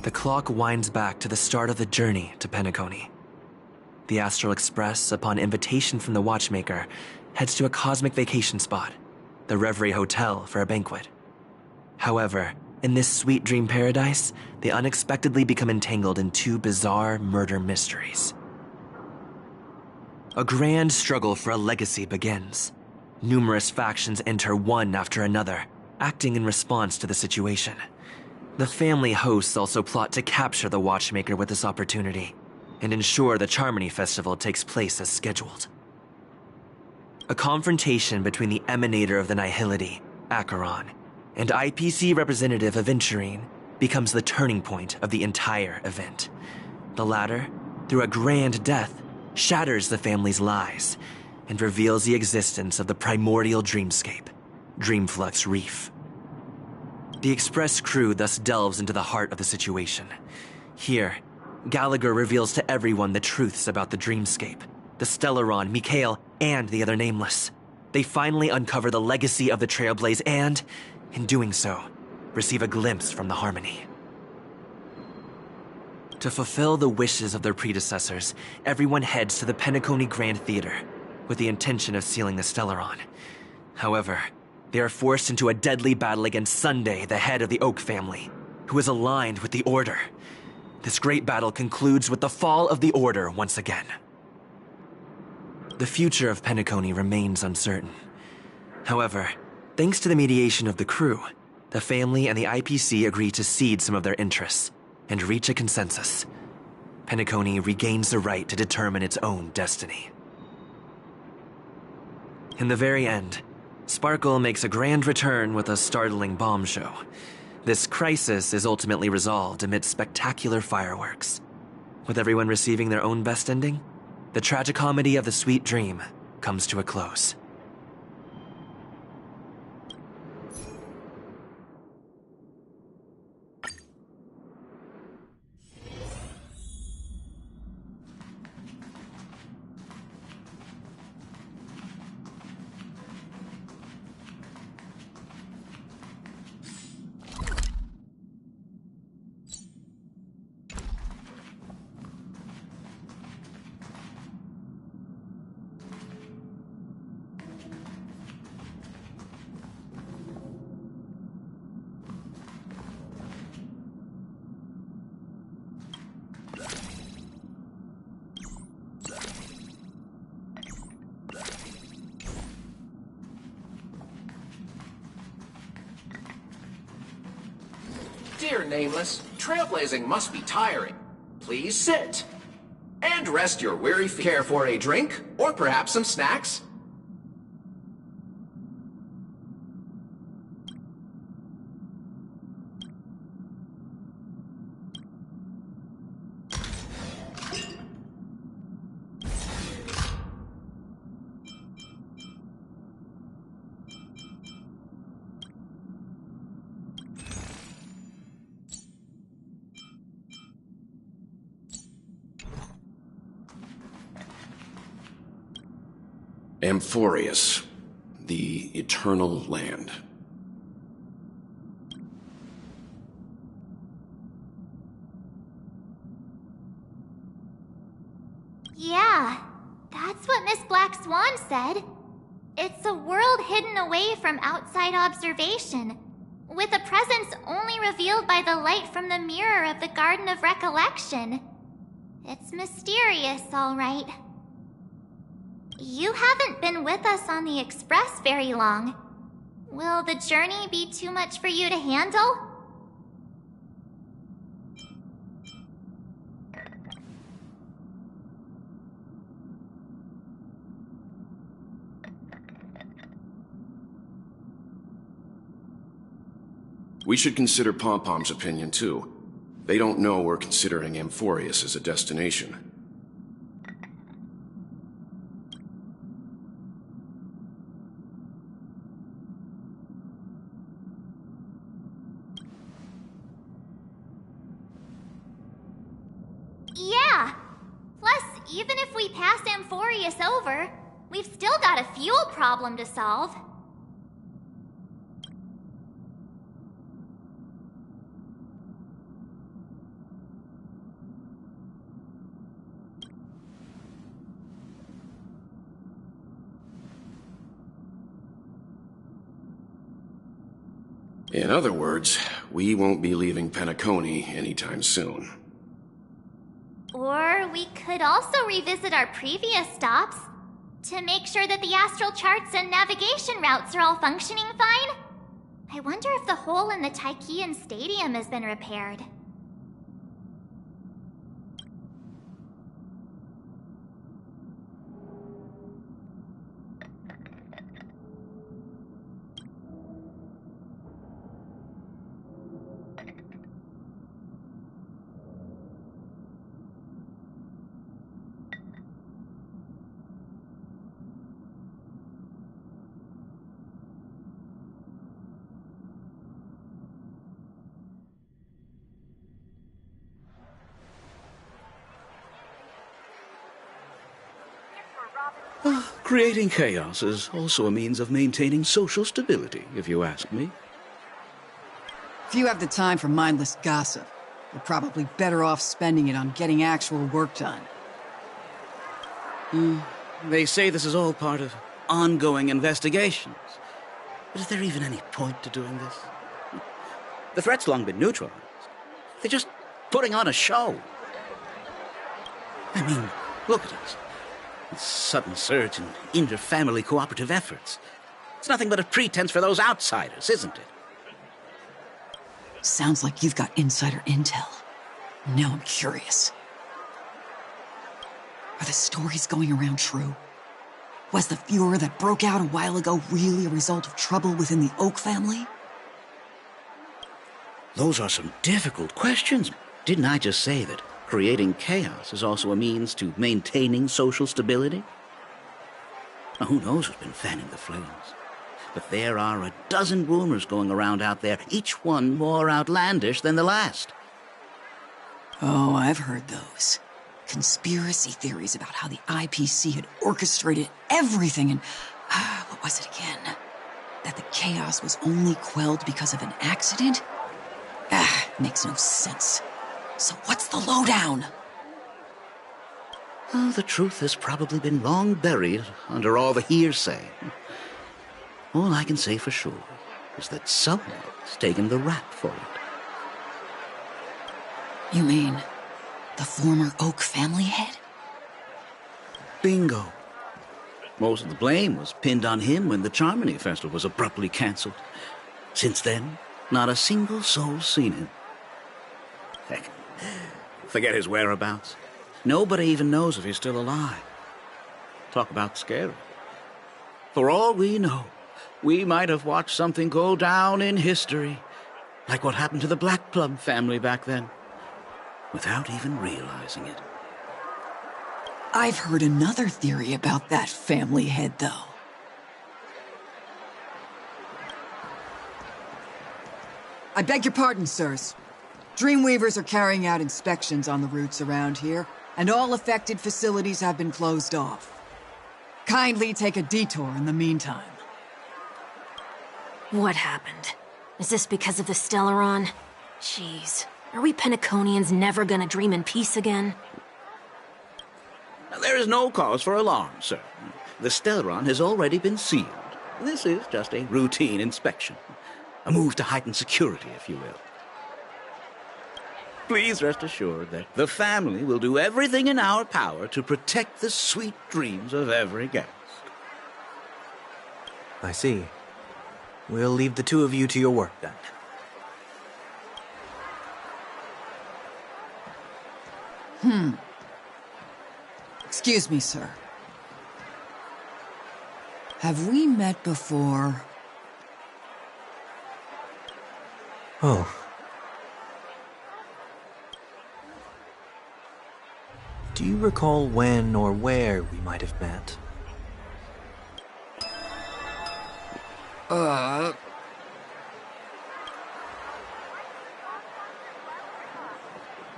The clock winds back to the start of the journey to Penacony. The Astral Express, upon invitation from the watchmaker, heads to a cosmic vacation spot, the Reverie Hotel, for a banquet. However, in this sweet dream paradise, they unexpectedly become entangled in two bizarre murder mysteries. A grand struggle for a legacy begins. Numerous factions enter one after another, acting in response to the situation. The family hosts also plot to capture the watchmaker with this opportunity and ensure the Charmony Festival takes place as scheduled. A confrontation between the emanator of the Nihility, Acheron, and IPC representative Aventurine becomes the turning point of the entire event. The latter, through a grand death, shatters the family's lies and reveals the existence of the primordial dreamscape, Dreamflux Reef. The Express crew thus delves into the heart of the situation. Here, Gallagher reveals to everyone the truths about the dreamscape, the Stellaron, Mikhail, and the other nameless. They finally uncover the legacy of the Trailblaze and, in doing so, receive a glimpse from the Harmony. To fulfill the wishes of their predecessors, everyone heads to the Penacony Grand Theater with the intention of sealing the Stellaron. However, they are forced into a deadly battle against Sunday, the head of the Oak family, who is aligned with the Order. This great battle concludes with the fall of the Order once again. The future of Penacony remains uncertain. However, thanks to the mediation of the crew, the family and the IPC agree to cede some of their interests and reach a consensus. Penacony regains the right to determine its own destiny. In the very end, Sparkle makes a grand return with a startling bomb show. This crisis is ultimately resolved amidst spectacular fireworks. With everyone receiving their own best ending, the tragicomedy of the sweet dream comes to a close. Dear Nameless, trailblazing must be tiring. Please sit. And rest your weary feet. Care for a drink? Or perhaps some snacks? Amphorius, the Eternal Land. Yeah, that's what Miss Black Swan said. It's a world hidden away from outside observation, with a presence only revealed by the light from the mirror of the Garden of Recollection. It's mysterious, all right. You haven't been with us on the Express very long. Will the journey be too much for you to handle? We should consider Pom-Pom's opinion, too. They don't know we're considering Amphorius as a destination. Yeah! Plus, even if we pass Amphorius over, we've still got a fuel problem to solve. In other words, we won't be leaving Penacony anytime soon. Or we could also revisit our previous stops to make sure that the astral charts and navigation routes are all functioning fine. I wonder if the hole in the Taikian Stadium has been repaired. Creating chaos is also a means of maintaining social stability, if you ask me. If you have the time for mindless gossip, you're probably better off spending it on getting actual work done. They say this is all part of ongoing investigations. But is there even any point to doing this? The threat's long been neutralized. They're just putting on a show. I mean, look at us. This sudden surge in inter-family cooperative efforts. It's nothing but a pretense for those outsiders, isn't it? Sounds like you've got insider intel. Now I'm curious. Are the stories going around true? Was the furor that broke out a while ago really a result of trouble within the Oak family? Those are some difficult questions. Didn't I just say that creating chaos is also a means to maintaining social stability? Now, who knows who's been fanning the flames? But there are a dozen rumors going around out there, each one more outlandish than the last. Oh, I've heard those. Conspiracy theories about how the IPC had orchestrated everything and... what was it again? That the chaos was only quelled because of an accident? Makes no sense. So what's the lowdown? Well, the truth has probably been long buried under all the hearsay. All I can say for sure is that someone's taken the rap for it. You mean the former Oak family head? Bingo. Most of the blame was pinned on him when the Charmony Festival was abruptly cancelled. Since then, not a single soul's seen him. Heck, forget his whereabouts. Nobody even knows if he's still alive. Talk about scary. For all we know, we might have watched something go down in history, like what happened to the Black Plum family back then, without even realizing it. I've heard another theory about that family head, though. I beg your pardon, sirs. Dreamweavers are carrying out inspections on the routes around here, and all affected facilities have been closed off. Kindly take a detour in the meantime. What happened? Is this because of the Stellaron? Jeez, are we Penaconians never gonna dream in peace again? Now, there is no cause for alarm, sir. The Stellaron has already been sealed. This is just a routine inspection. A move to heighten security, if you will. Please rest assured that the family will do everything in our power to protect the sweet dreams of every guest. I see. We'll leave the two of you to your work, then. Excuse me, sir. Have we met before? Oh. Do you recall when or where we might have met?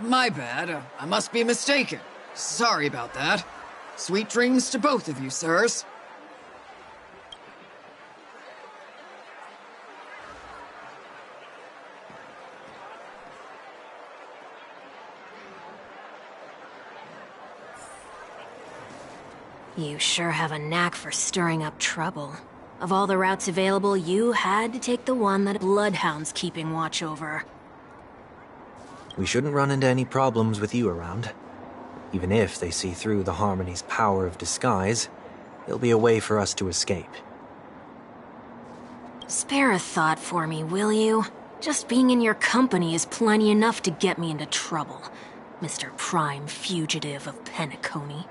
My bad. I must be mistaken. Sorry about that. Sweet dreams to both of you, sirs. You sure have a knack for stirring up trouble. Of all the routes available, you had to take the one that Bloodhound's keeping watch over. We shouldn't run into any problems with you around. Even if they see through the Harmony's power of disguise, there'll be a way for us to escape. Spare a thought for me, will you? Just being in your company is plenty enough to get me into trouble, Mr. Prime Fugitive of Penacony.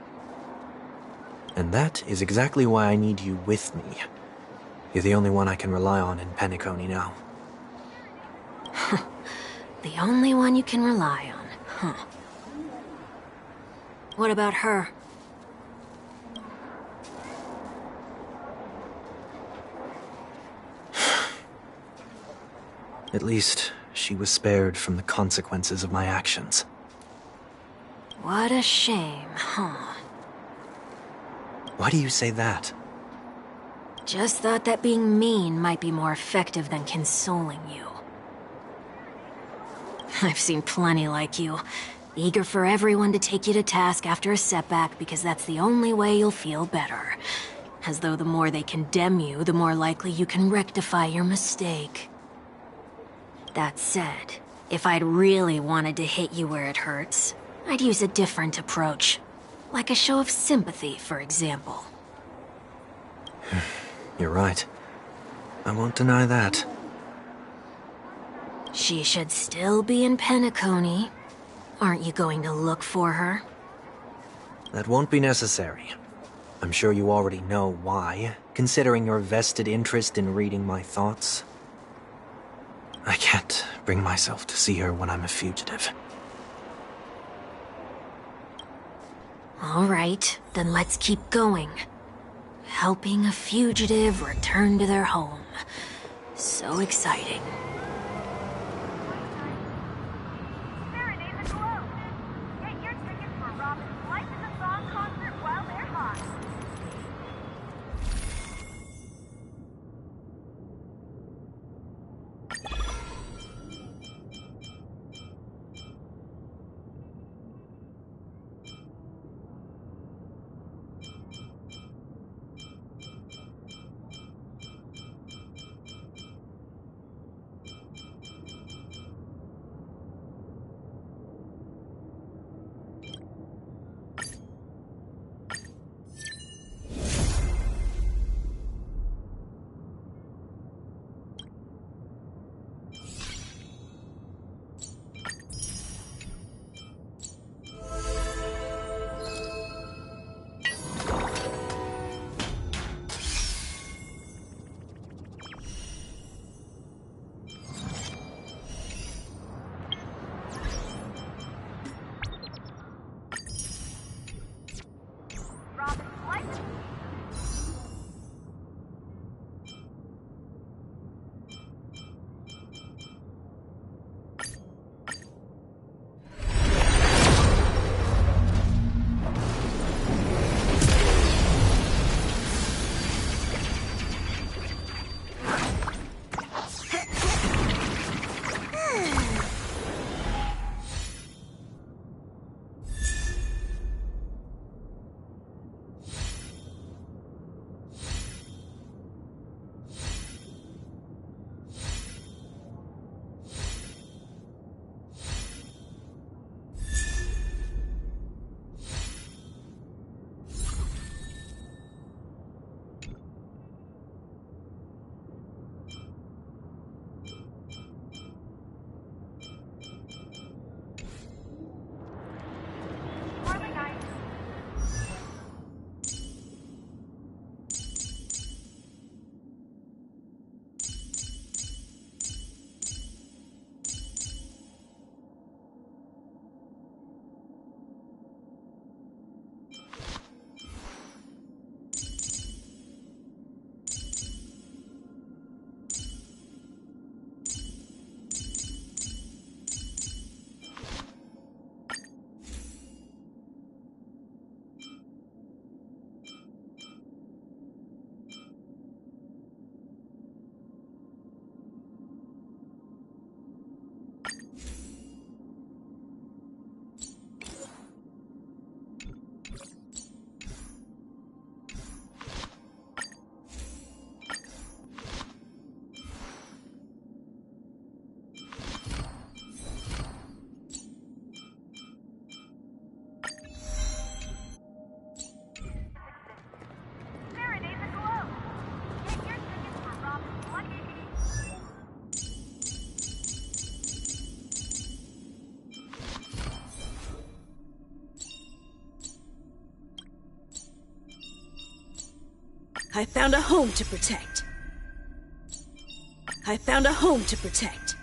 And that is exactly why I need you with me. You're the only one I can rely on in Penacony now. The only one you can rely on, huh? What about her? At least, she was spared from the consequences of my actions. What a shame, huh? Why do you say that? Just thought that being mean might be more effective than consoling you. I've seen plenty like you, eager for everyone to take you to task after a setback because that's the only way you'll feel better. As though the more they condemn you, the more likely you can rectify your mistake. That said, if I'd really wanted to hit you where it hurts, I'd use a different approach. Like a show of sympathy, for example. You're right. I won't deny that. She should still be in Penacony. Aren't you going to look for her? That won't be necessary. I'm sure you already know why, considering your vested interest in reading my thoughts. I can't bring myself to see her when I'm a fugitive. All right, then let's keep going. Helping a fugitive return to their home. So exciting. Serenade the globe. Get your tickets for Robin's Life in the Song concert while they're hot. I found a home to protect. I found a home to protect.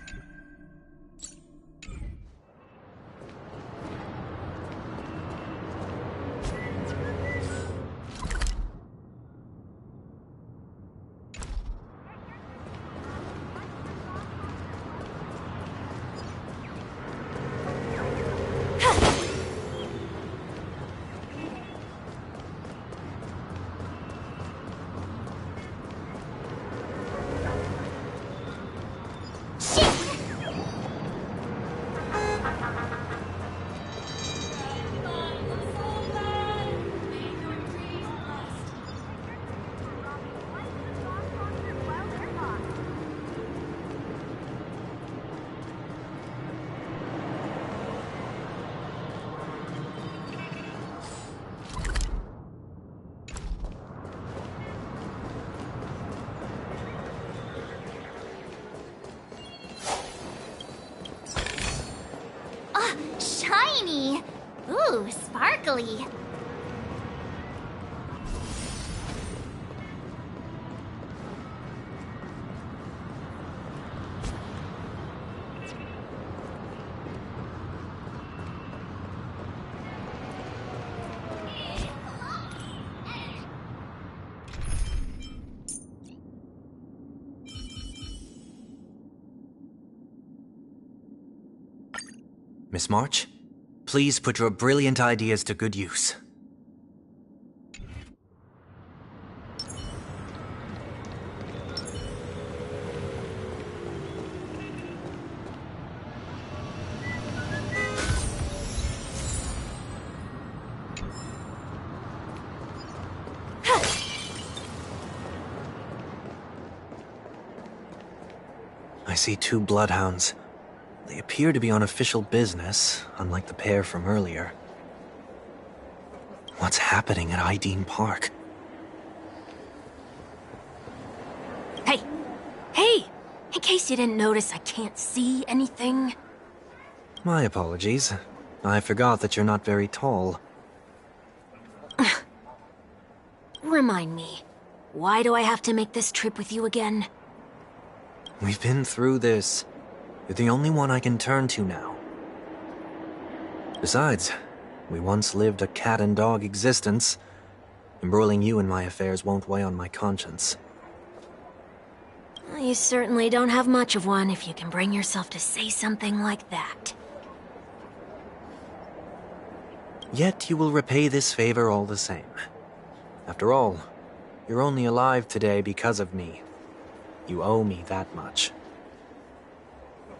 Shiny! Ooh, sparkly. Miss March, please put your brilliant ideas to good use. I see 2 bloodhounds. They appear to be on official business, unlike the pair from earlier. What's happening at Ideen Park? Hey! Hey! In case you didn't notice, I can't see anything. My apologies. I forgot that you're not very tall. Remind me, why do I have to make this trip with you again? We've been through this. You're the only one I can turn to now. Besides, we once lived a cat-and-dog existence. Embroiling you in my affairs won't weigh on my conscience. Well, you certainly don't have much of one if you can bring yourself to say something like that. Yet you will repay this favor all the same. After all, you're only alive today because of me. You owe me that much.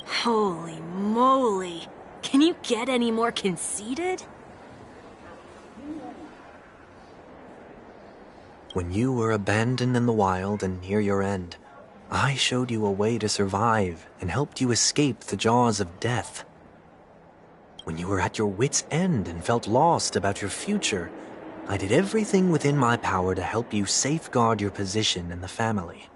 Holy moly! Can you get any more conceited? When you were abandoned in the wild and near your end, I showed you a way to survive and helped you escape the jaws of death. When you were at your wit's end and felt lost about your future, I did everything within my power to help you safeguard your position in the family.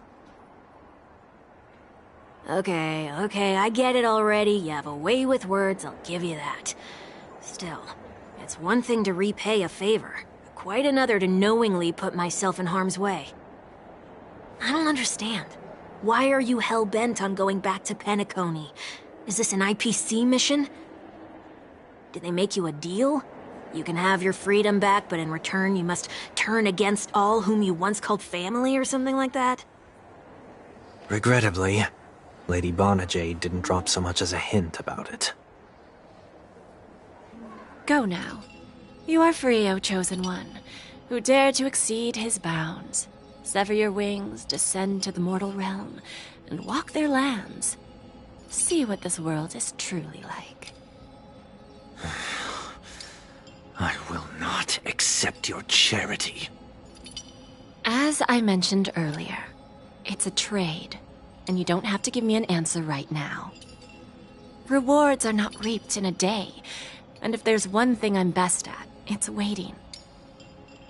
Okay, I get it already. You have a way with words, I'll give you that. Still, it's one thing to repay a favor, quite another to knowingly put myself in harm's way. I don't understand. Why are you hell-bent on going back to Penacony? Is this an IPC mission? Did they make you a deal? You can have your freedom back, but in return you must turn against all whom you once called family or something like that? Regrettably, Lady Bonajade didn't drop so much as a hint about it. Go now. You are free, O Chosen One, who dare to exceed his bounds. Sever your wings, descend to the mortal realm, and walk their lands. See what this world is truly like. I will not accept your charity. As I mentioned earlier, it's a trade, and you don't have to give me an answer right now. Rewards are not reaped in a day, and if there's one thing I'm best at, it's waiting.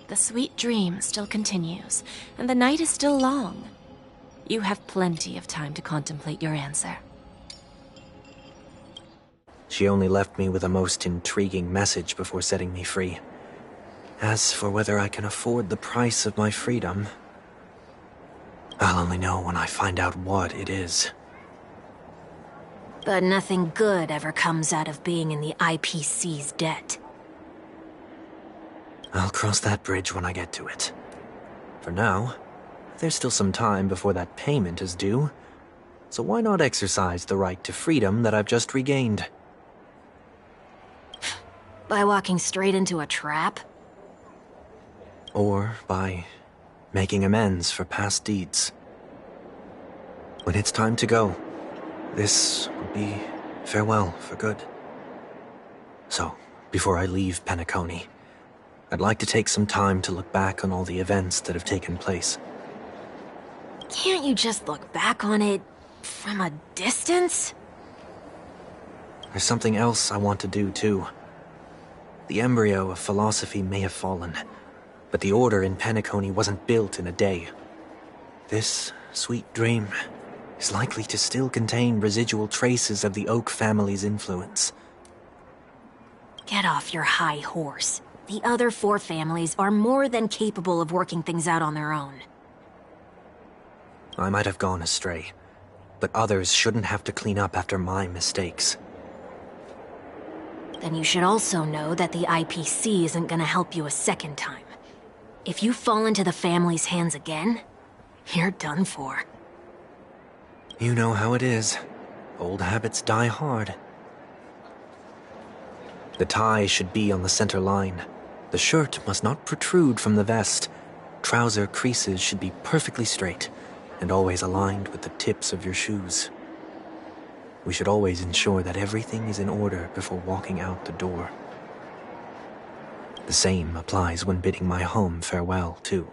The sweet dream still continues, and the night is still long. You have plenty of time to contemplate your answer. She only left me with a most intriguing message before setting me free. As for whether I can afford the price of my freedom, I'll only know when I find out what it is. But nothing good ever comes out of being in the IPC's debt. I'll cross that bridge when I get to it. For now, there's still some time before that payment is due, so why not exercise the right to freedom that I've just regained? By walking straight into a trap? Or by making amends for past deeds. When it's time to go, this will be farewell for good. So, before I leave Penacony, I'd like to take some time to look back on all the events that have taken place. Can't you just look back on it from a distance? There's something else I want to do, too. The embryo of philosophy may have fallen, but the order in Penacony wasn't built in a day. This sweet dream is likely to still contain residual traces of the Oak family's influence. Get off your high horse. The other 4 families are more than capable of working things out on their own. I might have gone astray, but others shouldn't have to clean up after my mistakes. Then you should also know that the IPC isn't gonna help you a second time. If you fall into the family's hands again, you're done for. You know how it is. Old habits die hard. The tie should be on the center line. The shirt must not protrude from the vest. Trouser creases should be perfectly straight, and always aligned with the tips of your shoes. We should always ensure that everything is in order before walking out the door. The same applies when bidding my home farewell, too.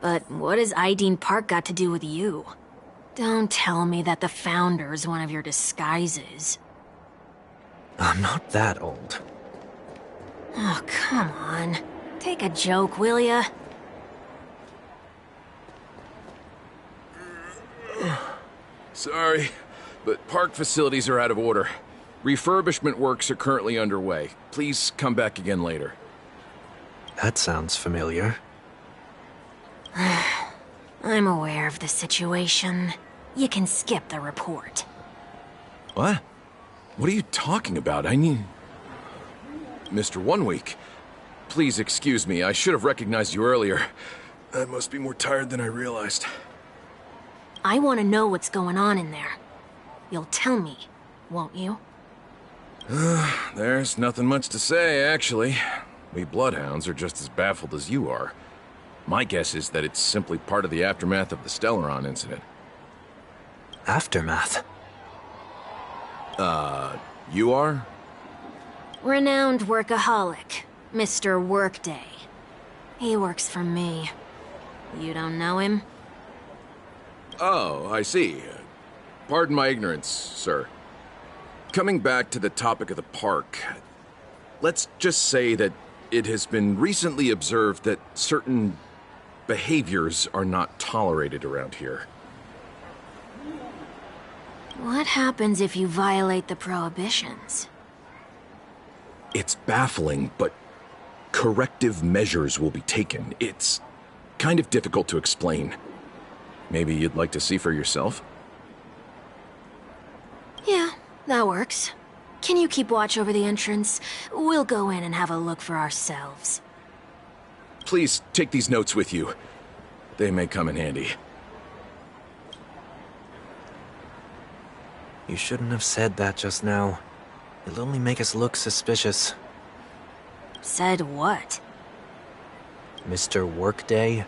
But what has Ideen Park got to do with you? Don't tell me that the Founder's one of your disguises. I'm not that old. Oh, come on. Take a joke, will ya? Sorry, but park facilities are out of order. Refurbishment works are currently underway. Please come back again later. That sounds familiar. I'm aware of the situation. You can skip the report. What? What are you talking about? I mean... Mr. One Week, please excuse me. I should have recognized you earlier. I must be more tired than I realized. I want to know what's going on in there. You'll tell me, won't you? There's nothing much to say, actually. We Bloodhounds are just as baffled as you are. My guess is that it's simply part of the aftermath of the Stellaron incident. Aftermath? You are? Renowned workaholic, Mr. Workday. He works for me. You don't know him? Oh, I see. Pardon my ignorance, sir. Coming back to the topic of the park, let's just say that it has been recently observed that certain behaviors are not tolerated around here. What happens if you violate the prohibitions? It's baffling, but corrective measures will be taken. It's kind of difficult to explain. Maybe you'd like to see for yourself? Yeah, that works. Can you keep watch over the entrance? We'll go in and have a look for ourselves. Please take these notes with you. They may come in handy. You shouldn't have said that just now. It'll only make us look suspicious. Said what? Mr. Workday?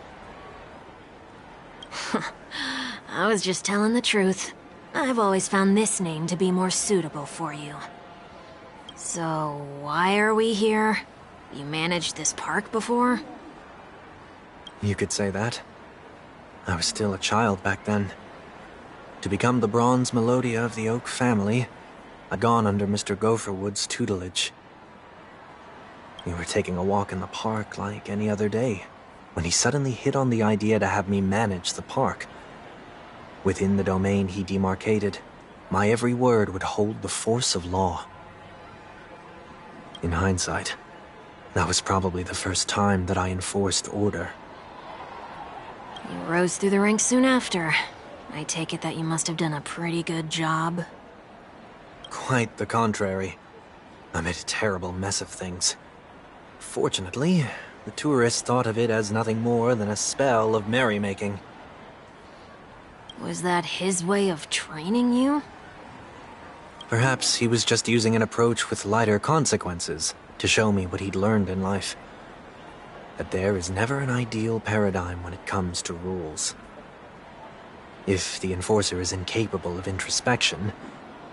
I was just telling the truth. I've always found this name to be more suitable for you. So, why are we here? You managed this park before? You could say that. I was still a child back then. To become the bronze Melodia of the Oak family, I'd gone under Mr. Gopherwood's tutelage. We were taking a walk in the park like any other day, when he suddenly hit on the idea to have me manage the park. Within the domain he demarcated, my every word would hold the force of law. In hindsight, that was probably the first time that I enforced order. You rose through the ranks soon after. I take it that you must have done a pretty good job. Quite the contrary. I made a terrible mess of things. Fortunately, the tourists thought of it as nothing more than a spell of merrymaking. Was that his way of training you? Perhaps he was just using an approach with lighter consequences to show me what he'd learned in life. That there is never an ideal paradigm when it comes to rules. If the enforcer is incapable of introspection,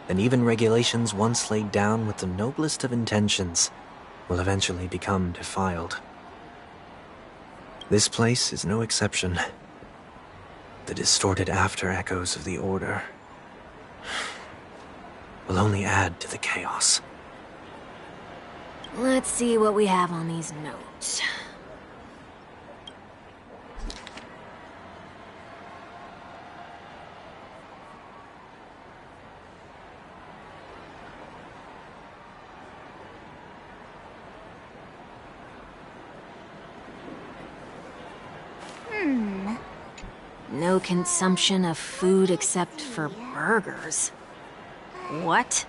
then even regulations once laid down with the noblest of intentions will eventually become defiled. This place is no exception. The distorted after-echoes of the Order will only add to the chaos. Let's see what we have on these notes. No consumption of food except for burgers. What?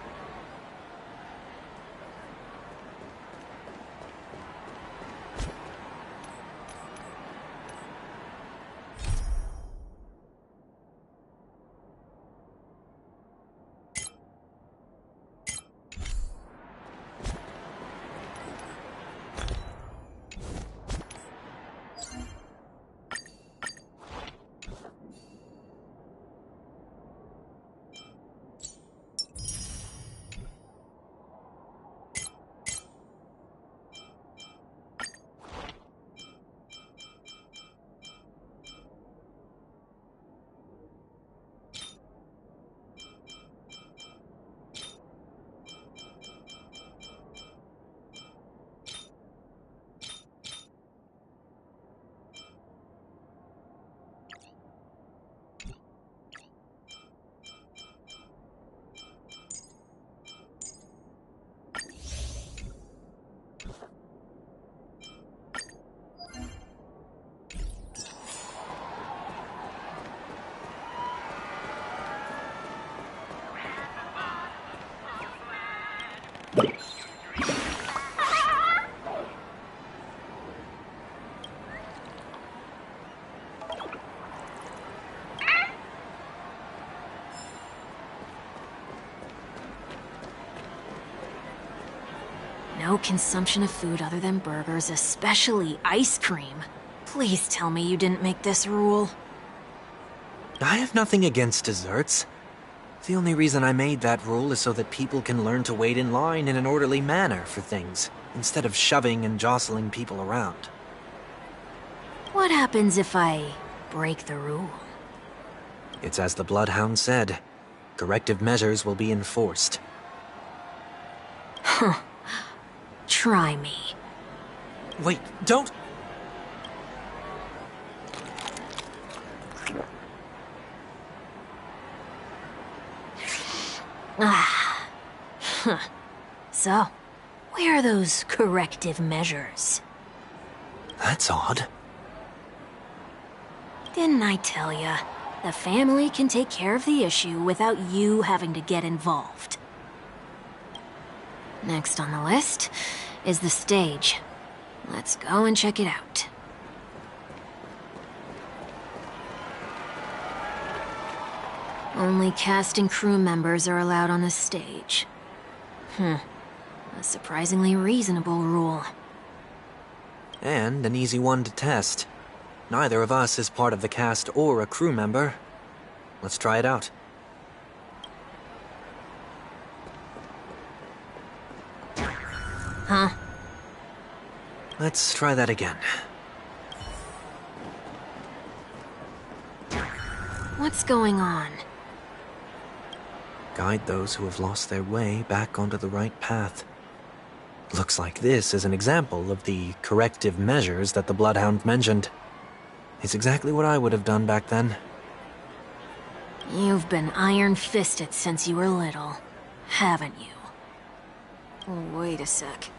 No consumption of food other than burgers, especially ice cream. Please tell me you didn't make this rule. I have nothing against desserts. The only reason I made that rule is so that people can learn to wait in line in an orderly manner for things, instead of shoving and jostling people around. What happens if I break the rule? It's as the Bloodhound said. Corrective measures will be enforced. Huh. Try me. Wait, don't... Ah. Huh. So, where are those corrective measures? That's odd. Didn't I tell ya? The family can take care of the issue without you having to get involved. Next on the list is the stage. Let's go and check it out. Only cast and crew members are allowed on the stage. A surprisingly reasonable rule. And an easy one to test. Neither of us is part of the cast or a crew member. Let's try it out. Huh? Let's try that again. What's going on? Guide those who have lost their way back onto the right path. Looks like this is an example of the corrective measures that the Bloodhound mentioned. It's exactly what I would have done back then. You've been iron-fisted since you were little, haven't you? Wait a sec.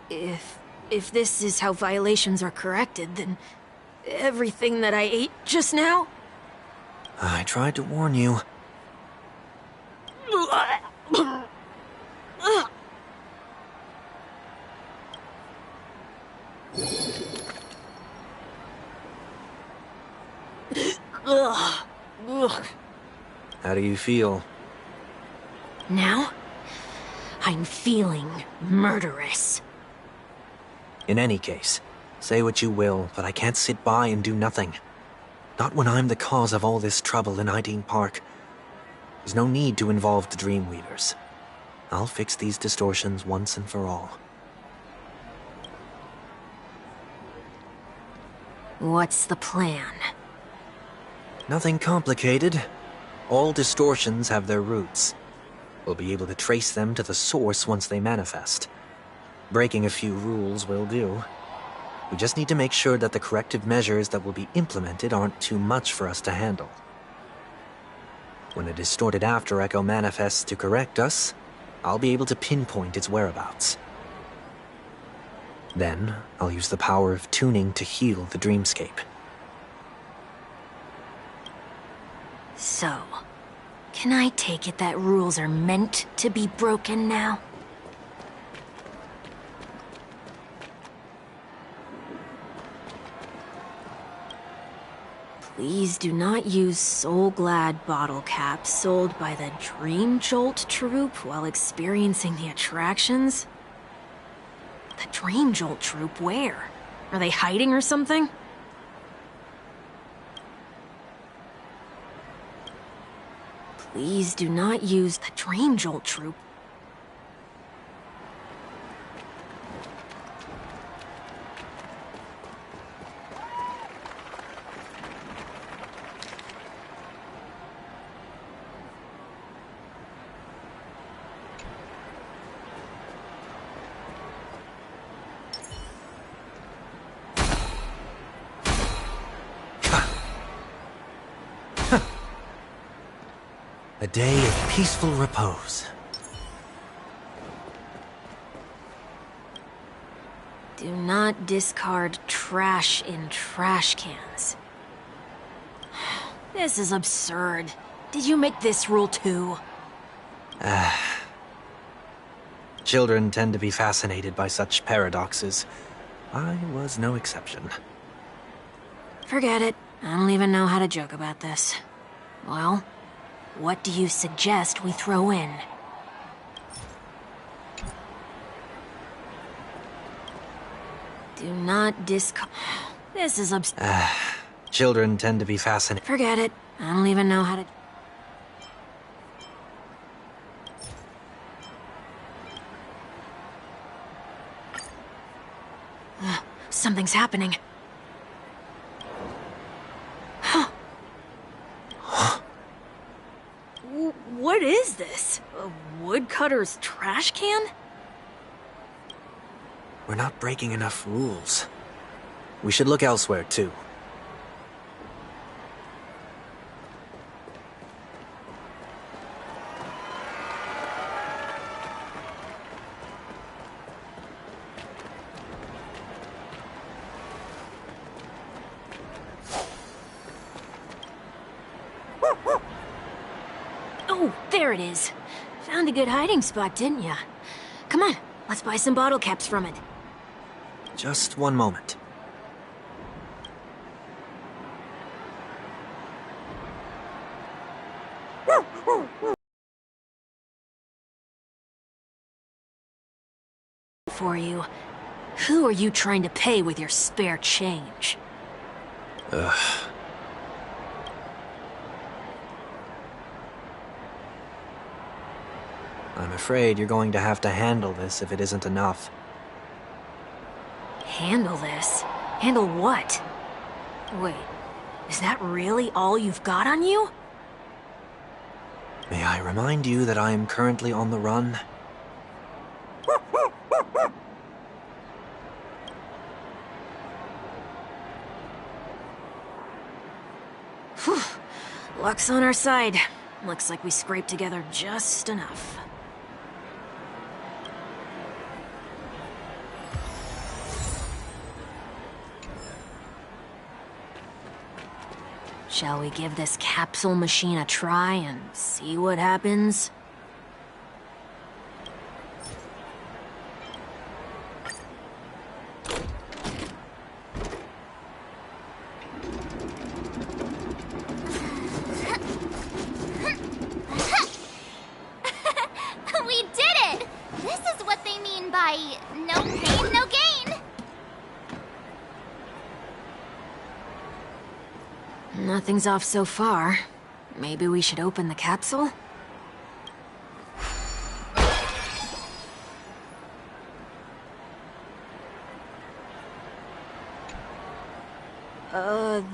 If this is how violations are corrected, then everything that I ate just now? I tried to warn you. How do you feel? Now, I'm feeling murderous. In any case, say what you will, but I can't sit by and do nothing. Not when I'm the cause of all this trouble in Ideen Park. There's no need to involve the Dreamweavers. I'll fix these distortions once and for all. What's the plan? Nothing complicated. All distortions have their roots. We'll be able to trace them to the source once they manifest. Breaking a few rules will do. We just need to make sure that the corrective measures that will be implemented aren't too much for us to handle. When a distorted after echo manifests to correct us, I'll be able to pinpoint its whereabouts. Then, I'll use the power of tuning to heal the dreamscape. So, can I take it that rules are meant to be broken now? Please do not use Soul Glad bottle caps sold by the Dream Jolt troupe while experiencing the attractions. The Dream Jolt troupe? Where? Are they hiding or something? Please do not use the Dream Jolt troupe. A day of peaceful repose. Do not discard trash in trash cans. This is absurd. Did you make this rule too? Children tend to be fascinated by such paradoxes. I was no exception. Forget it. I don't even know how to joke about this. Well, what do you suggest we throw in? Do not discard. This is Children tend to be fascinated. Forget it. I don't even know how to. Something's happening. What is this? A woodcutter's trash can? We're not breaking enough rules. We should look elsewhere, too. Oh, there it is. Found a good hiding spot, didn't ya? Come on, let's buy some bottle caps from it. Just one moment. For you. Who are you trying to pay with your spare change? Ugh. I'm afraid you're going to have to handle this if it isn't enough. Handle this? Handle what? Wait, is that really all you've got on you? May I remind you that I am currently on the run? Whew. Luck's on our side. Looks like we scraped together just enough. Shall we give this capsule machine a try and see what happens? We did it! This is what they mean by no pain, no gain. Nothing's off so far. Maybe we should open the capsule?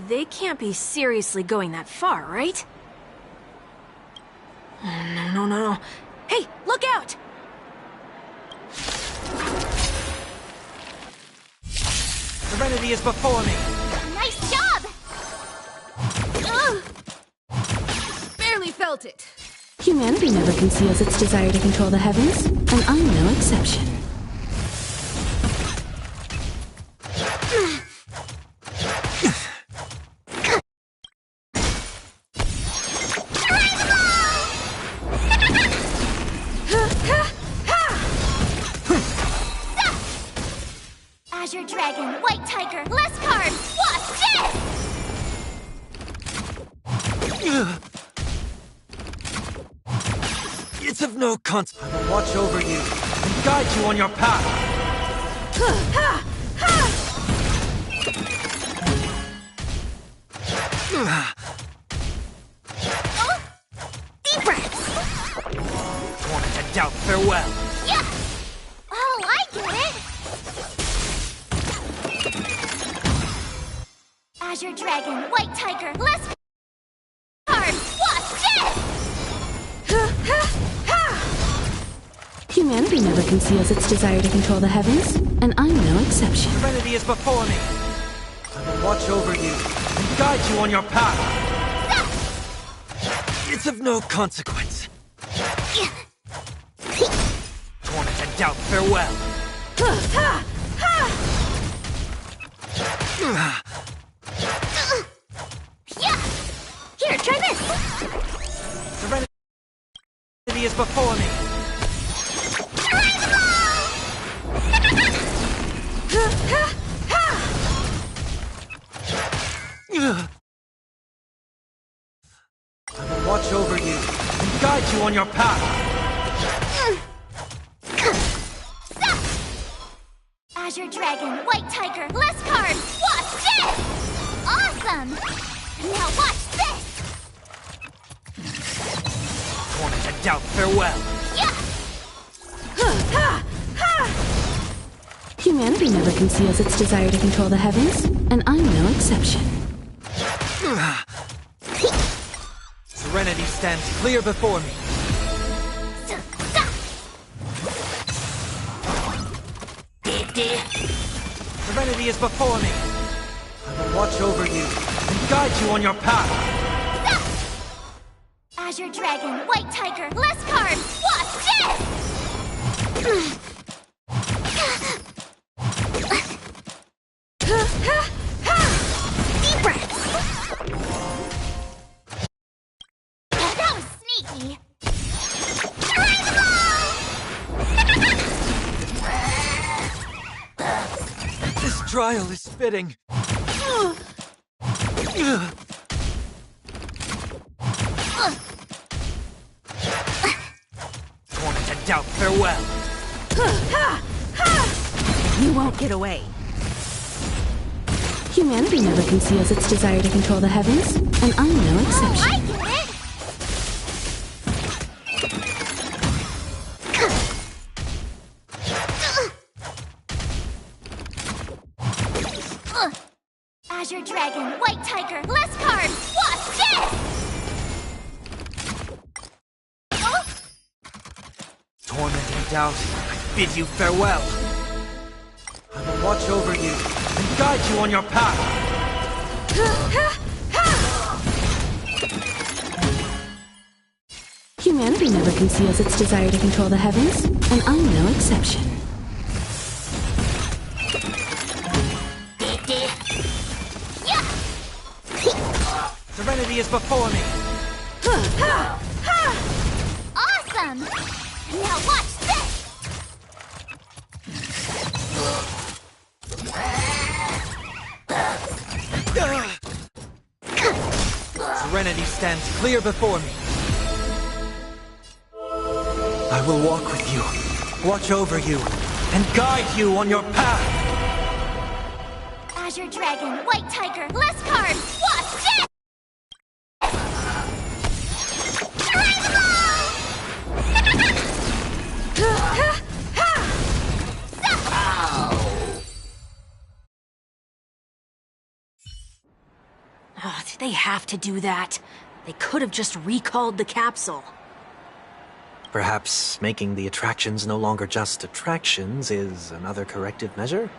They can't be seriously going that far, right? Oh, no. Hey, look out! Serenity is before me! Nice job! Ugh. Barely felt it. Humanity never conceals its desire to control the heavens, and I'm no exception. Azure Dragon, White Tiger, less cards! Watch this! It's of no consequence. Watch over you and guide you on your path. Deep breaths! Torment and doubt, farewell. Yeah! Oh, I get it! Azure Dragon, White Tiger, less cards! Watch this! Humanity never conceals its desire to control the heavens, and I'm no exception. Serenity is before me. Watch over you and guide you on your path. It's of no consequence. Torment and doubt, farewell. Yeah! Here, try this! Serenity is before me. Watch over you and guide you on your path. Azure Dragon, White Tiger, less cards! Watch this! Awesome! Now watch this! Torment and doubt, farewell. Yeah! Humanity never conceals its desire to control the heavens, and I'm no exception. Serenity stands clear before me. Serenity is before me. Watch over you and guide you on your path. Azure Dragon, White Tiger, less cards! Watch this! Deep breaths! That was sneaky! This trial is fitting. Torment and doubt, farewell. You won't get away. Humanity never conceals its desire to control the heavens, and I'm no exception. I get it! Azure Dragon, White Tiger, less cards! Watch this! Torment and doubt, I bid you farewell. Watch over you and guide you on your path. Humanity never conceals its desire to control the heavens, and I'm no exception. Serenity eternity is before me. Awesome! Now watch this! Serenity stands clear before me. I will walk with you, watch over you, and guide you on your path. Azure Dragon, White Tiger, less cards! Watch this! Oh, did they have to do that? They could have just recalled the capsule. Perhaps making the attractions no longer just attractions is another corrective measure?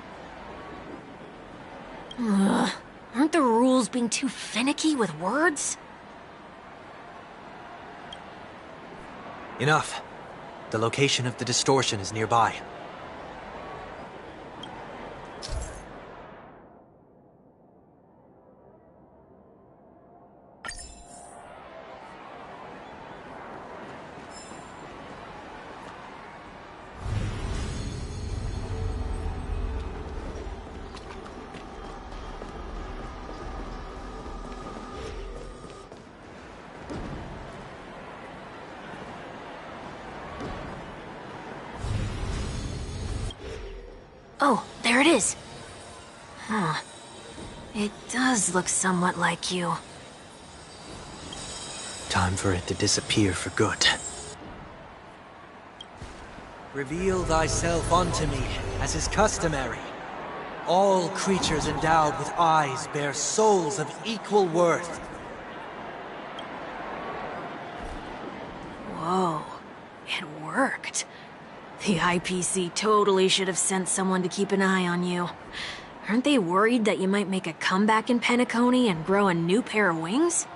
Ugh. Aren't the rules being too finicky with words? Enough. The location of the distortion is nearby. Oh, there it is. Huh. It does look somewhat like you. Time for it to disappear for good. Reveal thyself unto me, as is customary. All creatures endowed with eyes bear souls of equal worth. Whoa. It worked. The IPC totally should have sent someone to keep an eye on you. Aren't they worried that you might make a comeback in Penacony and grow a new pair of wings?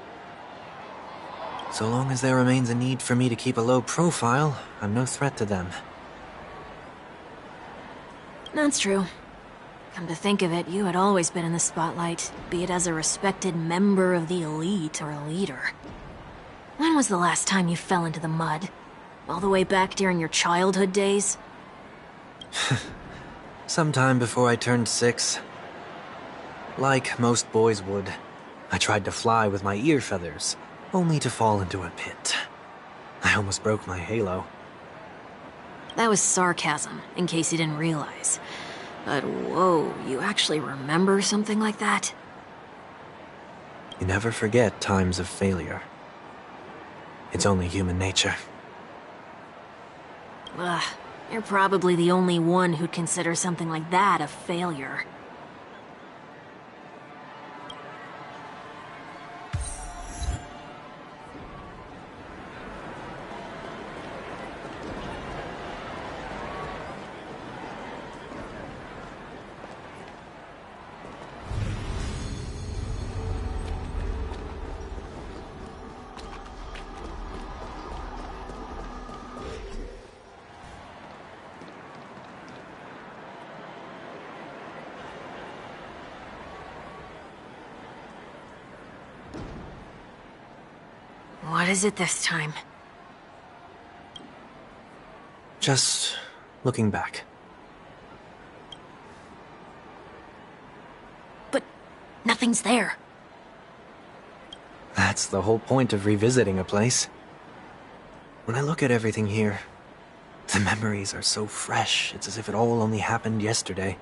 So long as there remains a need for me to keep a low profile, I'm no threat to them. That's true. Come to think of it, you had always been in the spotlight, be it as a respected member of the elite or a leader. When was the last time you fell into the mud? All the way back during your childhood days? Sometime before I turned 6. Like most boys would, I tried to fly with my ear feathers, only to fall into a pit. I almost broke my halo. That was sarcasm, in case you didn't realize. But whoa, you actually remember something like that? You never forget times of failure. It's only human nature. Ugh, you're probably the only one who'd consider something like that a failure. What is it this time? Just looking back. But nothing's there. That's the whole point of revisiting a place. When I look at everything here, the memories are so fresh, it's as if it all only happened yesterday.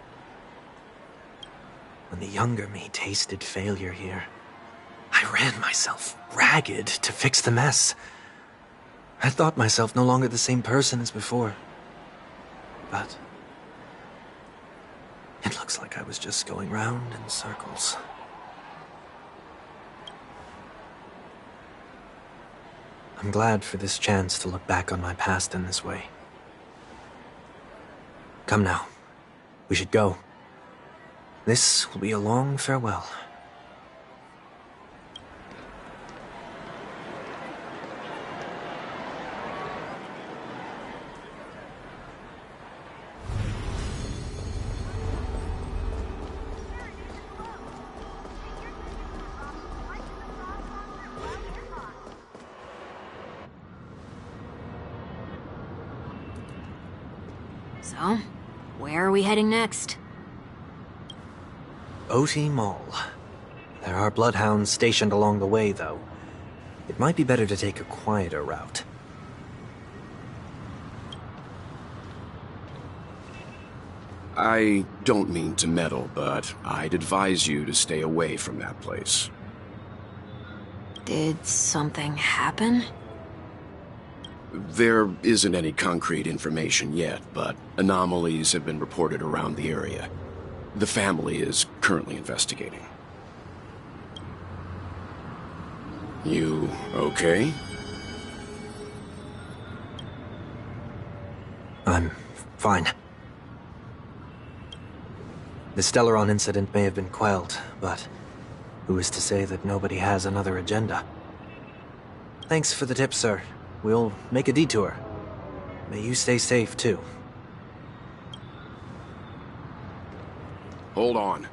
When the younger me tasted failure here, I ran myself ragged to fix the mess. I thought myself no longer the same person as before. But it looks like I was just going round in circles. I'm glad for this chance to look back on my past in this way. Come now. We should go. This will be a long farewell. So, where are we heading next? OT Mall. There are bloodhounds stationed along the way, though. It might be better to take a quieter route. I don't mean to meddle, but I'd advise you to stay away from that place. Did something happen? There isn't any concrete information yet, but anomalies have been reported around the area. The family is currently investigating. You okay? I'm fine. The Stellaron incident may have been quelled, but who is to say that nobody has another agenda? Thanks for the tip, sir. We'll make a detour. May you stay safe, too. Hold on.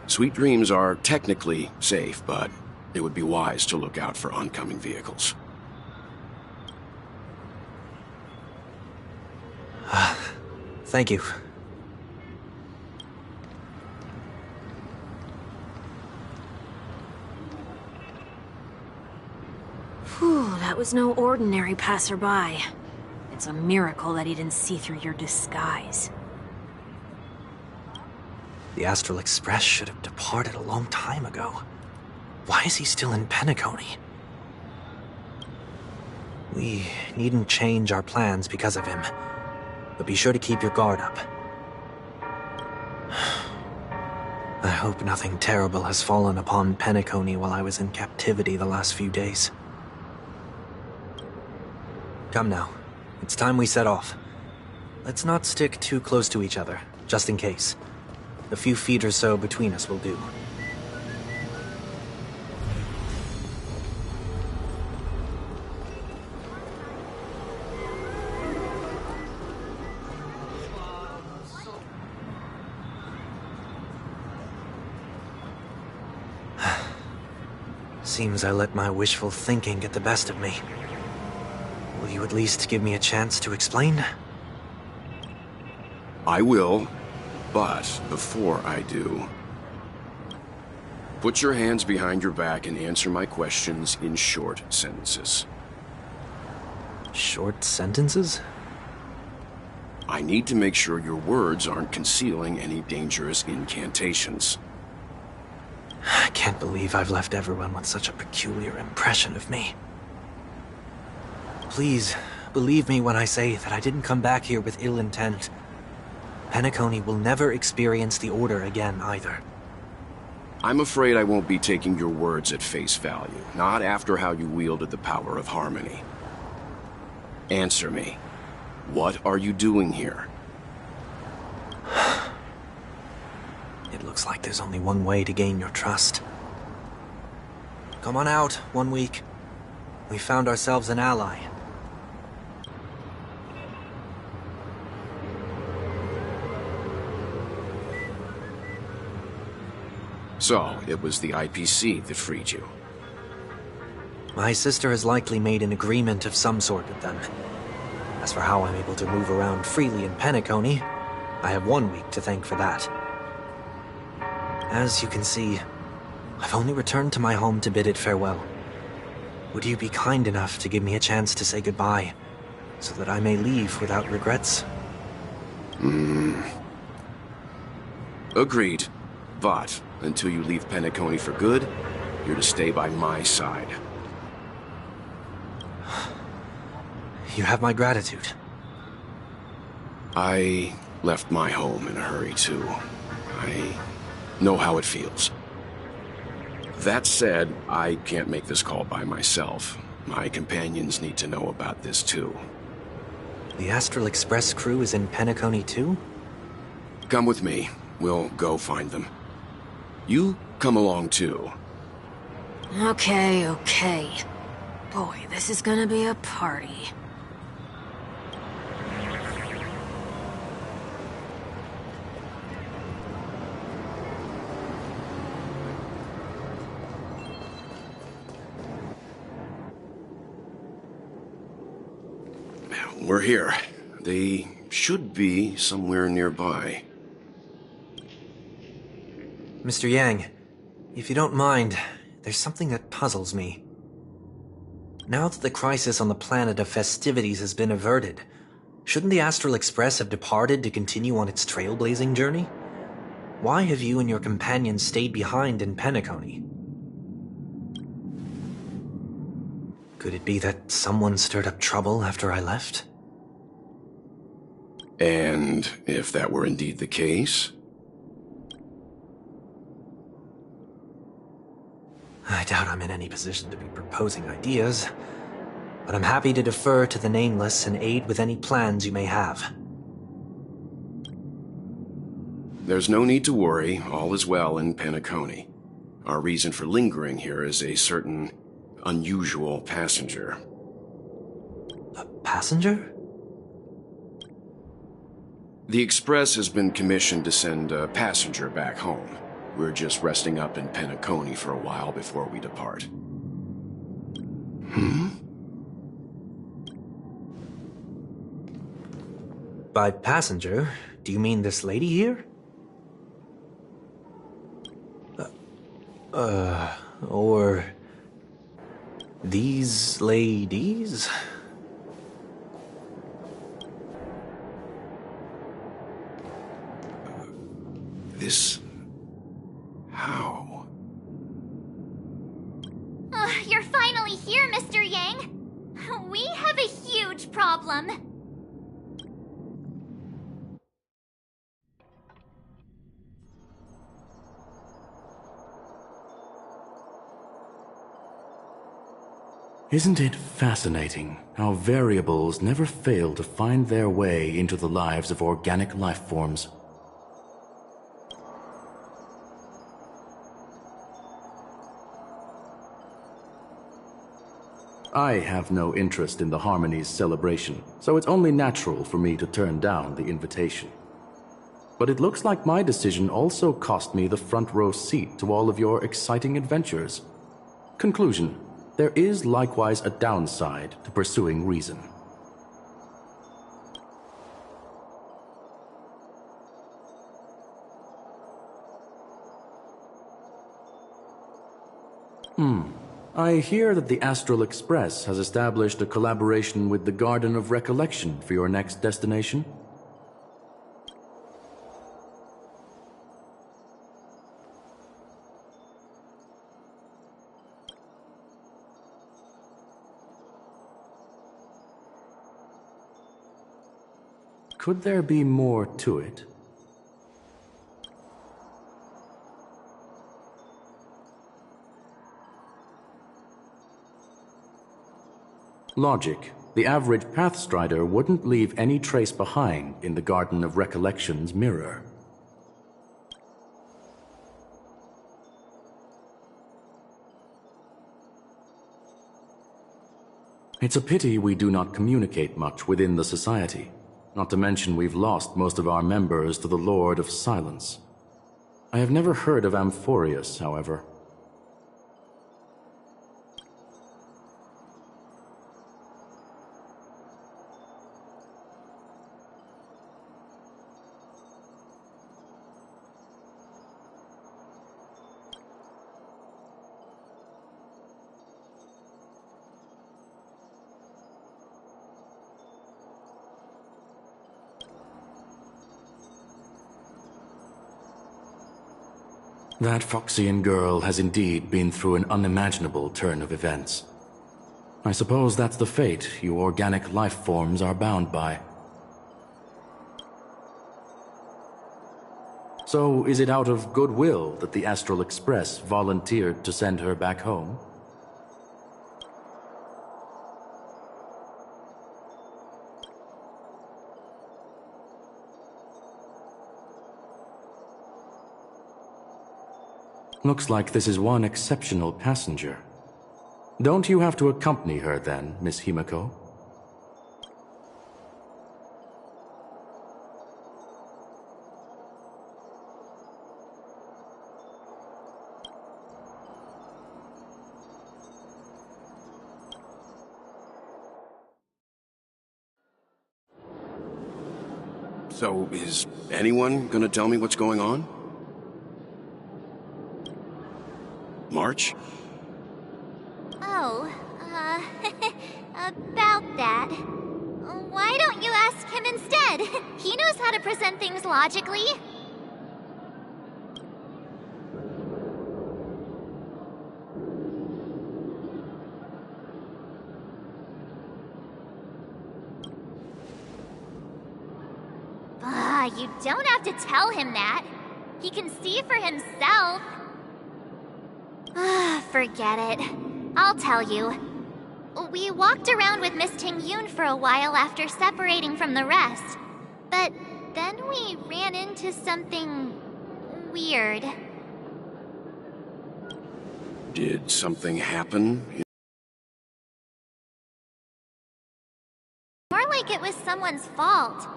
Sweet Dreams are technically safe, but it would be wise to look out for oncoming vehicles. Thank you. Whew, that was no ordinary passerby. It's a miracle that he didn't see through your disguise. The Astral Express should have departed a long time ago. Why is he still in Penacony? We needn't change our plans because of him, but be sure to keep your guard up. I hope nothing terrible has fallen upon Penacony while I was in captivity the last few days. Come now, it's time we set off. Let's not stick too close to each other, just in case. A few feet or so between us will do. Seems I let my wishful thinking get the best of me. Will you at least give me a chance to explain? I will, but before I do, put your hands behind your back and answer my questions in short sentences. Short sentences? I need to make sure your words aren't concealing any dangerous incantations. I can't believe I've left everyone with such a peculiar impression of me. Please, believe me when I say that I didn't come back here with ill intent. Penacony will never experience the Order again, either. I'm afraid I won't be taking your words at face value, not after how you wielded the power of harmony. Answer me. What are you doing here? It looks like there's only one way to gain your trust. Come on out, 1 week. We found ourselves an ally. So, it was the IPC that freed you. My sister has likely made an agreement of some sort with them. As for how I'm able to move around freely in Penacony, I have 1 week to thank for that. As you can see, I've only returned to my home to bid it farewell. Would you be kind enough to give me a chance to say goodbye, so that I may leave without regrets? Agreed. But, until you leave Penacony for good, you're to stay by my side. You have my gratitude. I left my home in a hurry, too. I know how it feels. That said, I can't make this call by myself. My companions need to know about this, too. The Astral Express crew is in Penacony, too? Come with me. We'll go find them. You come along, too. Okay. Boy, this is gonna be a party. we're here. They should be somewhere nearby. Mr. Yang, if you don't mind, there's something that puzzles me. Now that the crisis on the planet of festivities has been averted, shouldn't the Astral Express have departed to continue on its trailblazing journey? Why have you and your companions stayed behind in Penacony? Could it be that someone stirred up trouble after I left? And if that were indeed the case? I doubt I'm in any position to be proposing ideas, but I'm happy to defer to the Nameless and aid with any plans you may have. There's no need to worry. All is well in Penacony. Our reason for lingering here is a certain unusual passenger. A passenger? The Express has been commissioned to send a passenger back home. We're just resting up in Penacony for a while before we depart. By passenger, do you mean this lady here? Or these ladies? This... how? You're finally here, Mr. Yang. We have a huge problem. Isn't it fascinating how variables never fail to find their way into the lives of organic life forms? I have no interest in the Harmony's celebration, so it's only natural for me to turn down the invitation. But it looks like my decision also cost me the front row seat to all of your exciting adventures. Conclusion: there is likewise a downside to pursuing reason. I hear that the Astral Express has established a collaboration with the Garden of Recollection for your next destination. Could there be more to it? Logic. The average Pathstrider wouldn't leave any trace behind in the Garden of Recollection's mirror. It's a pity we do not communicate much within the society. Not to mention we've lost most of our members to the Lord of Silence. I have never heard of Amphorius, however. That Foxian girl has indeed been through an unimaginable turn of events. I suppose that's the fate you organic life forms are bound by. So, is it out of goodwill that the Astral Express volunteered to send her back home? Looks like this is one exceptional passenger. Don't you have to accompany her then, Miss Himiko? So, is anyone gonna tell me what's going on? March? Oh, about that. Why don't you ask him instead? He knows how to present things logically. You don't have to tell him that. He can see for himself. Forget it. I'll tell you. We walked around with Miss Ting-Yun for a while after separating from the rest. But then we ran into something weird. Did something happen? More like it was someone's fault.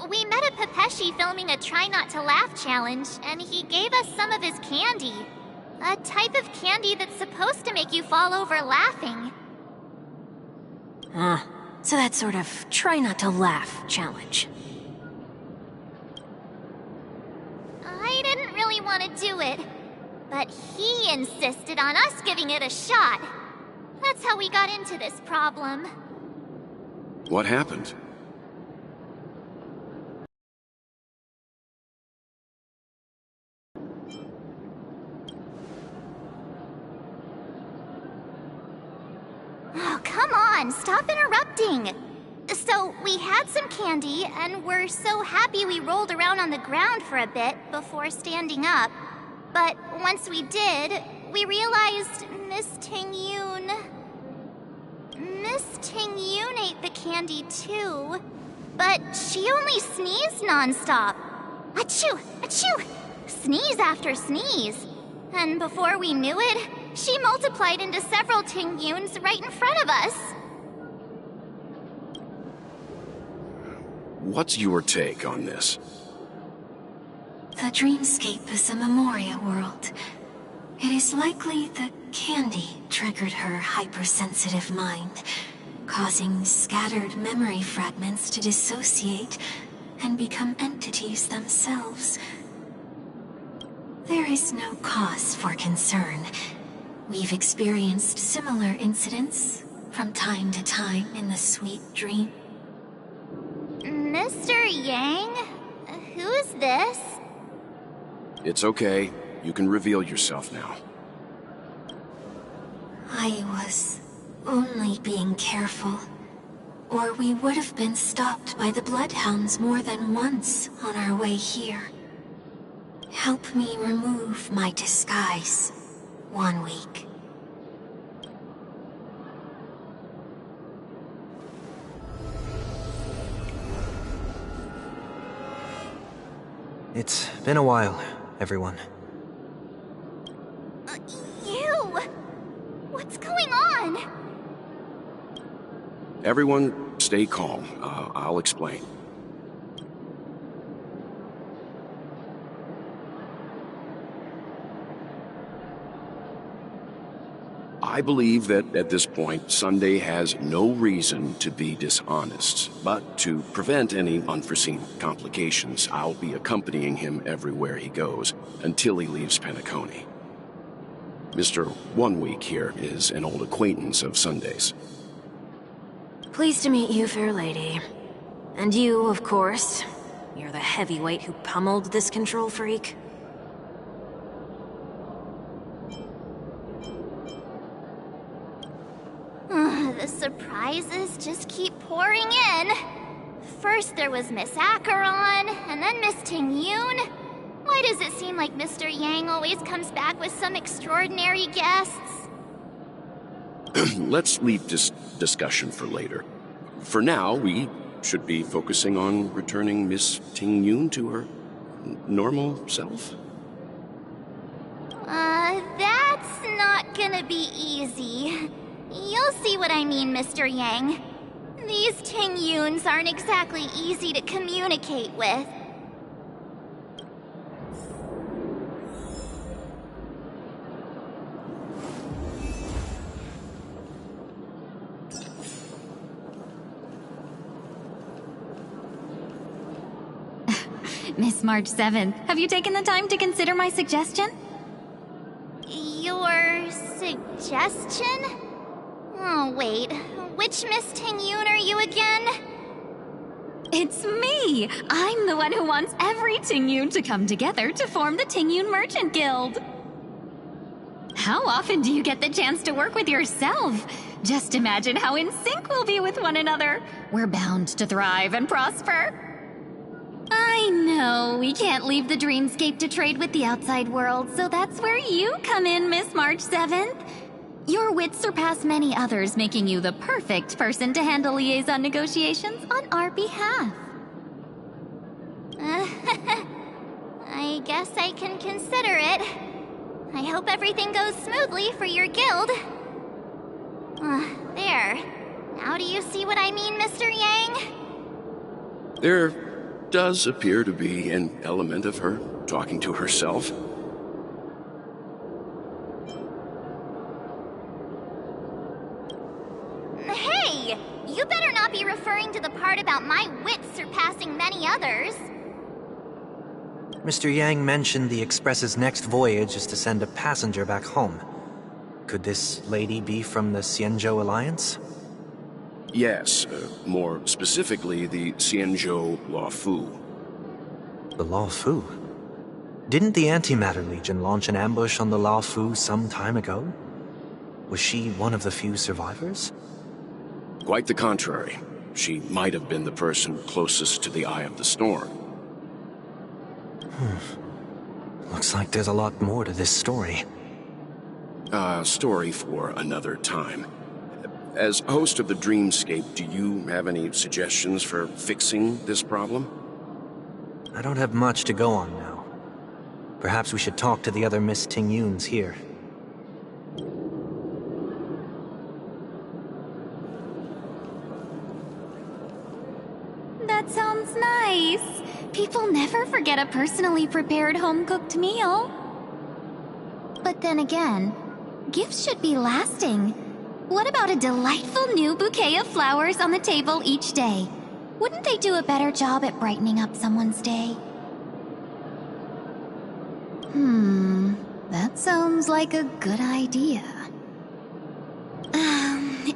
We met a Pepeshi filming a Try Not to Laugh challenge, and he gave us some of his candy. A type of candy that's supposed to make you fall over laughing. So that sort of try not to laugh challenge. I didn't really want to do it, but he insisted on us giving it a shot. That's how we got into this problem. What happened? Oh, come on, stop interrupting. So, we had some candy, and we're so happy we rolled around on the ground for a bit before standing up. But once we did, we realized Miss Ting-Yun ate the candy too. But she only sneezed nonstop. Achoo! Achoo! Sneeze after sneeze. And before we knew it, she multiplied into several Ting-Yuns right in front of us. What's your take on this? The dreamscape is a Memoria world. It is likely the candy triggered her hypersensitive mind, causing scattered memory fragments to dissociate and become entities themselves. There is no cause for concern. We've experienced similar incidents from time to time in the sweet dream. Mr. Yang? Who's this? It's okay. You can reveal yourself now. I was only being careful, or we would have been stopped by the Bloodhounds more than once on our way here. Help me remove my disguise. 1 week. It's been a while, everyone. You! What's going on? Everyone, stay calm. I'll explain. I believe that at this point, Sunday has no reason to be dishonest. But to prevent any unforeseen complications, I'll be accompanying him everywhere he goes until he leaves Penacony. Mr. 1 Week here is an old acquaintance of Sunday's. Pleased to meet you, fair lady. And you, of course. You're the heavyweight who pummeled this control freak. The surprises just keep pouring in. First there was Miss Acheron, and then Miss Ting-Yun. Why does it seem like Mr. Yang always comes back with some extraordinary guests? Let's leave this discussion for later. For now, we should be focusing on returning Miss Ting-Yun to her normal self. That's not gonna be easy. You'll see what I mean, Mr. Yang. These Ting-Yuns aren't exactly easy to communicate with. Miss March 7th, have you taken the time to consider my suggestion? Your suggestion? Oh, wait. Which Miss Ting-Yoon are you again? It's me! I'm the one who wants every Ting-Yoon to come together to form the Ting-Yoon Merchant Guild. How often do you get the chance to work with yourself? Just imagine how in sync we'll be with one another. We're bound to thrive and prosper. I know, we can't leave the dreamscape to trade with the outside world, so that's where you come in, Miss March 7th. Your wits surpass many others, making you the perfect person to handle liaison negotiations on our behalf. I guess I can consider it. I hope everything goes smoothly for your guild. There. Now do you see what I mean, Mr. Yang? There does appear to be an element of her talking to herself. Hey! You better not be referring to the part about my wits surpassing many others. Mr. Yang mentioned the Express's next voyage is to send a passenger back home. Could this lady be from the Xianzhou Alliance? Yes, more specifically, the Xianzhou Luofu. The Luofu? Didn't the Antimatter Legion launch an ambush on the Luofu some time ago? Was she one of the few survivors? Quite the contrary. She might have been the person closest to the eye of the storm. Looks like there's a lot more to this story. Story for another time. As host of the Dreamscape, do you have any suggestions for fixing this problem? I don't have much to go on now. Perhaps we should talk to the other Miss Ting-Yoons here. That sounds nice. People never forget a personally prepared home-cooked meal. But then again, gifts should be lasting. What about a delightful new bouquet of flowers on the table each day? Wouldn't they do a better job at brightening up someone's day? That sounds like a good idea.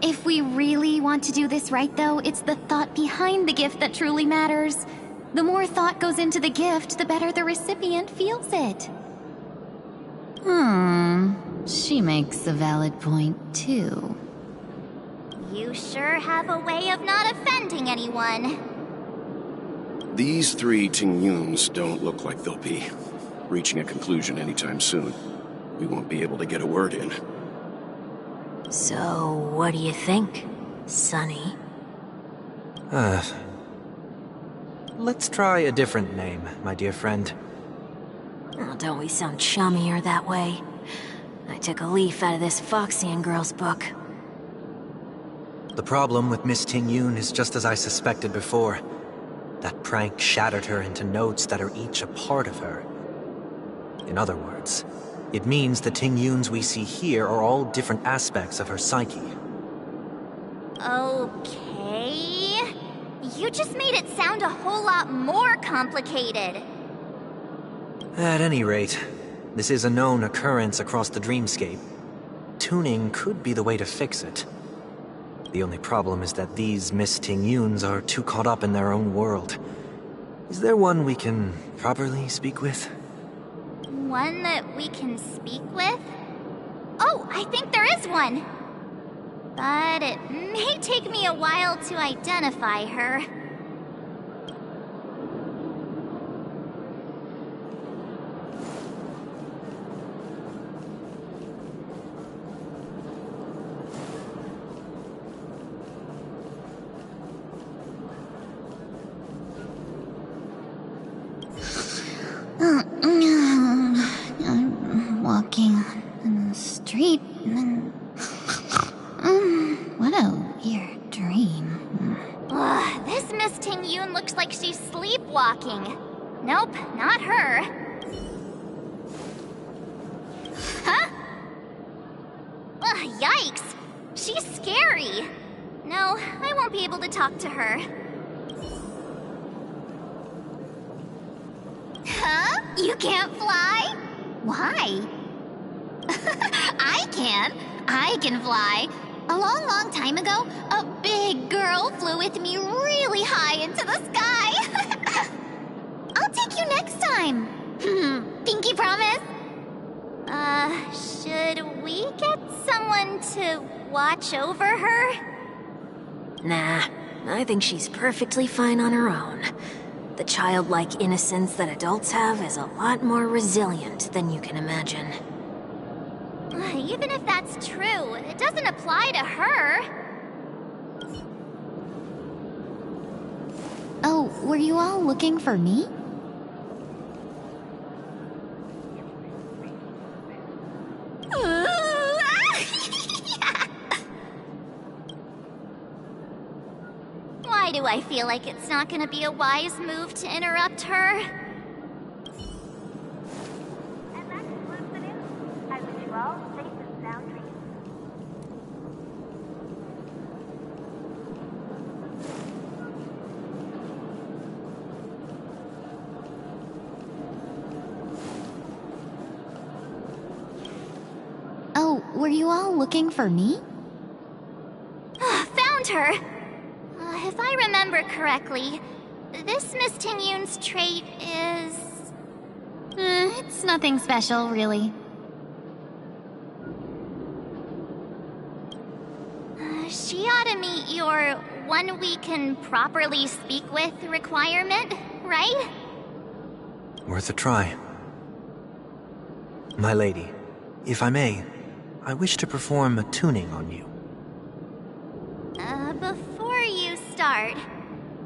If we really want to do this right, though, it's the thought behind the gift that truly matters. The more thought goes into the gift, the better the recipient feels it. She makes a valid point, too. You sure have a way of not offending anyone. These three Ting-Yoons don't look like they'll be reaching a conclusion anytime soon. We won't be able to get a word in. So, what do you think, Sonny? Let's try a different name, my dear friend. Oh, don't we sound chummier that way? I took a leaf out of this Foxian girl's book. The problem with Miss Ting-Yoon is just as I suspected before. That prank shattered her into notes that are each a part of her. In other words, it means the Ting-Yoons we see here are all different aspects of her psyche. Okay... You just made it sound a whole lot more complicated. At any rate, this is a known occurrence across the dreamscape. Tuning could be the way to fix it. The only problem is that these Miss Ting-Yoons are too caught up in their own world. Is there one we can properly speak with? One that we can speak with? Oh, I think there is one! But it may take me a while to identify her. I'm walking in the street and... what a weird dream. Ugh, this Miss Ting-Yoon looks like she's sleepwalking. Nope, not her. Huh? Ugh, yikes! She's scary. No, I won't be able to talk to her. You can't fly? Why? I can. I can fly. A long, long time ago, a big girl flew with me really high into the sky. I'll take you next time. Pinky promise? Should we get someone to watch over her? Nah, I think she's perfectly fine on her own. The childlike innocence that adults have is a lot more resilient than you can imagine. Even if that's true, it doesn't apply to her. Oh, were you all looking for me? Why do I feel like it's not gonna be a wise move to interrupt her? And that concludes the news. I wish you all safe and sound dreams. Oh, were you all looking for me? Found her! If I remember correctly, this Miss Tingyun's trait is... It's nothing special, really. She ought to meet your one we can properly speak with requirement, right? Worth a try. My lady, if I may, I wish to perform a tuning on you. Before you start,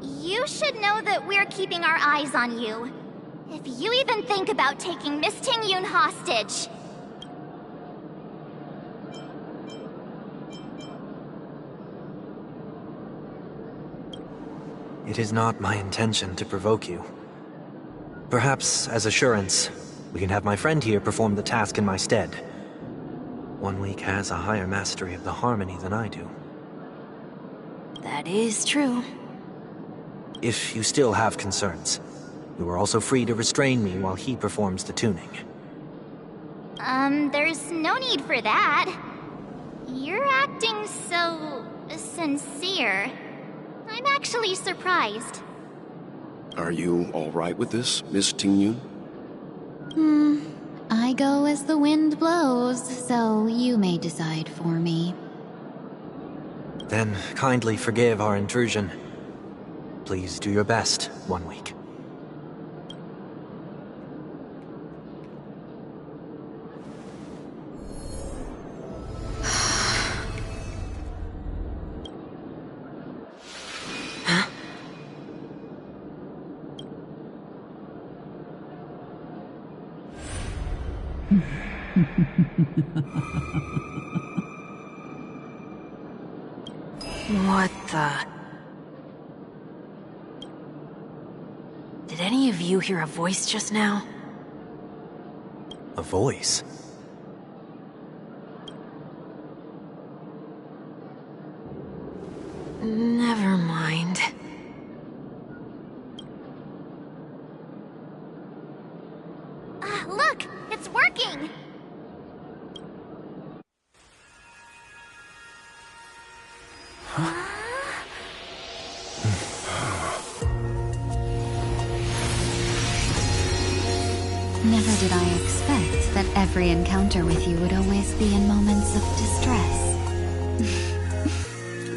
you should know that we're keeping our eyes on you. If you even think about taking Miss Tingyun hostage... It is not my intention to provoke you. Perhaps, as assurance, we can have my friend here perform the task in my stead. 1 week has a higher mastery of the harmony than I do. That is true. If you still have concerns, you are also free to restrain me while he performs the tuning. There's no need for that. You're acting so... sincere. I'm actually surprised. Are you all right with this, Miss Tingyun? I go as the wind blows, so you may decide for me. Then kindly forgive our intrusion. Please do your best, 1 week. What the... Did any of you hear a voice just now? A voice? Never mind. Look! It's working! Never did I expect that every encounter with you would always be in moments of distress.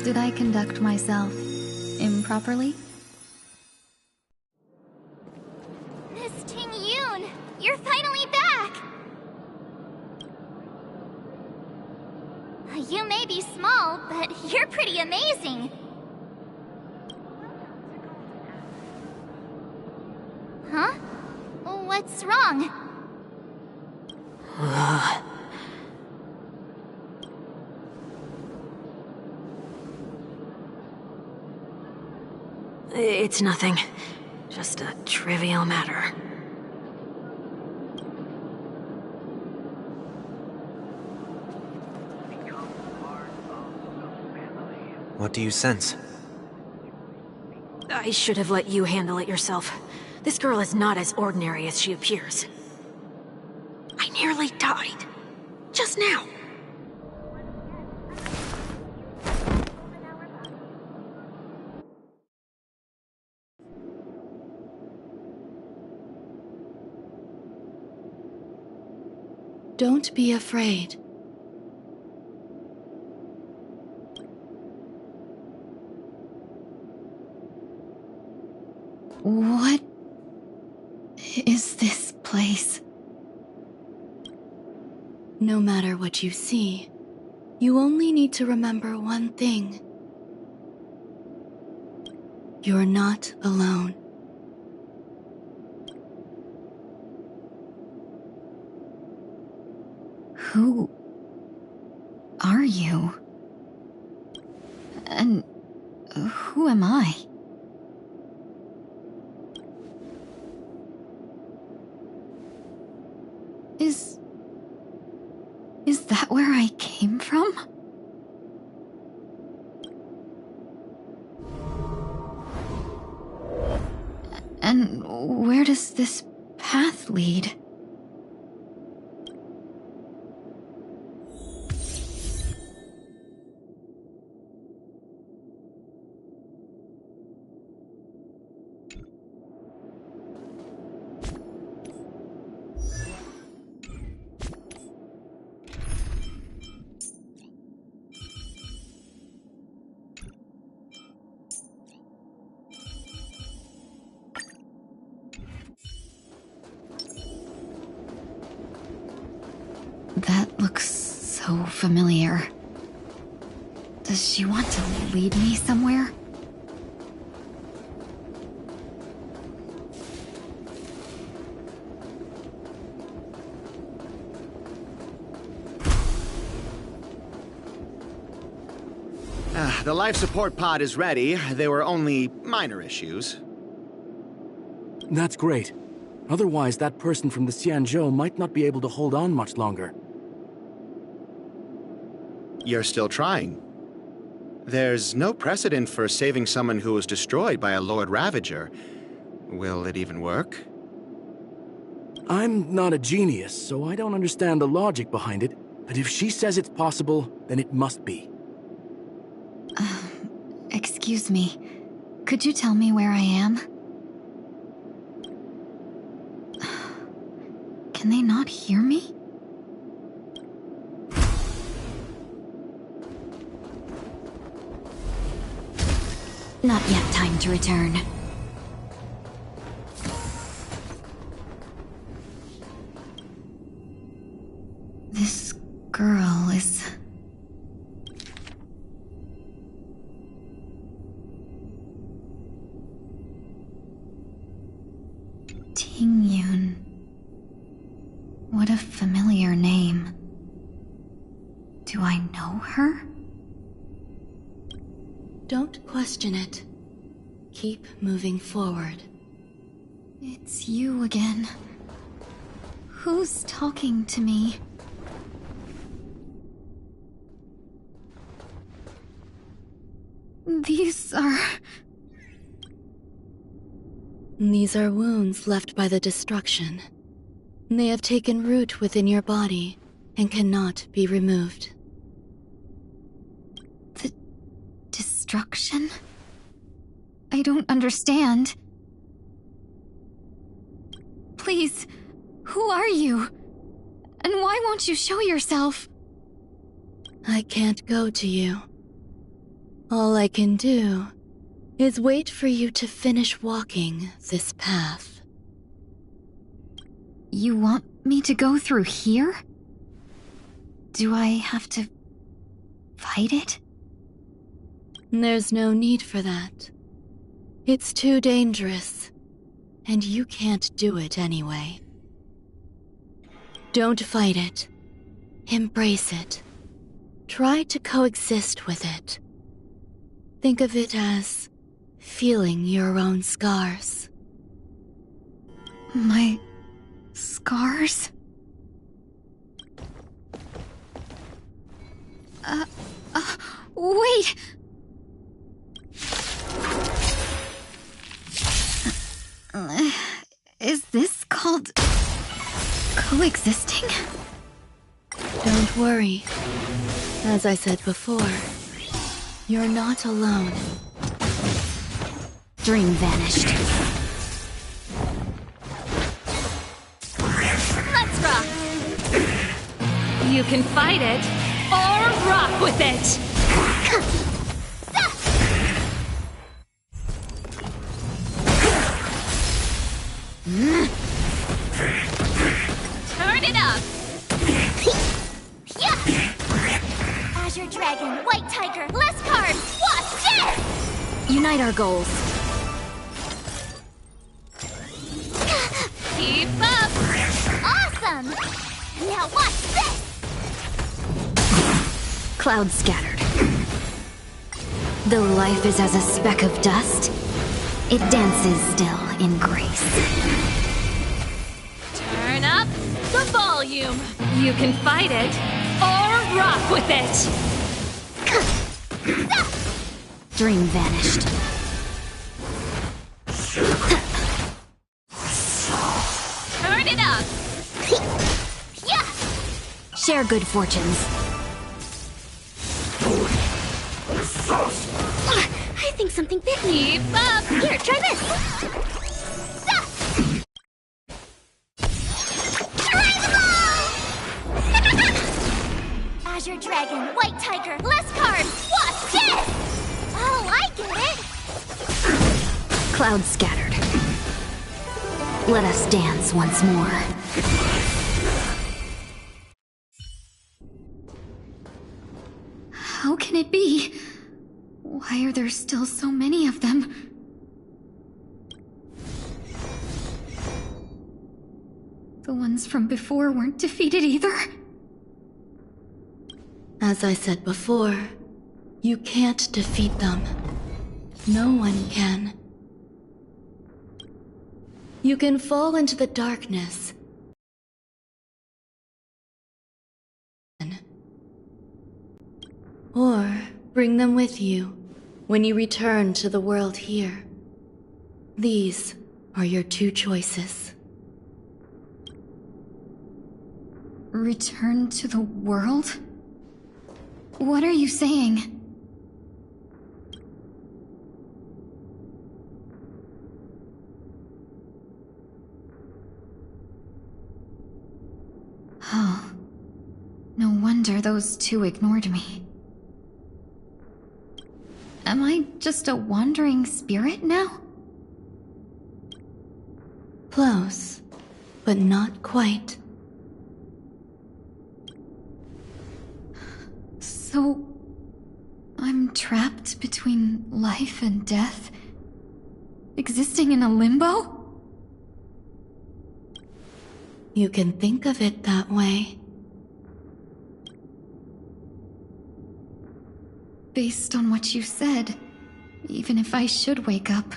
Did I conduct myself improperly? Miss Tingyun, you're finally back! You may be small, but you're pretty amazing. Huh? What's wrong? It's nothing. Just a trivial matter. What do you sense? I should have let you handle it yourself. This girl is not as ordinary as she appears. I nearly died. Just now. Don't be afraid. What is this place? No matter what you see, you only need to remember one thing. You're not alone. Who are you? And who am I? Is that where I came from? And where does this path lead? That looks so familiar. Does she want to lead me somewhere? The life support pod is ready. There were only minor issues. That's great. Otherwise, that person from the Xianzhou might not be able to hold on much longer. You're still trying. There's no precedent for saving someone who was destroyed by a Lord Ravager. Will it even work? I'm not a genius, so I don't understand the logic behind it. But if she says it's possible, then it must be. Excuse me. Could you tell me where I am? Can they not hear me? Not yet time to return. This girl is... Tingyun. What a familiar name. Do I know her? Don't question it. Keep moving forward. It's you again. Who's talking to me? These are wounds left by the destruction. They have taken root within your body and cannot be removed. The destruction? I don't understand. Please, who are you? And why won't you show yourself? I can't go to you. All I can do is wait for you to finish walking this path. You want me to go through here? Do I have to fight it? There's no need for that. It's too dangerous, and you can't do it anyway. Don't fight it. Embrace it. Try to coexist with it. Think of it as feeling your own scars. My scars? Wait! Is this called coexisting? Don't worry. As I said before, you're not alone. Dream vanished. Let's rock! You can fight it, or rock with it! Turn it up! Azure Dragon, White Tiger, less cards! Watch this! Unite our goals. Keep up! Awesome! Now watch this! Clouds scattered. Though life is as a speck of dust, it dances still in grace. Turn up the volume. You can fight it, or rock with it! Dream vanished. Turn it up! Share good fortunes. I think something bit me. Keep up! Here, try this! Azure Dragon, White Tiger, less cards! Watch this! Oh, I get it! Clouds scattered. Let us dance once more. How can it be? Why are there still so many of them? The ones from before weren't defeated either? As I said before, you can't defeat them. No one can. You can fall into the darkness. Or bring them with you when you return to the world here. These are your two choices. Return to the world? What are you saying? Oh. No wonder those two ignored me. Am I just a wandering spirit now? Close, but not quite. So, I'm trapped between life and death? Existing in a limbo? You can think of it that way. Based on what you said, even if I should wake up,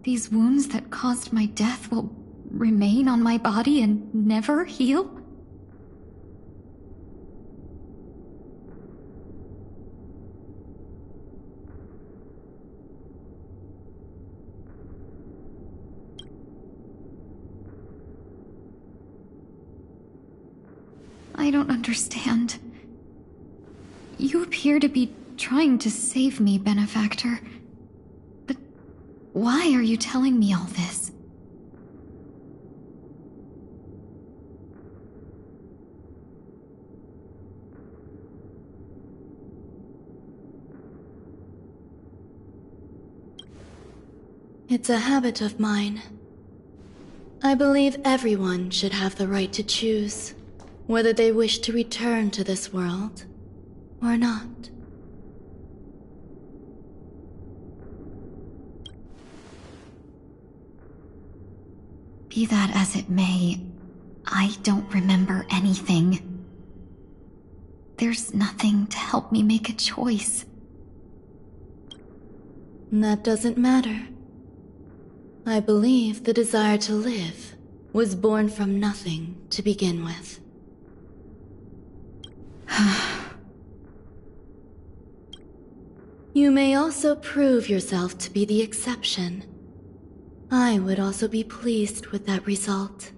these wounds that caused my death will remain on my body and never heal? I don't understand. You appear to be trying to save me, Benefactor. But why are you telling me all this? It's a habit of mine. I believe everyone should have the right to choose whether they wish to return to this world or not. Be that as it may, I don't remember anything. There's nothing to help me make a choice. That doesn't matter. I believe the desire to live was born from nothing to begin with. You may also prove yourself to be the exception. I would also be pleased with that result.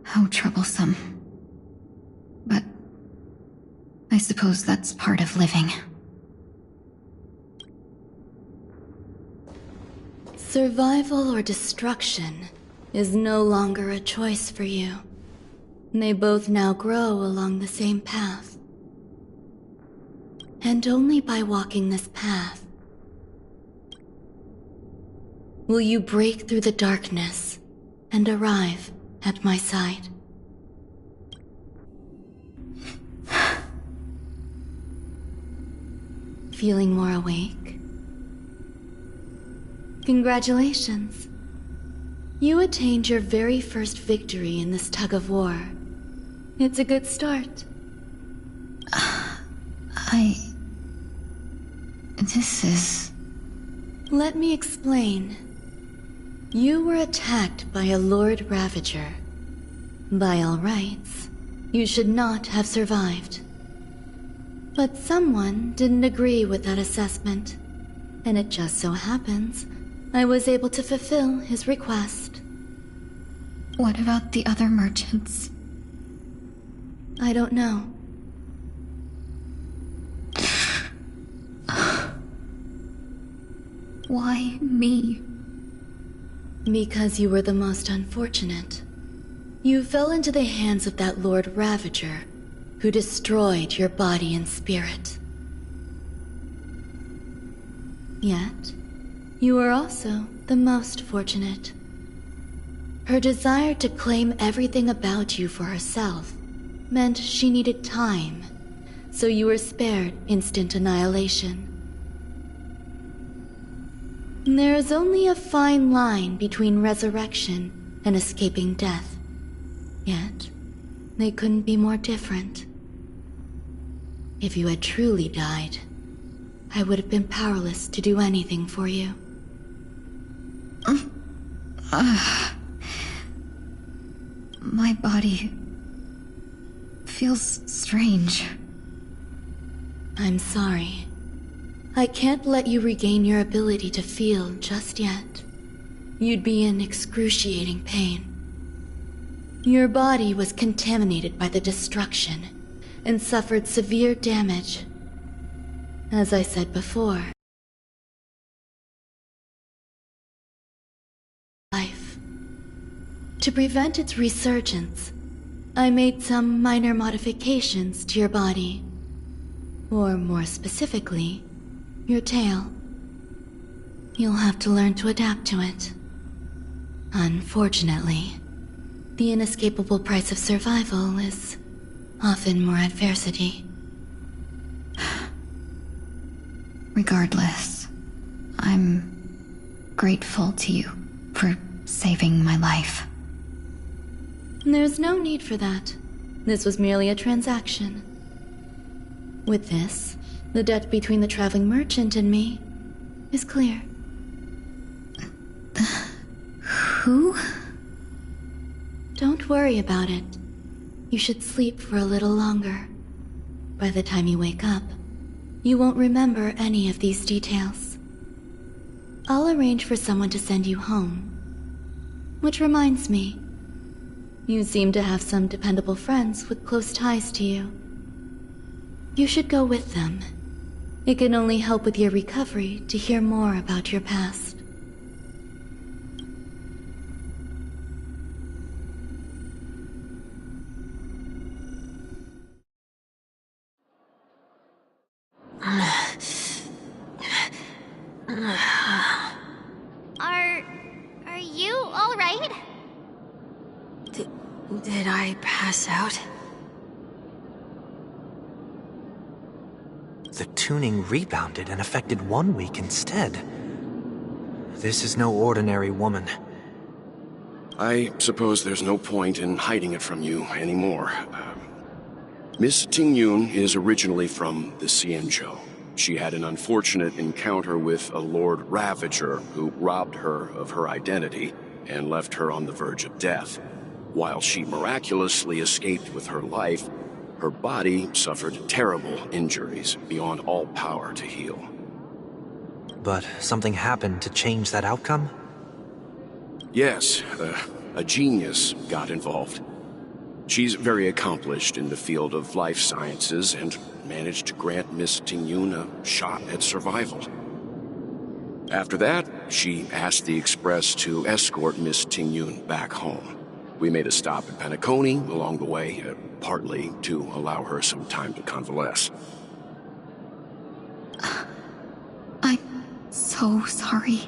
How troublesome. But I suppose that's part of living. Survival or destruction is no longer a choice for you. They both now grow along the same path. And only by walking this path will you break through the darkness and arrive at my side. Feeling more awake? Congratulations. You attained your very first victory in this tug of war. It's a good start. This is... Let me explain. You were attacked by a Lord Ravager. By all rights, you should not have survived. But someone didn't agree with that assessment, and it just so happens I was able to fulfill his request. What about the other merchants? I don't know. Why me? Because you were the most unfortunate. You fell into the hands of that Lord Ravager, who destroyed your body and spirit. Yet, you were also the most fortunate. Her desire to claim everything about you for herself meant she needed time, so you were spared instant annihilation. There is only a fine line between resurrection and escaping death. Yet, they couldn't be more different. If you had truly died, I would have been powerless to do anything for you. My body feels strange. I'm sorry. I can't let you regain your ability to feel just yet. You'd be in excruciating pain. Your body was contaminated by the destruction and suffered severe damage. As I said before, life. To prevent its resurgence, I made some minor modifications to your body. Or more specifically, your tail. You'll have to learn to adapt to it. Unfortunately, the inescapable price of survival is often more adversity. Regardless, I'm grateful to you for saving my life. There's no need for that. This was merely a transaction. With this, the debt between the traveling merchant and me is clear. Who? Don't worry about it. You should sleep for a little longer. By the time you wake up, you won't remember any of these details. I'll arrange for someone to send you home. Which reminds me, you seem to have some dependable friends with close ties to you. You should go with them. It can only help with your recovery to hear more about your past. Are you all right? Did I pass out? The tuning rebounded and affected 1 week instead. This is no ordinary woman. I suppose there's no point in hiding it from you anymore. Miss Ting Yun is originally from the Xianzhou. She had an unfortunate encounter with a Lord Ravager who robbed her of her identity and left her on the verge of death. While she miraculously escaped with her life, her body suffered terrible injuries beyond all power to heal. But something happened to change that outcome? Yes, a genius got involved. She's very accomplished in the field of life sciences and managed to grant Miss Tingyun a shot at survival. After that, she asked the Express to escort Miss Tingyun back home. We made a stop at Penacony along the way, partly to allow her some time to convalesce. I'm so sorry.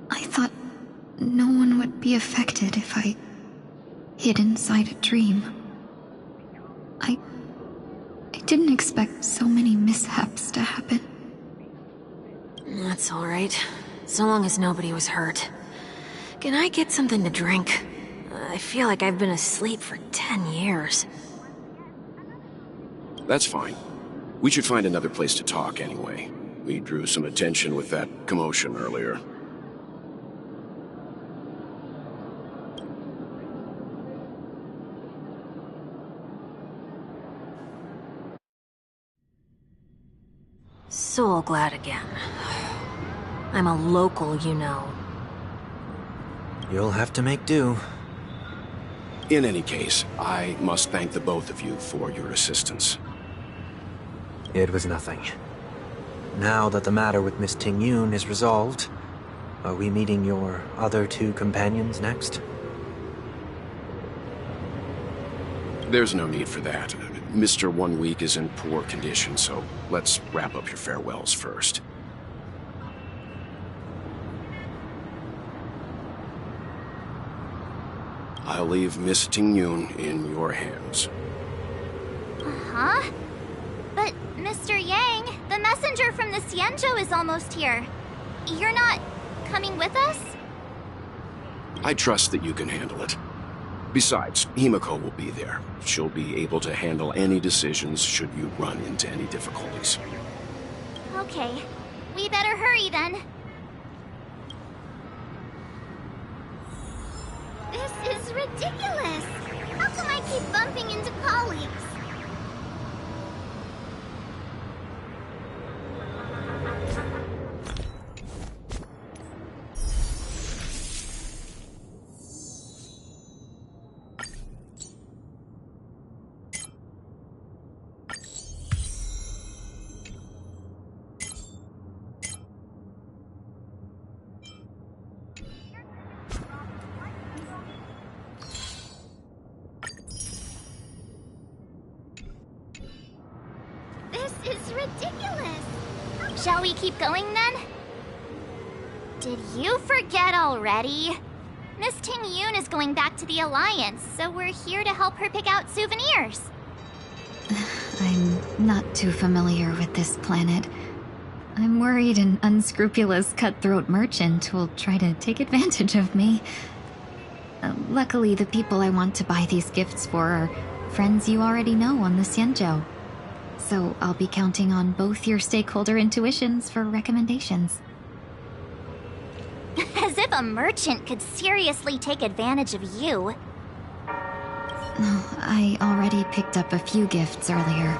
I thought no one would be affected if I hid inside a dream. I didn't expect so many mishaps to happen. That's all right. So long as nobody was hurt. Can I get something to drink? I feel like I've been asleep for 10 years. That's fine. We should find another place to talk anyway. We drew some attention with that commotion earlier. So glad again. I'm a local, you know. You'll have to make do. In any case, I must thank the both of you for your assistance. It was nothing. Now that the matter with Miss Tingyun is resolved, are we meeting your other two companions next? There's no need for that. Mr. 1 Week is in poor condition, so let's wrap up your farewells first. I'll leave Miss Tingyun in your hands. Huh? But, Mr. Yang, the messenger from the Xianzhou is almost here. You're not coming with us? I trust that you can handle it. Besides, Himiko will be there. She'll be able to handle any decisions should you run into any difficulties. Okay. We better hurry then. This is ridiculous! How come I keep bumping into colleagues? Shall we keep going then? Did you forget already? Miss Tingyun is going back to the Alliance, so we're here to help her pick out souvenirs. I'm not too familiar with this planet. I'm worried an unscrupulous cutthroat merchant will try to take advantage of me. Luckily, the people I want to buy these gifts for are friends you already know on the Xianzhou. So I'll be counting on both your stakeholder intuitions for recommendations. As if a merchant could seriously take advantage of you. I already picked up a few gifts earlier,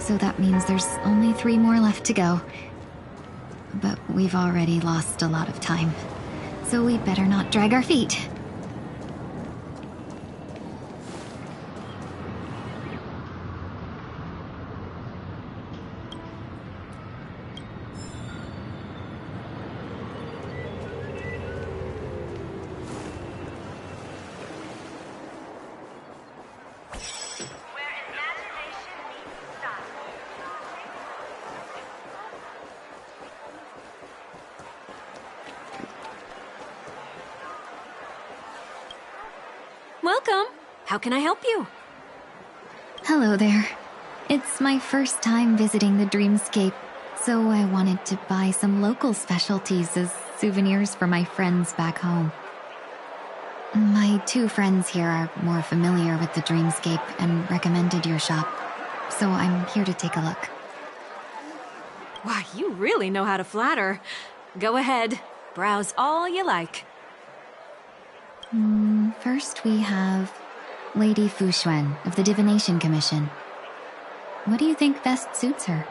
so that means there's only 3 more left to go. But we've already lost a lot of time, so we'd better not drag our feet. Welcome. How can I help you? Hello there. It's my first time visiting the Dreamscape, so I wanted to buy some local specialties as souvenirs for my friends back home. My 2 friends here are more familiar with the Dreamscape and recommended your shop, so I'm here to take a look. Why, you really know how to flatter. Go ahead, browse all you like. First we have Lady Fu Xuan of the Divination Commission. What do you think best suits her?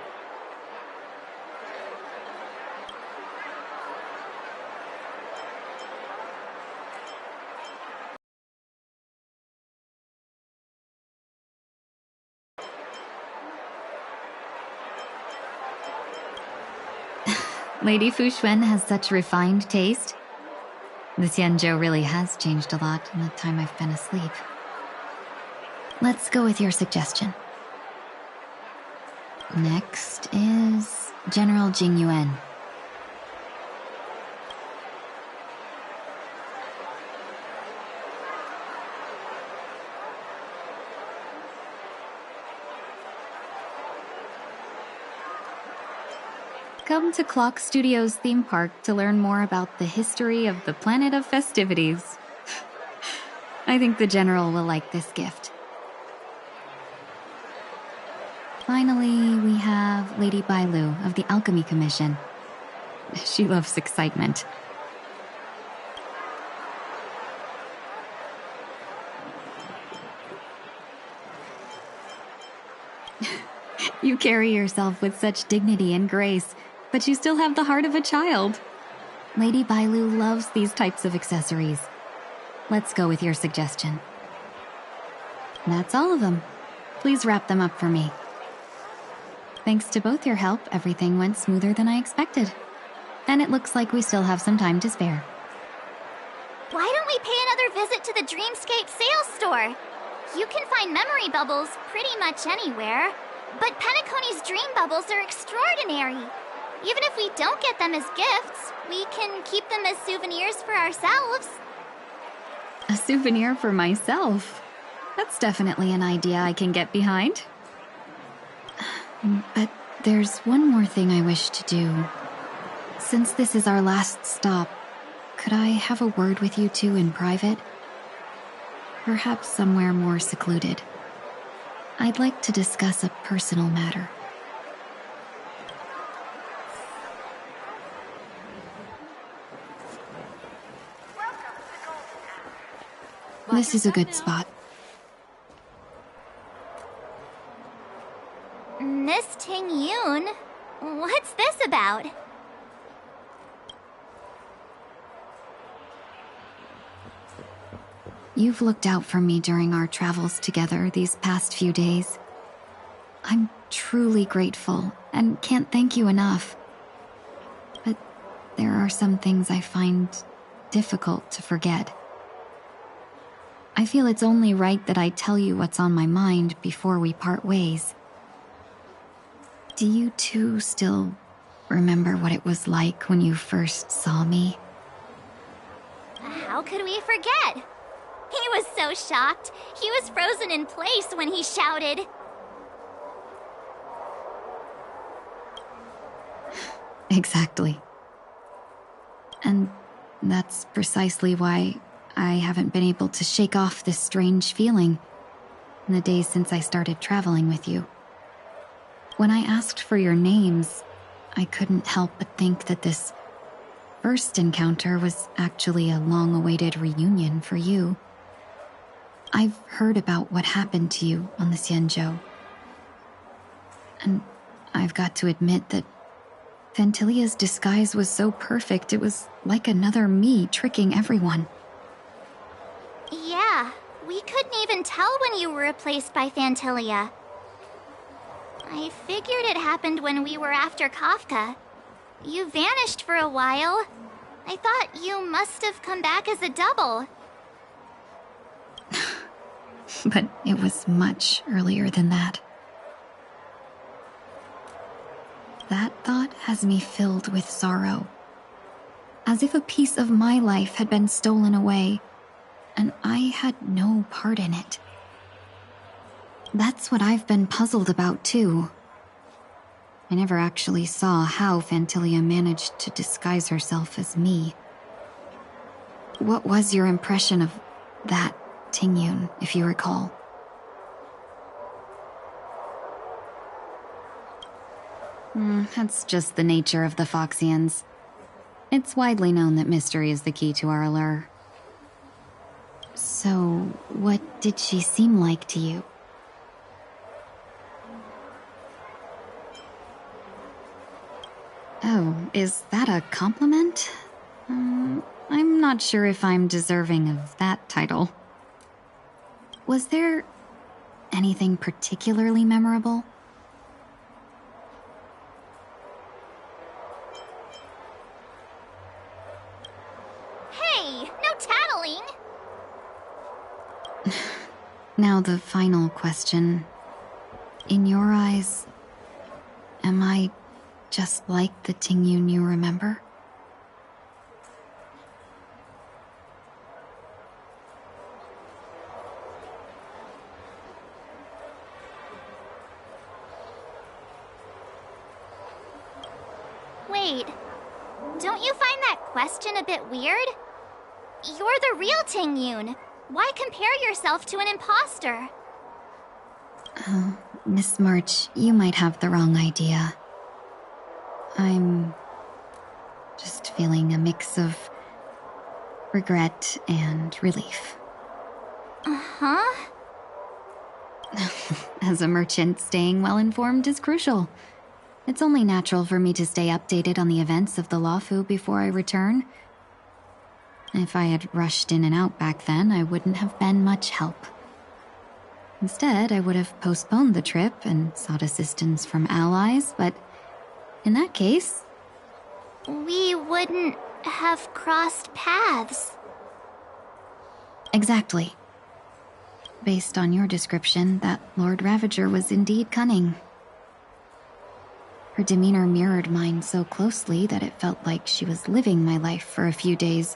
Lady Fu Xuan has such refined taste. The Xianzhou really has changed a lot in the time I've been asleep. Let's go with your suggestion. Next is General Jing Yuan. Come to Clock Studios theme park to learn more about the history of the planet of festivities. I think the General will like this gift. Finally, we have Lady Bailu of the Alchemy Commission. She loves excitement. You carry yourself with such dignity and grace, but you still have the heart of a child. Lady Bailu loves these types of accessories. Let's go with your suggestion. That's all of them. Please wrap them up for me. Thanks to both your help, everything went smoother than I expected. And it looks like we still have some time to spare. Why don't we pay another visit to the Dreamscape sales store? You can find memory bubbles pretty much anywhere, but Penacony's dream bubbles are extraordinary. Even if we don't get them as gifts, we can keep them as souvenirs for ourselves. A souvenir for myself? That's definitely an idea I can get behind. But there's one more thing I wish to do. Since this is our last stop, could I have a word with you two in private? Perhaps somewhere more secluded. I'd like to discuss a personal matter. This is a good spot. Miss Ting Yun? What's this about? You've looked out for me during our travels together these past few days. I'm truly grateful and can't thank you enough. But there are some things I find difficult to forget. I feel it's only right that I tell you what's on my mind before we part ways. Do you two still remember what it was like when you first saw me? How could we forget? He was so shocked. He was frozen in place when he shouted. Exactly. And that's precisely why I haven't been able to shake off this strange feeling in the days since I started traveling with you. When I asked for your names, I couldn't help but think that this first encounter was actually a long-awaited reunion for you. I've heard about what happened to you on the Xianzhou. And I've got to admit that Fantilia's disguise was so perfect, it was like another me tricking everyone. Yeah, we couldn't even tell when you were replaced by Fantilia. I figured it happened when we were after Kafka. You vanished for a while. I thought you must have come back as a double. But it was much earlier than that. That thought has me filled with sorrow. As if a piece of my life had been stolen away, and I had no part in it. That's what I've been puzzled about, too. I never actually saw how Fantilia managed to disguise herself as me. What was your impression of that Tingyun, if you recall? That's just the nature of the Foxians. It's widely known that mystery is the key to our allure. So, what did she seem like to you? Oh, is that a compliment? I'm not sure if I'm deserving of that title. Was there anything particularly memorable? Hey, no tattling! Now the final question. In your eyes, am I just like the Tingyun you remember? Wait, don't you find that question a bit weird? You're the real Tingyun. Why compare yourself to an imposter? Oh, Miss March, you might have the wrong idea. I'm just feeling a mix of regret and relief. Uh-huh? As a merchant, staying well-informed is crucial. It's only natural for me to stay updated on the events of the Lawfu before I return. If I had rushed in and out back then, I wouldn't have been much help. Instead, I would have postponed the trip and sought assistance from allies, but in that case... we wouldn't have crossed paths. Exactly. Based on your description, that Lord Ravager was indeed cunning. Her demeanor mirrored mine so closely that it felt like she was living my life for a few days,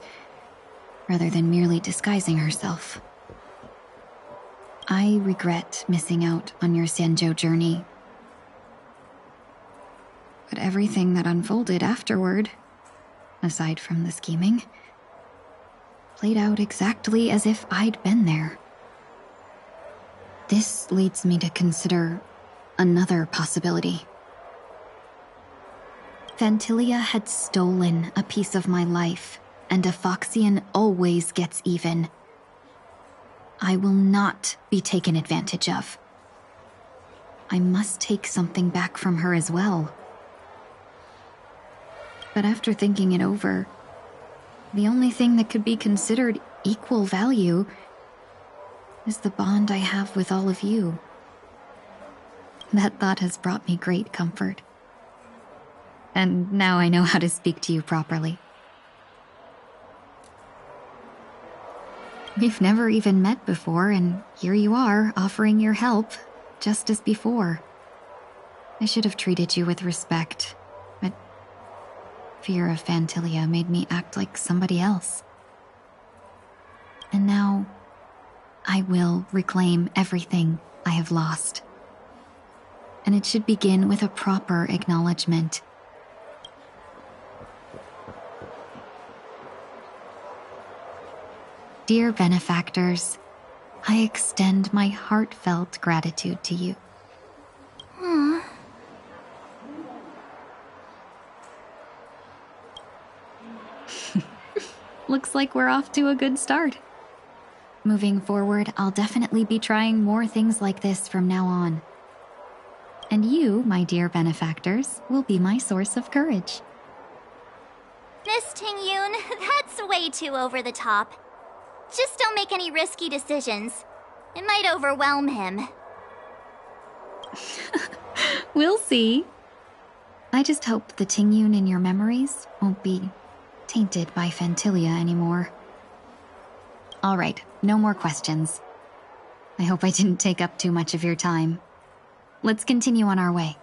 rather than merely disguising herself. I regret missing out on your Sanjo journey. But everything that unfolded afterward, aside from the scheming, played out exactly as if I'd been there. This leads me to consider another possibility. Fantilia had stolen a piece of my life, and a Foxian always gets even. I will not be taken advantage of. I must take something back from her as well. But after thinking it over, the only thing that could be considered equal value is the bond I have with all of you. That thought has brought me great comfort. And now I know how to speak to you properly. We've never even met before, and here you are, offering your help, just as before. I should have treated you with respect, but fear of Fantilia made me act like somebody else. And now, I will reclaim everything I have lost. And it should begin with a proper acknowledgement. Dear benefactors, I extend my heartfelt gratitude to you. Aww. Looks like we're off to a good start. Moving forward, I'll definitely be trying more things like this from now on. And you, my dear benefactors, will be my source of courage. Miss Tingyun, that's way too over the top. Just don't make any risky decisions. It might overwhelm him. We'll see. I just hope the Tingyun in your memories won't be tainted by Fantilia anymore. All right, no more questions. I hope I didn't take up too much of your time. Let's continue on our way.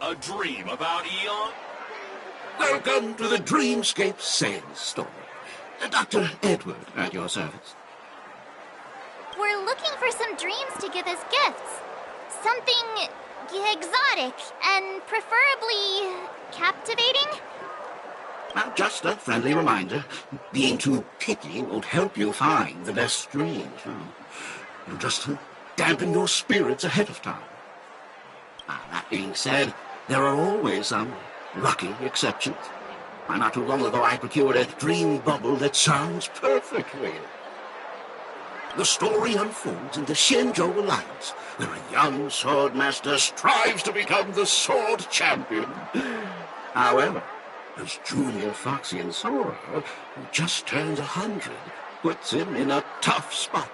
A dream about Eon? Welcome to the Dreamscape sales story. Dr. Edward at your service. We're looking for some dreams to give as gifts. Something exotic and preferably captivating. Just a friendly reminder. Being too picky won't help you find the best dreams. It'll just dampen your spirits ahead of time. That being said, there are always some lucky exceptions. Not too long ago, I procured a dream bubble that sounds perfectly. The story unfolds in the Shenzhou Alliance, where a young swordmaster strives to become the sword champion. However, as Junior Foxy Sora, who just turned 100, puts him in a tough spot.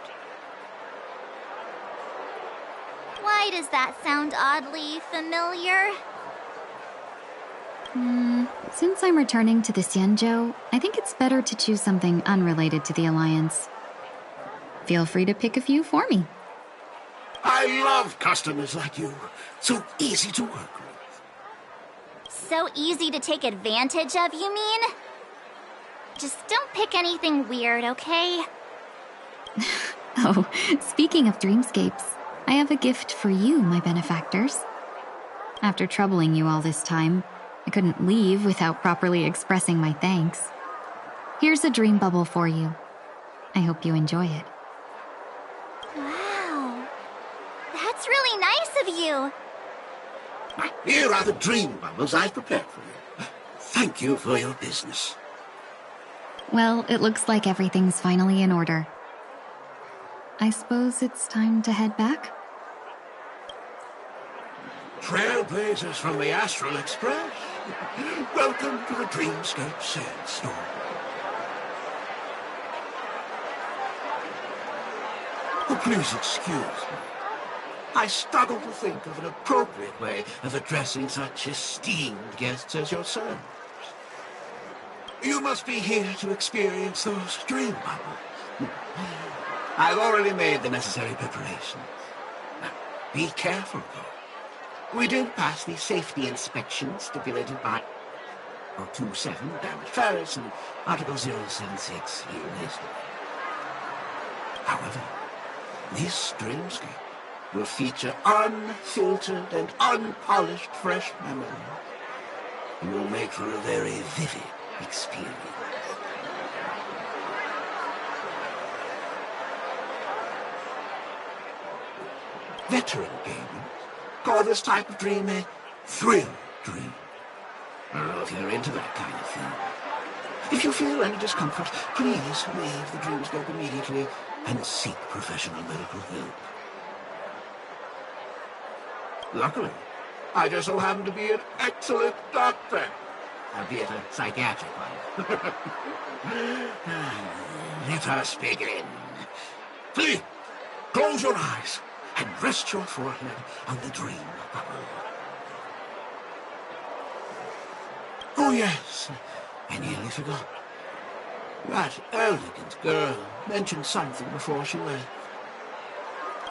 Why does that sound oddly familiar? Since I'm returning to the Xianzhou, I think it's better to choose something unrelated to the Alliance. Feel free to pick a few for me. I love customers like you. So easy to work with. So easy to take advantage of, you mean? Just don't pick anything weird, okay? Oh, speaking of dreamscapes, I have a gift for you, my benefactors. After troubling you all this time, I couldn't leave without properly expressing my thanks. Here's a dream bubble for you. I hope you enjoy it. Wow. That's really nice of you. Here are the dream bubbles I've prepared for you. Thank you for your business. Well, it looks like everything's finally in order. I suppose it's time to head back? Trailblazers from the Astral Express. Welcome to the Dreamscape Sandstorm. Oh, please excuse me. I struggle to think of an appropriate way of addressing such esteemed guests as yourselves. You must be here to experience those dream bubbles. I've already made the necessary preparations. Now, be careful, though. We did pass the safety inspection stipulated by Article 27, damage Ferris, and Article 076, illicit. However, this dreamscape will feature unfiltered and unpolished fresh memory. It will make for a very vivid experience. Veteran gamers call this type of dream a thrill dream. I don't know if you're into that kind of thing. If you feel any discomfort, please leave the dreamscape immediately and seek professional medical help. Luckily, I just so happen to be an excellent doctor, albeit a psychiatric one. Let us begin. Please, close your eyes and rest your forehead on the dream bubble. Oh yes, I nearly forgot. That elegant girl mentioned something before she left.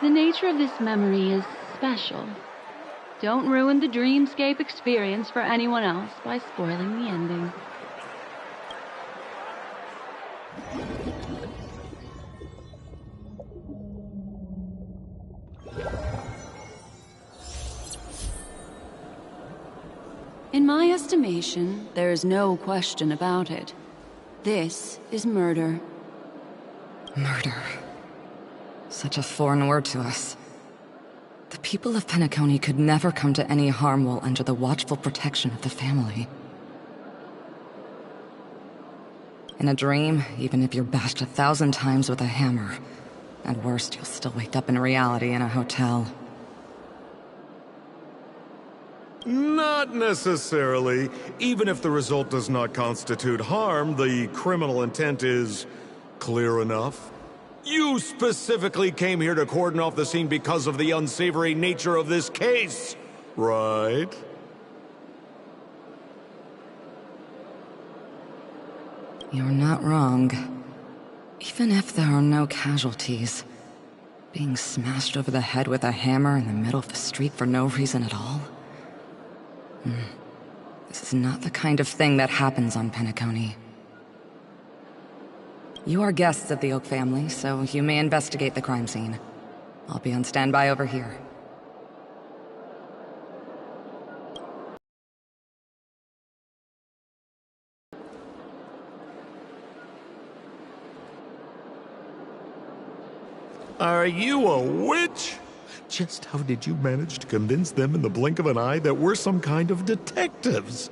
The nature of this memory is special. Don't ruin the dreamscape experience for anyone else by spoiling the ending. In my estimation, there is no question about it. This is murder. Murder. Such a foreign word to us. The people of Penacony could never come to any harm while under the watchful protection of the family. In a dream, even if you're bashed 1,000 times with a hammer, at worst, you'll still wake up in reality in a hotel. Not necessarily. Even if the result does not constitute harm, the criminal intent is clear enough. You specifically came here to cordon off the scene because of the unsavory nature of this case, right? You're not wrong. Even if there are no casualties, being smashed over the head with a hammer in the middle of the street for no reason at all? This is not the kind of thing that happens on Penacony. You are guests of the Oak family, so you may investigate the crime scene. I'll be on standby over here. Are you a witch? Just how did you manage to convince them in the blink of an eye that we're some kind of detectives?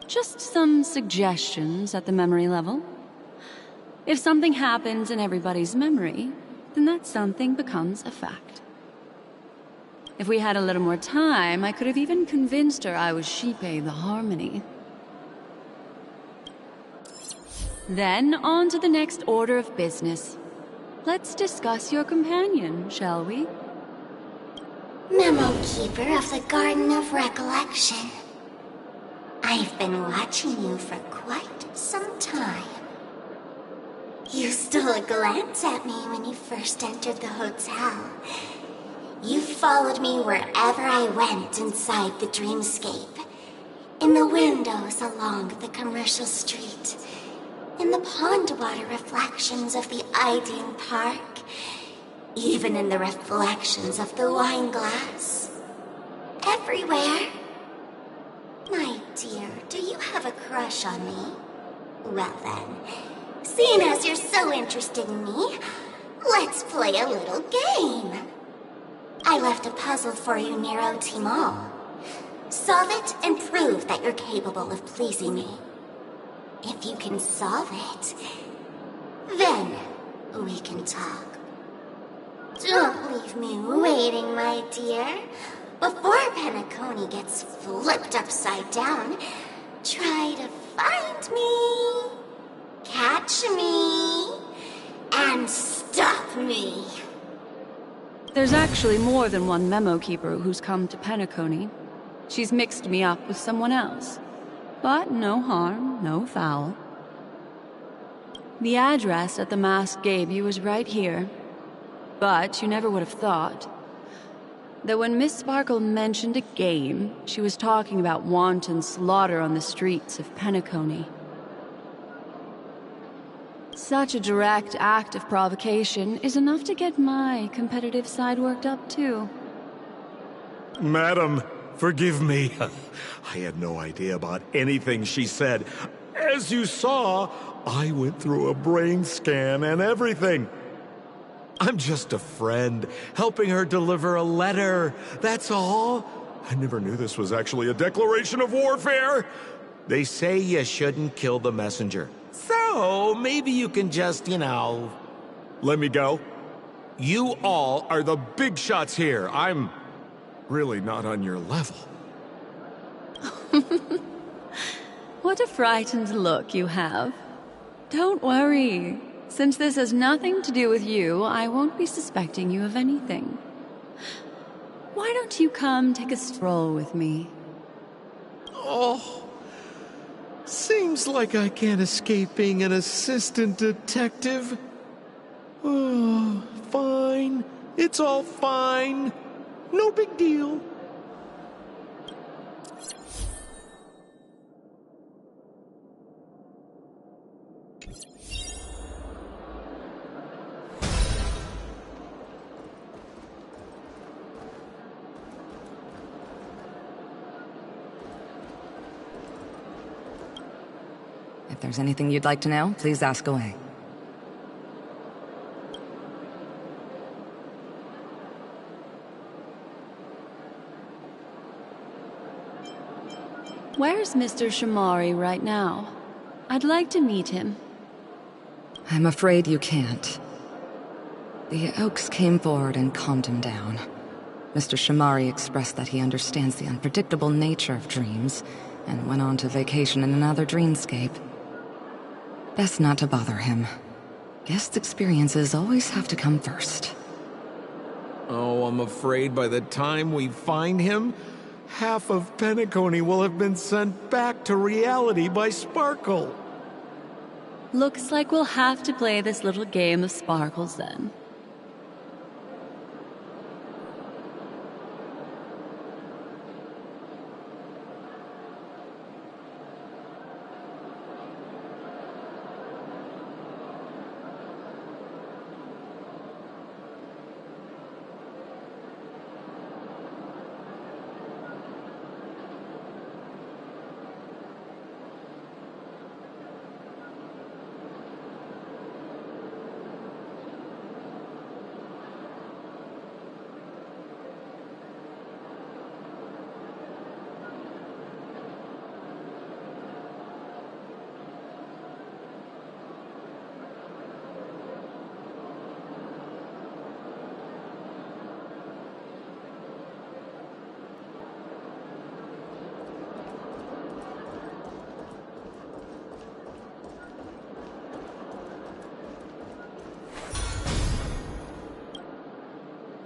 Just some suggestions at the memory level. If something happens in everybody's memory, then that something becomes a fact. If we had a little more time, I could have even convinced her I was Shipe the Harmony. Then, on to the next order of business. Let's discuss your companion, shall we? Memo Keeper of the Garden of Recollection. I've been watching you for quite some time. You stole a glance at me when you first entered the hotel. You followed me wherever I went inside the dreamscape. In the windows along the commercial street. In the pond water reflections of the Ideen Park. Even in the reflections of the wine glass. Everywhere. My dear, do you have a crush on me? Well then, seeing as you're so interested in me, let's play a little game. I left a puzzle for you near OT Mall. Solve it and prove that you're capable of pleasing me. If you can solve it, then we can talk. Don't leave me waiting, my dear. Before Penacony gets flipped upside down, try to find me, catch me, and stop me. There's actually more than one memo keeper who's come to Penacony. She's mixed me up with someone else. But no harm, no foul. The address that the mask gave you is right here. But you never would have thought that when Miss Sparkle mentioned a game, she was talking about wanton slaughter on the streets of Penacony. Such a direct act of provocation is enough to get my competitive side worked up, too. Madam, forgive me. I had no idea about anything she said. As you saw, I went through a brain scan and everything. I'm just a friend, helping her deliver a letter, that's all. I never knew this was actually a declaration of warfare. They say you shouldn't kill the messenger. So, maybe you can just, let me go. You all are the big shots here. I'm really not on your level. What a frightened look you have. Don't worry. Since this has nothing to do with you, I won't be suspecting you of anything. Why don't you come take a stroll with me? Oh, seems like I can't escape being an assistant detective. Oh, fine. It's all fine. No big deal. If there's anything you'd like to know, please ask away. Where's Mr. Shamari right now? I'd like to meet him. I'm afraid you can't. The Oaks came forward and calmed him down. Mr. Shamari expressed that he understands the unpredictable nature of dreams, and went on to vacation in another dreamscape. Best not to bother him. Guest experiences always have to come first. Oh, I'm afraid by the time we find him, half of Penacony will have been sent back to reality by Sparkle. Looks like we'll have to play this little game of sparkles then.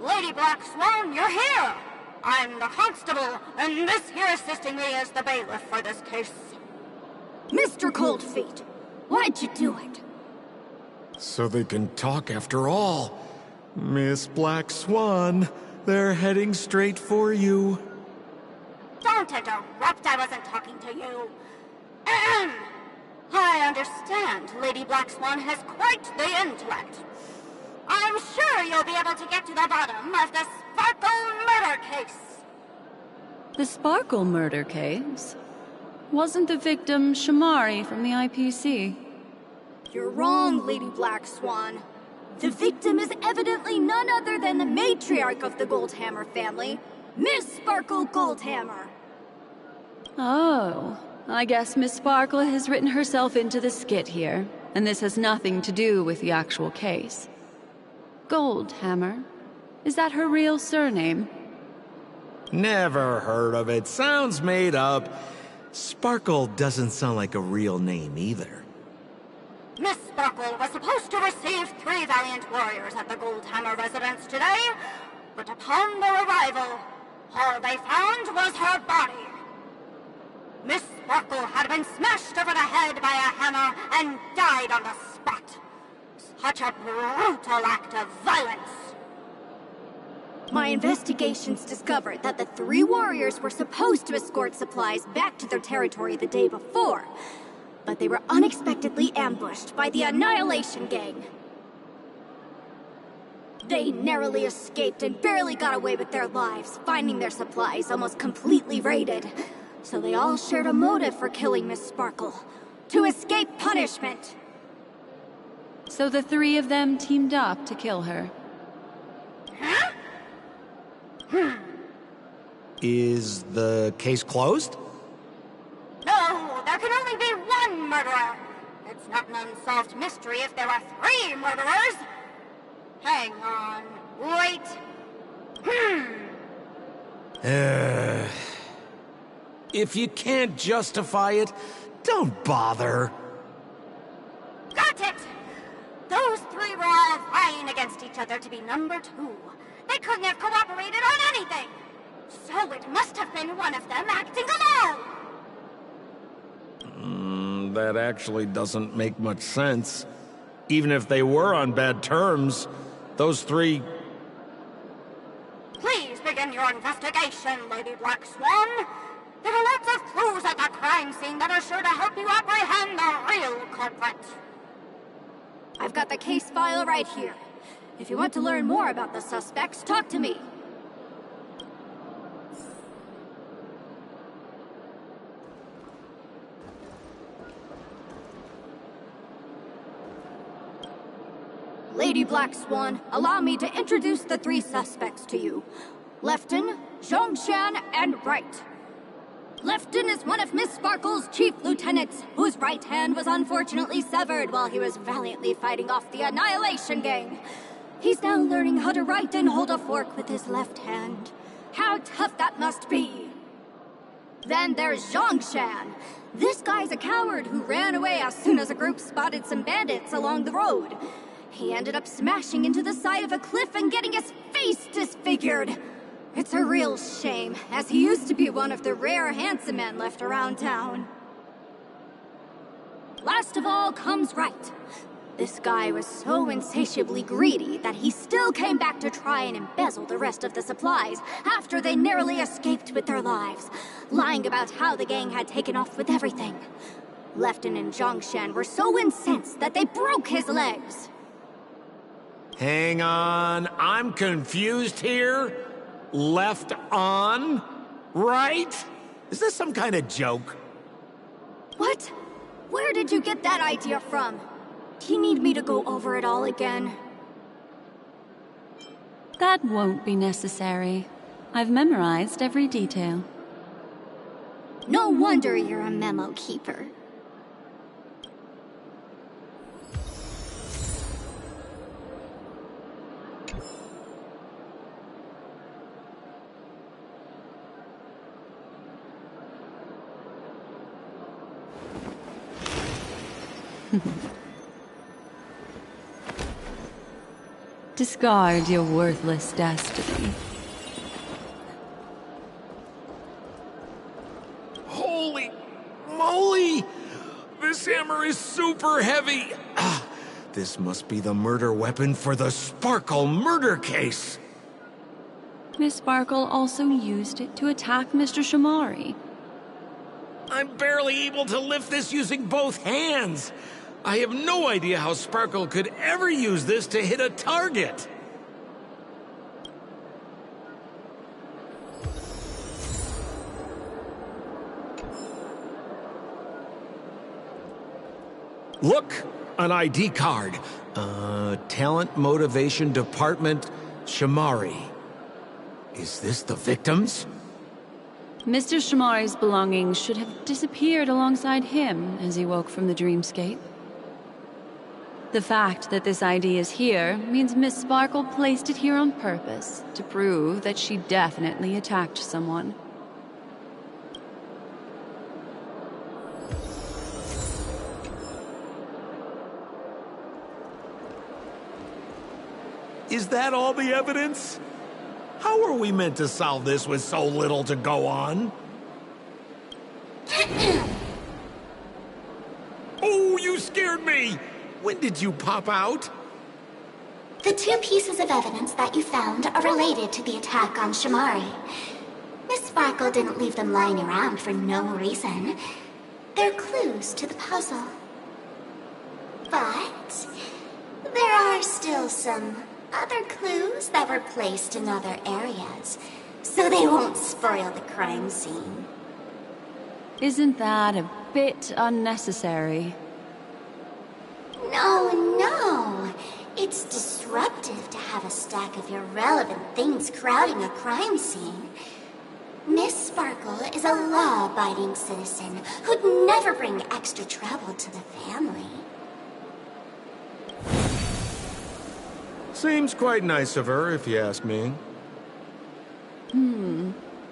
Lady Black Swan, you're here! I'm the constable, and this here assisting me is the bailiff for this case. Mr. Coldfeet, why'd you do it? So they can talk after all. Miss Black Swan, they're heading straight for you. Don't interrupt, I wasn't talking to you. Ahem. I understand Lady Black Swan has quite the intellect. I'm sure you'll be able to get to the bottom of the Sparkle murder case. The Sparkle murder case? Wasn't the victim Shamari from the IPC? You're wrong, Lady Black Swan. The victim is evidently none other than the matriarch of the Goldhammer family, Miss Sparkle Goldhammer. Oh, I guess Miss Sparkle has written herself into the skit here, and this has nothing to do with the actual case. Goldhammer? Is that her real surname? Never heard of it. Sounds made up. Sparkle doesn't sound like a real name either. Miss Sparkle was supposed to receive 3 valiant warriors at the Goldhammer residence today, but upon their arrival, all they found was her body. Miss Sparkle had been smashed over the head by a hammer and died on the spot. Such a brutal act of violence. My investigations discovered that the 3 warriors were supposed to escort supplies back to their territory the day before, but they were unexpectedly ambushed by the Annihilation Gang. They narrowly escaped and barely got away with their lives, finding their supplies almost completely raided. So they all shared a motive for killing Miss Sparkle, to escape punishment. So the 3 of them teamed up to kill her. Huh? Is the case closed? No, there can only be one murderer. It's not an unsolved mystery if there are 3 murderers. Hang on, wait. If you can't justify it, don't bother. Got it! Those 3 were all vying against each other to be number 2. They couldn't have cooperated on anything. So it must have been one of them acting alone. That actually doesn't make much sense. Even if they were on bad terms, those 3... Please begin your investigation, Lady Black Swan. There are lots of clues at the crime scene that are sure to help you apprehend the real culprit. I've got the case file right here. If you want to learn more about the suspects, talk to me. Lady Black Swan, allow me to introduce the 3 suspects to you. Lefton, Zhongshan, and Wright. Lefton is one of Miss Sparkle's chief lieutenants, whose right hand was unfortunately severed while he was valiantly fighting off the Annihilation Gang. He's now learning how to write and hold a fork with his left hand. How tough that must be! Then there's Zhongshan. This guy's a coward who ran away as soon as a group spotted some bandits along the road. He ended up smashing into the side of a cliff and getting his face disfigured. It's a real shame, as he used to be one of the rare handsome men left around town. Last of all comes Wright. This guy was so insatiably greedy that he still came back to try and embezzle the rest of the supplies after they narrowly escaped with their lives, lying about how the gang had taken off with everything. Lefton and Zhongshan were so incensed that they broke his legs. Hang on, I'm confused here. Left on? Right? Is this some kind of joke? What? Where did you get that idea from? Do you need me to go over it all again? That won't be necessary. I've memorized every detail. No wonder you're a memo keeper. Discard your worthless destiny. Holy moly! This hammer is super heavy! This must be the murder weapon for the Sparkle murder case! Miss Sparkle also used it to attack Mr. Shamari. I'm barely able to lift this using both hands! I have no idea how Sparkle could ever use this to hit a target! Look! An ID card. Talent Motivation Department, Shamari. Is this the victim's? Mr. Shamari's belongings should have disappeared alongside him as he woke from the dreamscape. The fact that this ID is here means Miss Sparkle placed it here on purpose to prove that she definitely attacked someone. Is that all the evidence? How are we meant to solve this with so little to go on? Oh, you scared me! When did you pop out? The two pieces of evidence that you found are related to the attack on Shamari. Miss Sparkle didn't leave them lying around for no reason. They're clues to the puzzle. But there are still some other clues that were placed in other areas, so they won't spoil the crime scene. Isn't that a bit unnecessary? No. It's disruptive to have a stack of irrelevant things crowding a crime scene. Miss Sparkle is a law-abiding citizen who'd never bring extra trouble to the family. Seems quite nice of her, if you ask me.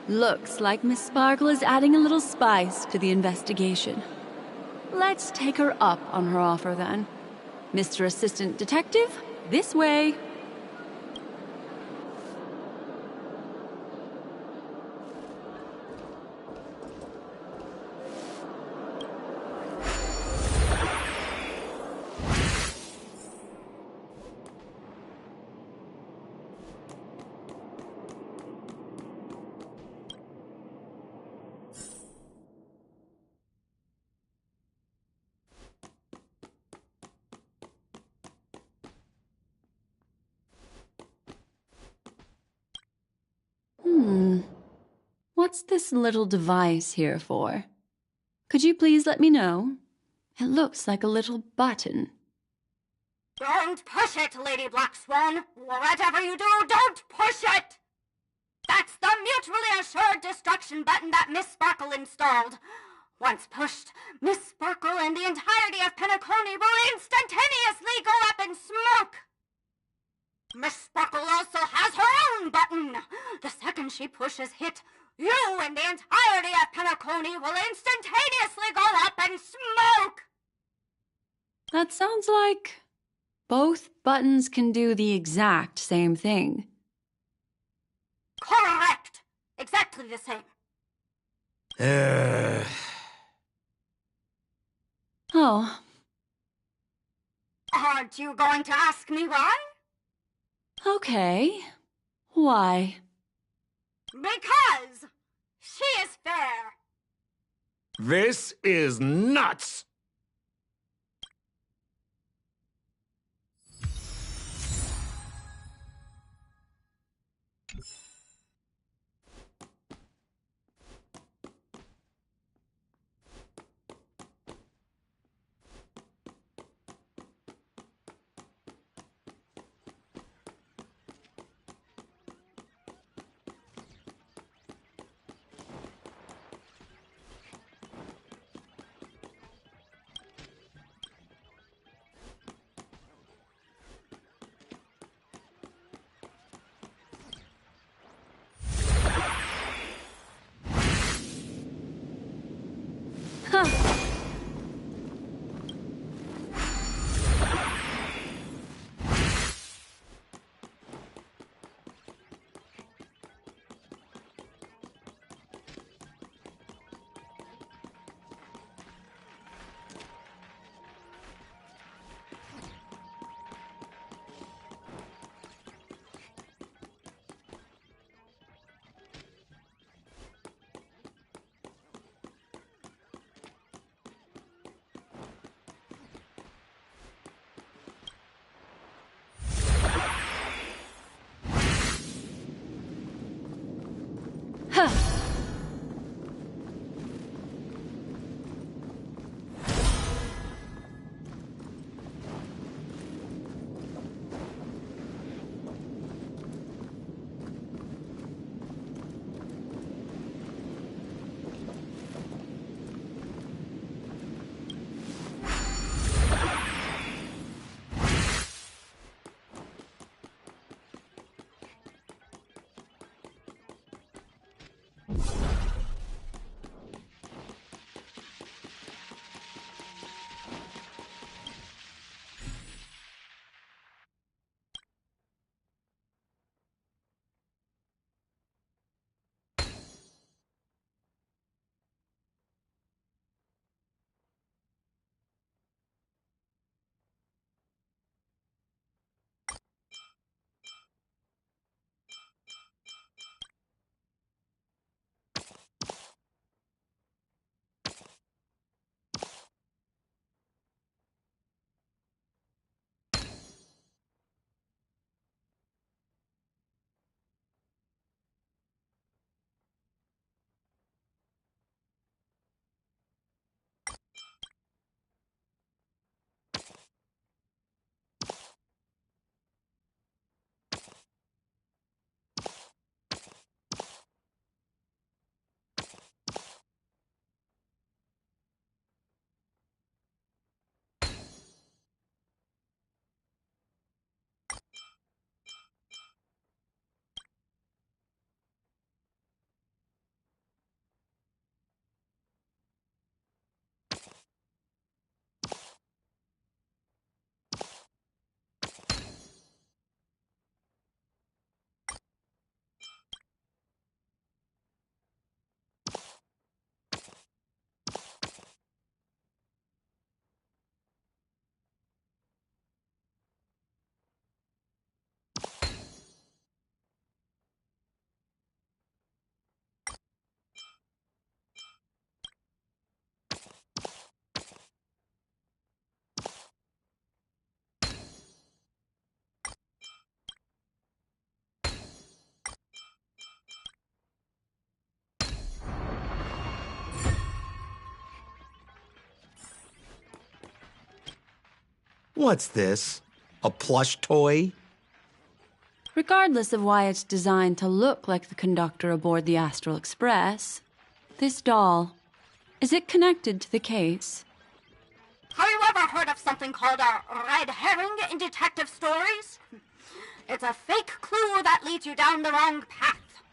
Looks like Miss Sparkle is adding a little spice to the investigation. Let's take her up on her offer then. Mr. Assistant Detective, this way. What's this little device here for? Could you please let me know? It looks like a little button. Don't push it, Lady Black Swan. Whatever you do, don't push it! That's the mutually assured destruction button that Miss Sparkle installed. Once pushed, Miss Sparkle and the entirety of Penacony will instantaneously go up in smoke. Miss Sparkle also has her own button. The second she pushes hit, you and the entirety of Penacony will instantaneously go up in smoke! That sounds like both buttons can do the exact same thing. Correct! Exactly the same. Oh. Aren't you going to ask me why? Okay. Why? Because she is fair. This is nuts! What's this? A plush toy? Regardless of why it's designed to look like the conductor aboard the Astral Express, this doll, is it connected to the case? Have you ever heard of something called a red herring in detective stories? It's a fake clue that leads you down the wrong path.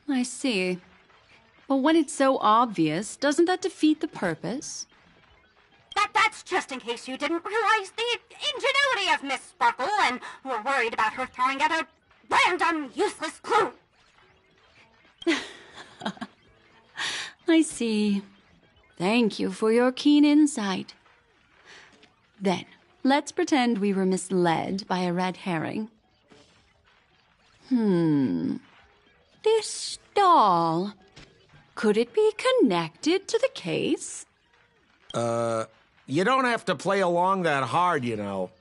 I see. But when it's so obvious, doesn't that defeat the purpose? That's just in case you didn't realize the ingenuity of Miss Sparkle and were worried about her throwing out a random, useless clue. I see. Thank you for your keen insight. Then, let's pretend we were misled by a red herring. This doll, could it be connected to the case? You don't have to play along that hard, you know.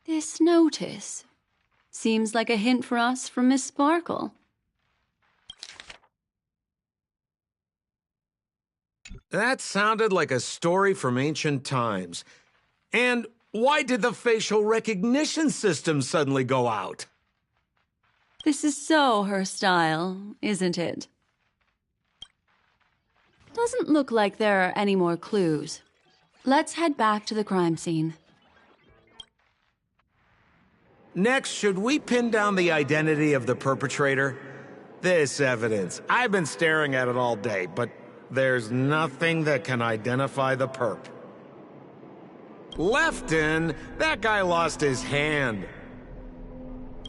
This notice seems like a hint for us from Miss Sparkle. That sounded like a story from ancient times. And why did the facial recognition system suddenly go out? This is so her style, isn't it? Doesn't look like there are any more clues. Let's head back to the crime scene. Next, should we pin down the identity of the perpetrator? This evidence. I've been staring at it all day, but there's nothing that can identify the perp. Lefton, that guy lost his hand.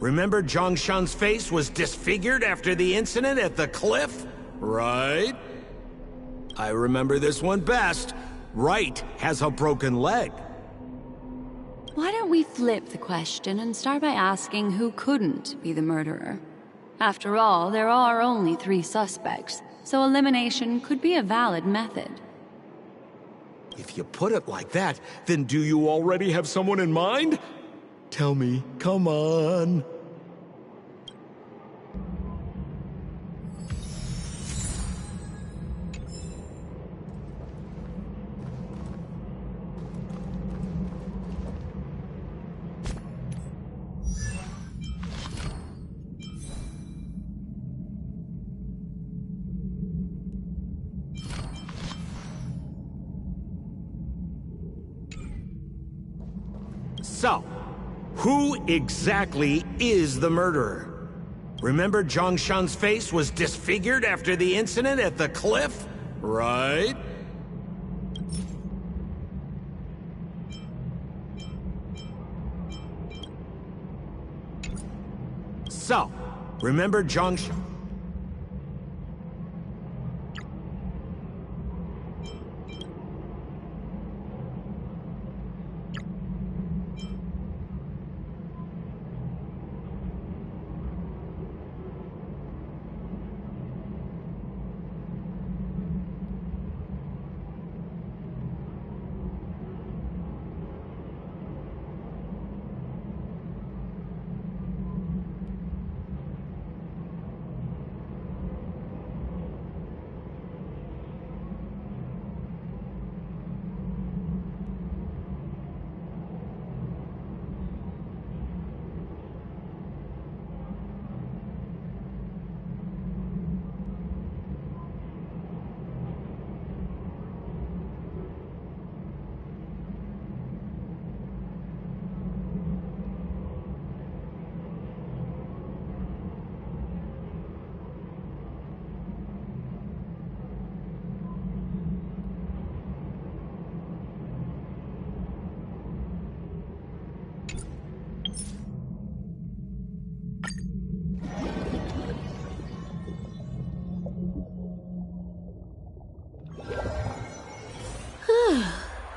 Remember Zhongshan's face was disfigured after the incident at the cliff? Right? I remember this one best. Right has a broken leg. Why don't we flip the question and start by asking who couldn't be the murderer? After all, there are only 3 suspects, so elimination could be a valid method. If you put it like that, then do you already have someone in mind? Tell me, come on. So, who exactly is the murderer? Remember Zhongshan's face was disfigured after the incident at the cliff? Right? So, remember Zhongshan...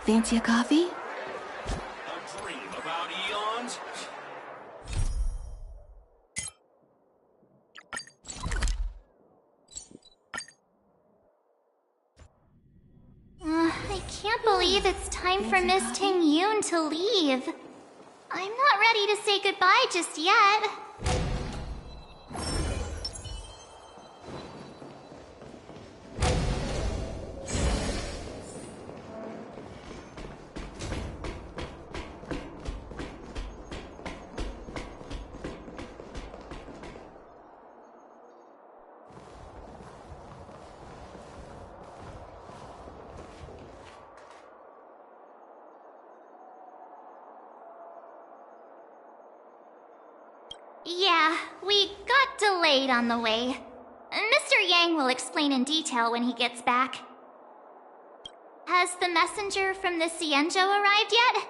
Fancy a coffee? A dream about eons? I can't believe it's time for Miss Ting Yoon to leave. I'm not ready to say goodbye just yet. Yeah, we got delayed on the way. Mr. Yang will explain in detail when he gets back. Has the messenger from the Cienjo arrived yet?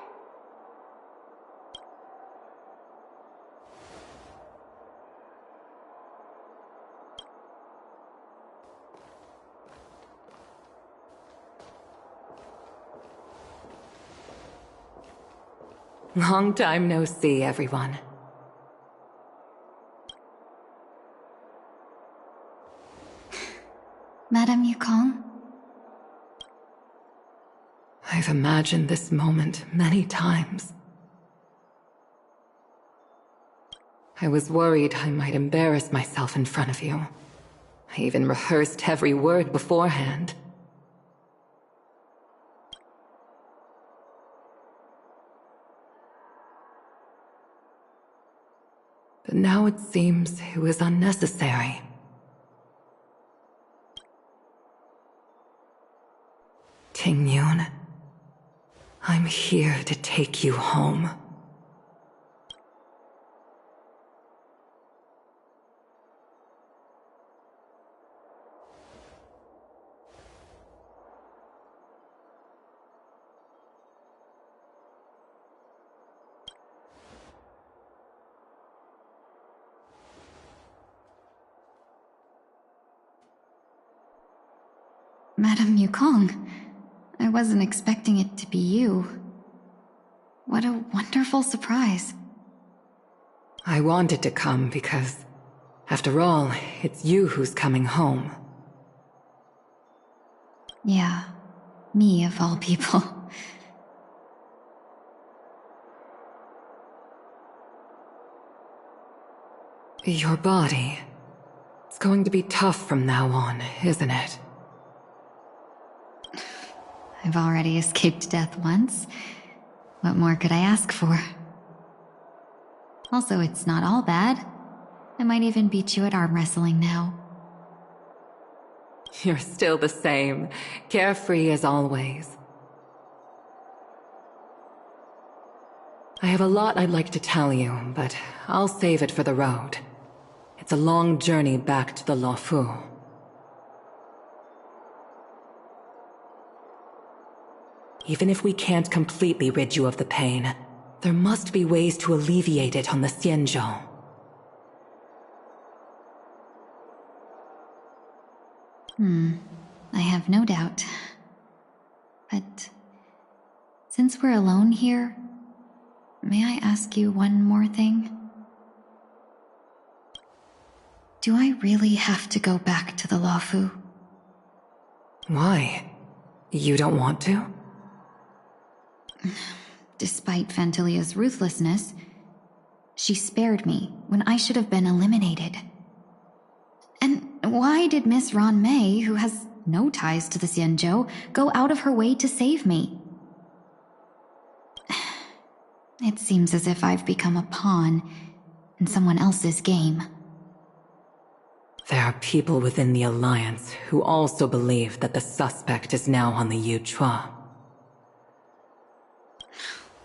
Long time no see, everyone. Madame Yukong? I've imagined this moment many times. I was worried I might embarrass myself in front of you. I even rehearsed every word beforehand. But now it seems it was unnecessary. Ting Yoon, I'm here to take you home. Madame Yukong, I wasn't expecting it to be you. What a wonderful surprise. I wanted to come because, after all, it's you who's coming home. Yeah, me of all people. Your body. It's going to be tough from now on, isn't it? I've already escaped death once. What more could I ask for? Also, it's not all bad. I might even beat you at arm wrestling now. You're still the same, carefree as always. I have a lot I'd like to tell you, but I'll save it for the road. It's a long journey back to the Luofu. Even if we can't completely rid you of the pain, there must be ways to alleviate it on the Xianzhou. I have no doubt. But since we're alone here, may I ask you one more thing? Do I really have to go back to the Luofu? Why? You don't want to? Despite Fantilia's ruthlessness, she spared me when I should have been eliminated. And why did Miss Ron May, who has no ties to the Xianzhou, go out of her way to save me? It seems as if I've become a pawn in someone else's game. There are people within the Alliance who also believe that the suspect is now on the Yuchua.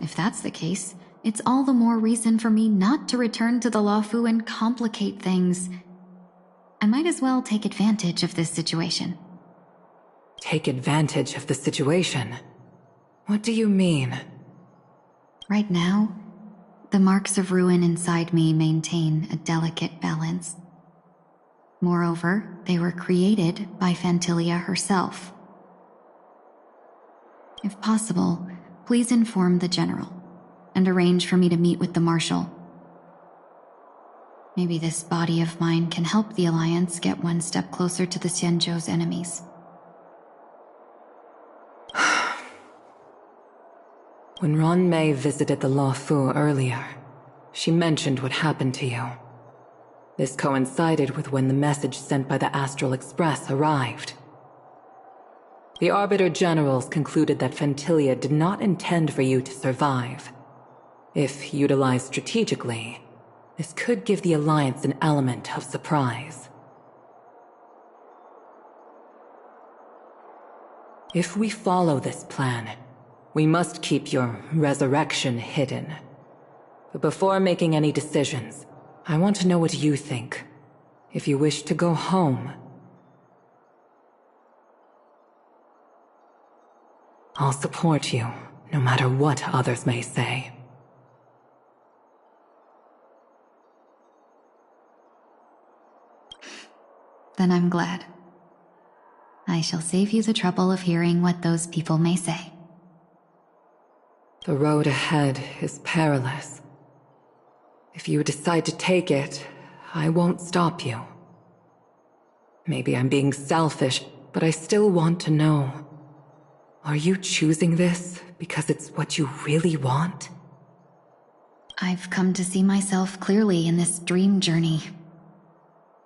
If that's the case, it's all the more reason for me not to return to the Luofu and complicate things. I might as well take advantage of this situation. Take advantage of the situation? What do you mean? Right now, the marks of ruin inside me maintain a delicate balance. Moreover, they were created by Fantilia herself. If possible, please inform the General and arrange for me to meet with the Marshal. Maybe this body of mine can help the Alliance get one step closer to the Xianzhou's enemies. When Ron May visited the Luofu earlier, she mentioned what happened to you. This coincided with when the message sent by the Astral Express arrived. The Arbiter Generals concluded that Fantilia did not intend for you to survive. If utilized strategically, this could give the Alliance an element of surprise. If we follow this plan, we must keep your resurrection hidden. But before making any decisions, I want to know what you think. If you wish to go home, I'll support you, no matter what others may say. Then I'm glad. I shall save you the trouble of hearing what those people may say. The road ahead is perilous. If you decide to take it, I won't stop you. Maybe I'm being selfish, but I still want to know. Are you choosing this because it's what you really want? I've come to see myself clearly in this dream journey.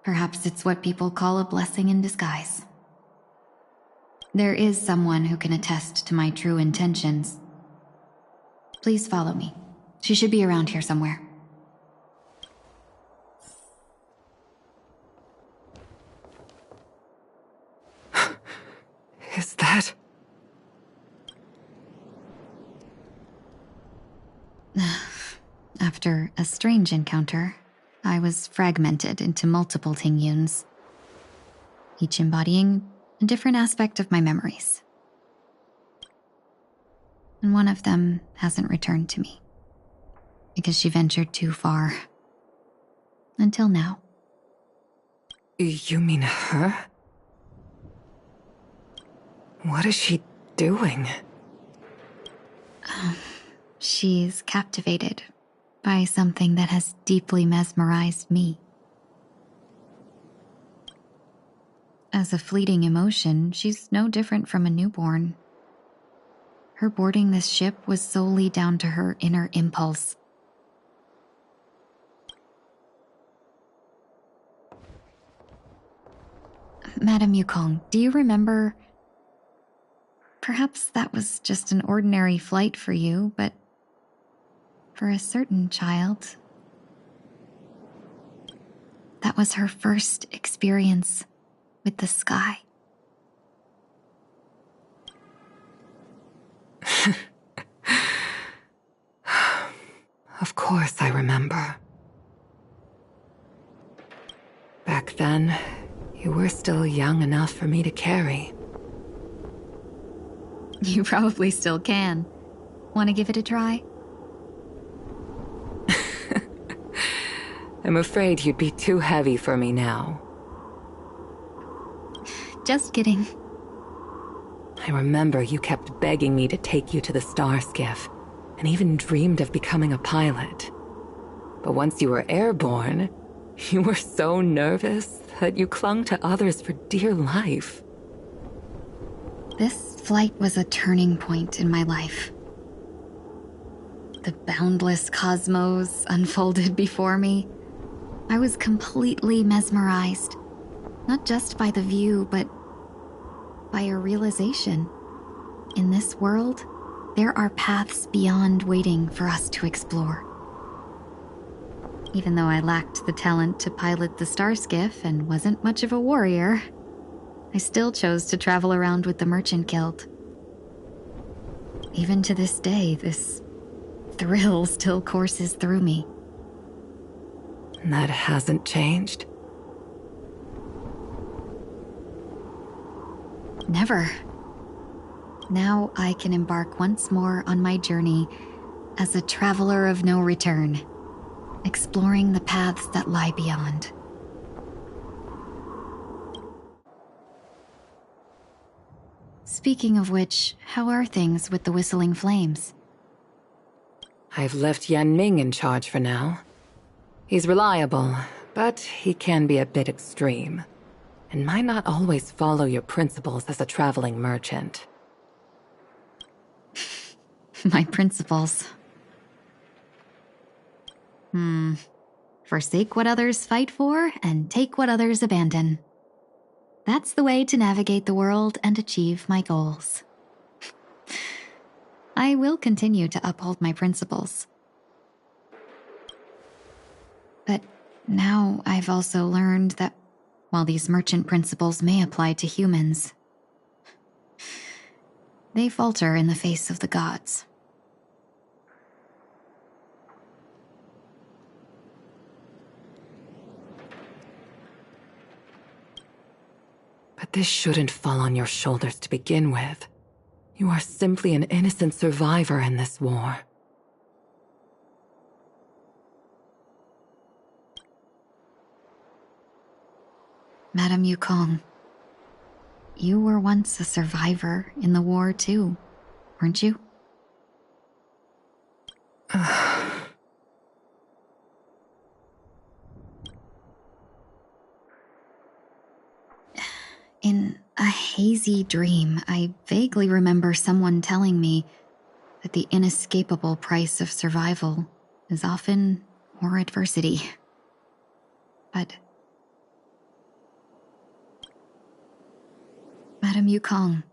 Perhaps it's what people call a blessing in disguise. There is someone who can attest to my true intentions. Please follow me. She should be around here somewhere. Is that... After a strange encounter, I was fragmented into multiple Tingyuns, each embodying a different aspect of my memories. And one of them hasn't returned to me, because she ventured too far. Until now. You mean her? What is she doing? She's captivated by something that has deeply mesmerized me. As a fleeting emotion, she's no different from a newborn. Her boarding this ship was solely down to her inner impulse. Madame Yukong, do you remember? Perhaps that was just an ordinary flight for you, but for a certain child, that was her first experience with the sky. Of course I remember. Back then, you were still young enough for me to carry. You probably still can. Want to give it a try? I'm afraid you'd be too heavy for me now. Just kidding. I remember you kept begging me to take you to the star skiff, and even dreamed of becoming a pilot. But once you were airborne, you were so nervous that you clung to others for dear life. This flight was a turning point in my life. The boundless cosmos unfolded before me. I was completely mesmerized, not just by the view, but by a realization. In this world, there are paths beyond waiting for us to explore. Even though I lacked the talent to pilot the star skiff and wasn't much of a warrior, I still chose to travel around with the Merchant Guild. Even to this day, this thrill still courses through me. That hasn't changed? Never. Now I can embark once more on my journey as a traveler of no return, exploring the paths that lie beyond. Speaking of which, how are things with the Whistling Flames? I've left Yan Ming in charge for now. He's reliable, but he can be a bit extreme, and might not always follow your principles as a traveling merchant. My principles. Forsake what others fight for, and take what others abandon. That's the way to navigate the world and achieve my goals. I will continue to uphold my principles. But now I've also learned that while these merchant principles may apply to humans, they falter in the face of the gods. But this shouldn't fall on your shoulders to begin with. You are simply an innocent survivor in this war. Madame Yukong, you were once a survivor in the war too, weren't you? In a hazy dream, I vaguely remember someone telling me that the inescapable price of survival is often more adversity. But Madame Yukong,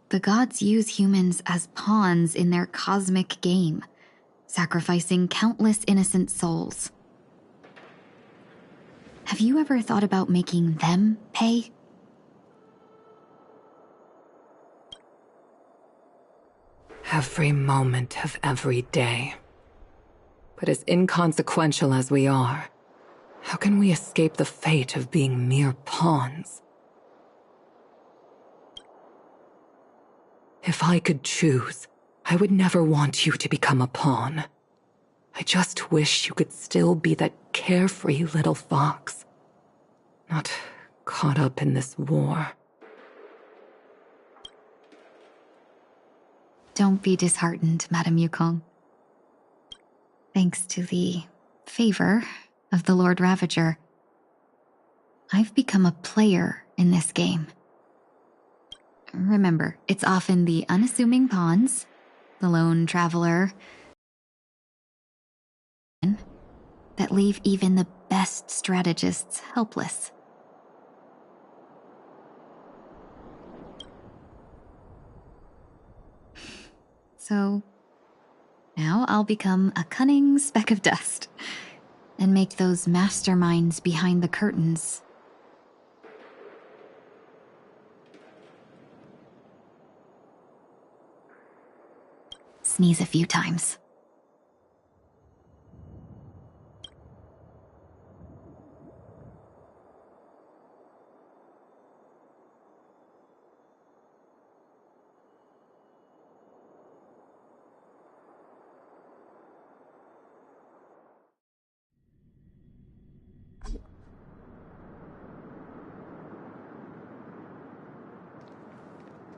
the gods use humans as pawns in their cosmic game, sacrificing countless innocent souls. Have you ever thought about making them pay? Every moment of every day. But as inconsequential as we are, how can we escape the fate of being mere pawns? If I could choose, I would never want you to become a pawn. I just wish you could still be that carefree little fox, not caught up in this war. Don't be disheartened, Madame Yukong. Thanks to the favor of the Lord Ravager, I've become a player in this game. Remember, it's often the unassuming pawns, the lone traveler, that leave even the best strategists helpless. So, now I'll become a cunning speck of dust and make those masterminds behind the curtains sneeze a few times.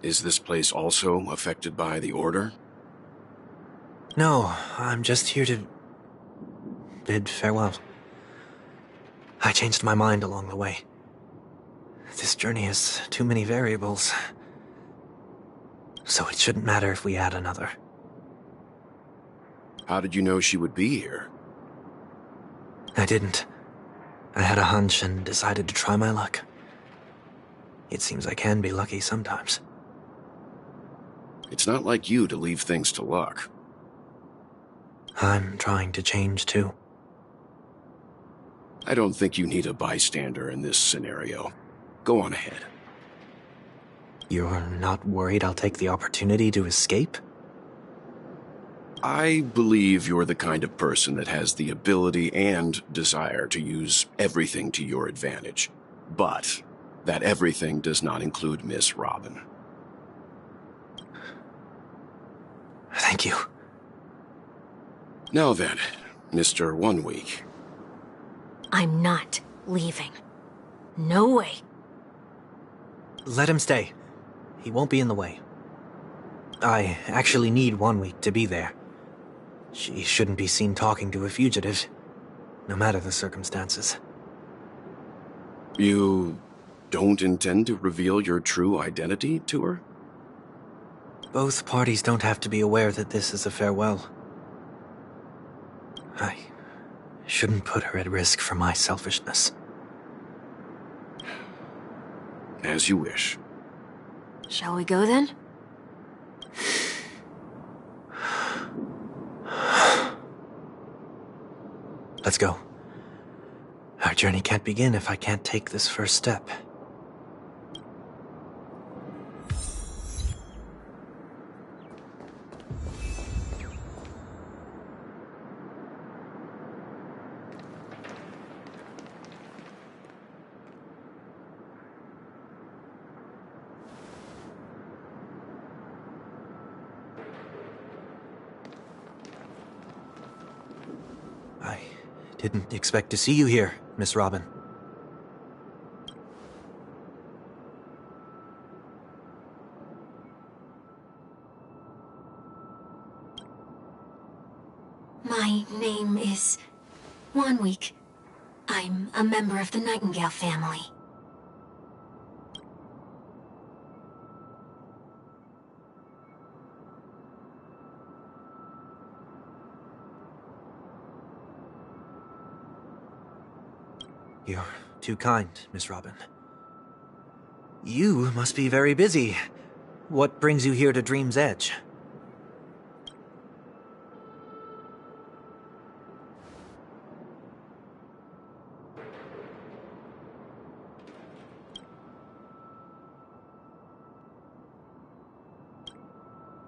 Is this place also affected by the Order? No, I'm just here to bid farewell. I changed my mind along the way. This journey has too many variables. So it shouldn't matter if we add another. How did you know she would be here? I didn't. I had a hunch and decided to try my luck. It seems I can be lucky sometimes. It's not like you to leave things to luck. I'm trying to change too. I don't think you need a bystander in this scenario. Go on ahead. You're not worried I'll take the opportunity to escape? I believe you're the kind of person that has the ability and desire to use everything to your advantage. But that everything does not include Miss Robin. Thank you. Now then, Mr. 1 Week. I'm not leaving. No way. Let him stay. He won't be in the way. I actually need 1 week to be there. She shouldn't be seen talking to a fugitive, no matter the circumstances. You don't intend to reveal your true identity to her? Both parties don't have to be aware that this is a farewell. I shouldn't put her at risk for my selfishness. As you wish. Shall we go then? Let's go. Our journey can't begin if I can't take this first step. I didn't expect to see you here, Miss Robin. My name is 1 Week. I'm a member of the Nightingale family. You're too kind, Miss Robin. You must be very busy. What brings you here to Dream's Edge?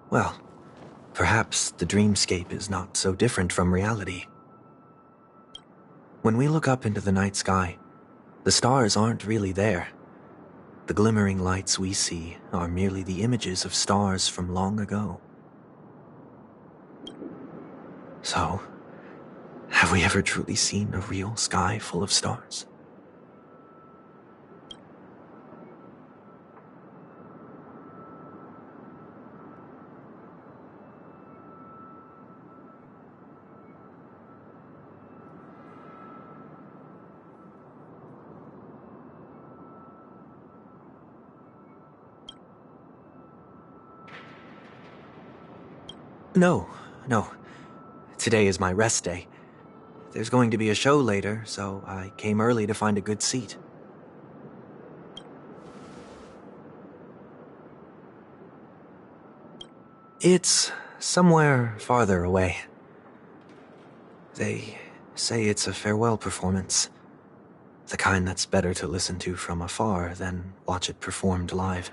Well, perhaps the dreamscape is not so different from reality. When we look up into the night sky, the stars aren't really there. The glimmering lights we see are merely the images of stars from long ago. So, have we ever truly seen a real sky full of stars? No, no. Today is my rest day. There's going to be a show later, so I came early to find a good seat. It's somewhere farther away. They say it's a farewell performance. The kind that's better to listen to from afar than watch it performed live.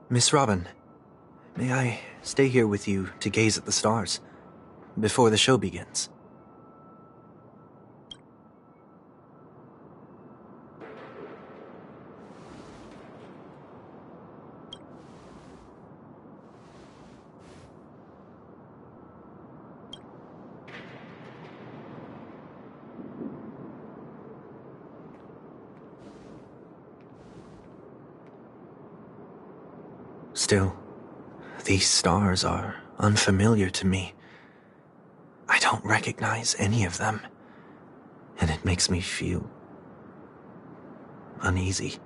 Miss Robin, may I stay here with you to gaze at the stars before the show begins? Still, these stars are unfamiliar to me. I don't recognize any of them, and it makes me feel uneasy.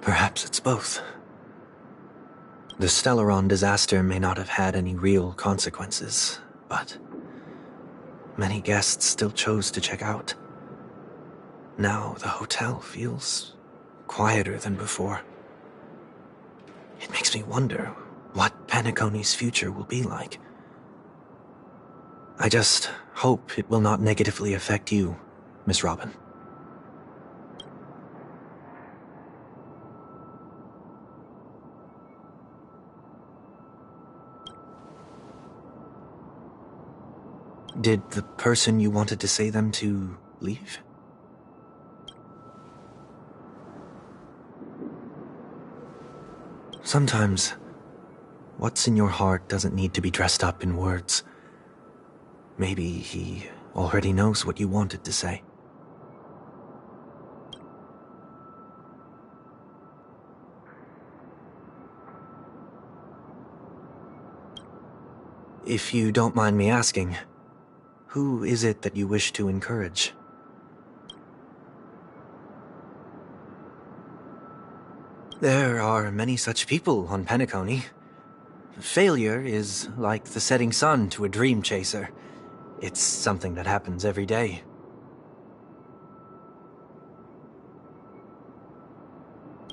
Perhaps it's both. The Stellaron disaster may not have had any real consequences, but many guests still chose to check out. Now the hotel feels quieter than before. It makes me wonder what Penacony's future will be like. I just hope it will not negatively affect you, Miss Robin. Did the person you wanted to say them to leave? Sometimes, what's in your heart doesn't need to be dressed up in words. Maybe he already knows what you wanted to say. If you don't mind me asking, who is it that you wish to encourage? There are many such people on Penacony. Failure is like the setting sun to a dream chaser. It's something that happens every day.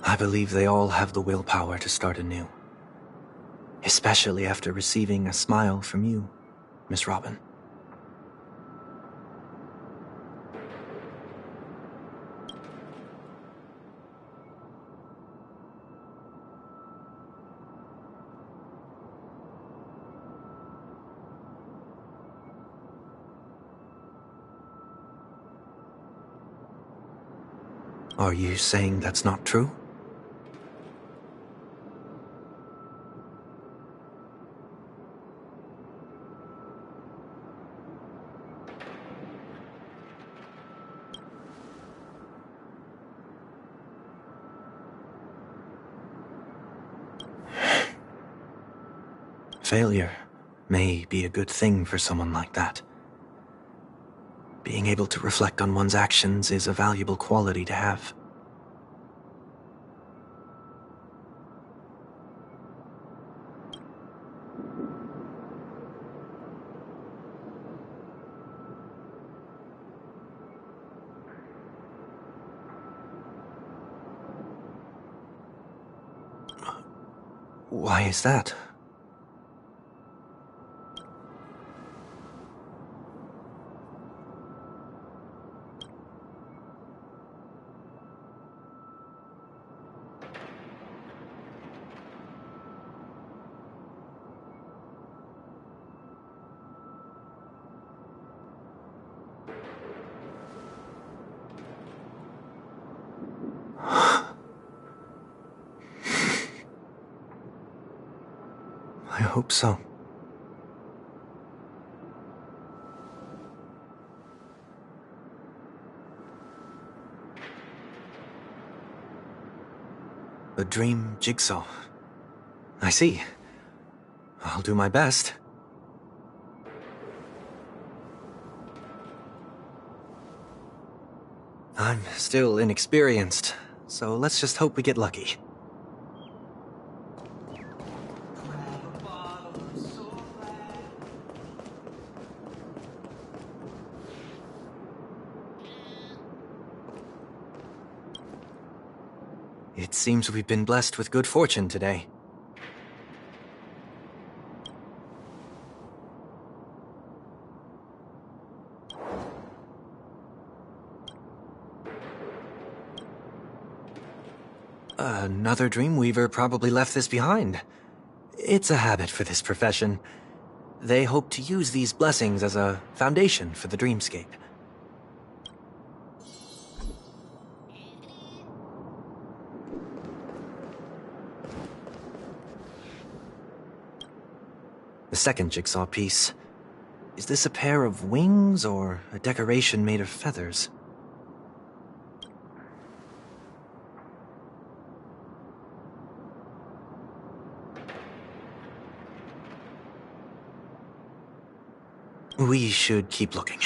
I believe they all have the willpower to start anew. Especially after receiving a smile from you, Miss Robin. Are you saying that's not true? Failure may be a good thing for someone like that. Being able to reflect on one's actions is a valuable quality to have. Why is that? I hope so. A dream jigsaw. I see. I'll do my best. I'm still inexperienced, so let's just hope we get lucky. It seems we've been blessed with good fortune today. Another Dreamweaver probably left this behind. It's a habit for this profession. They hope to use these blessings as a foundation for the dreamscape. The second jigsaw piece. Is this a pair of wings or a decoration made of feathers? We should keep looking.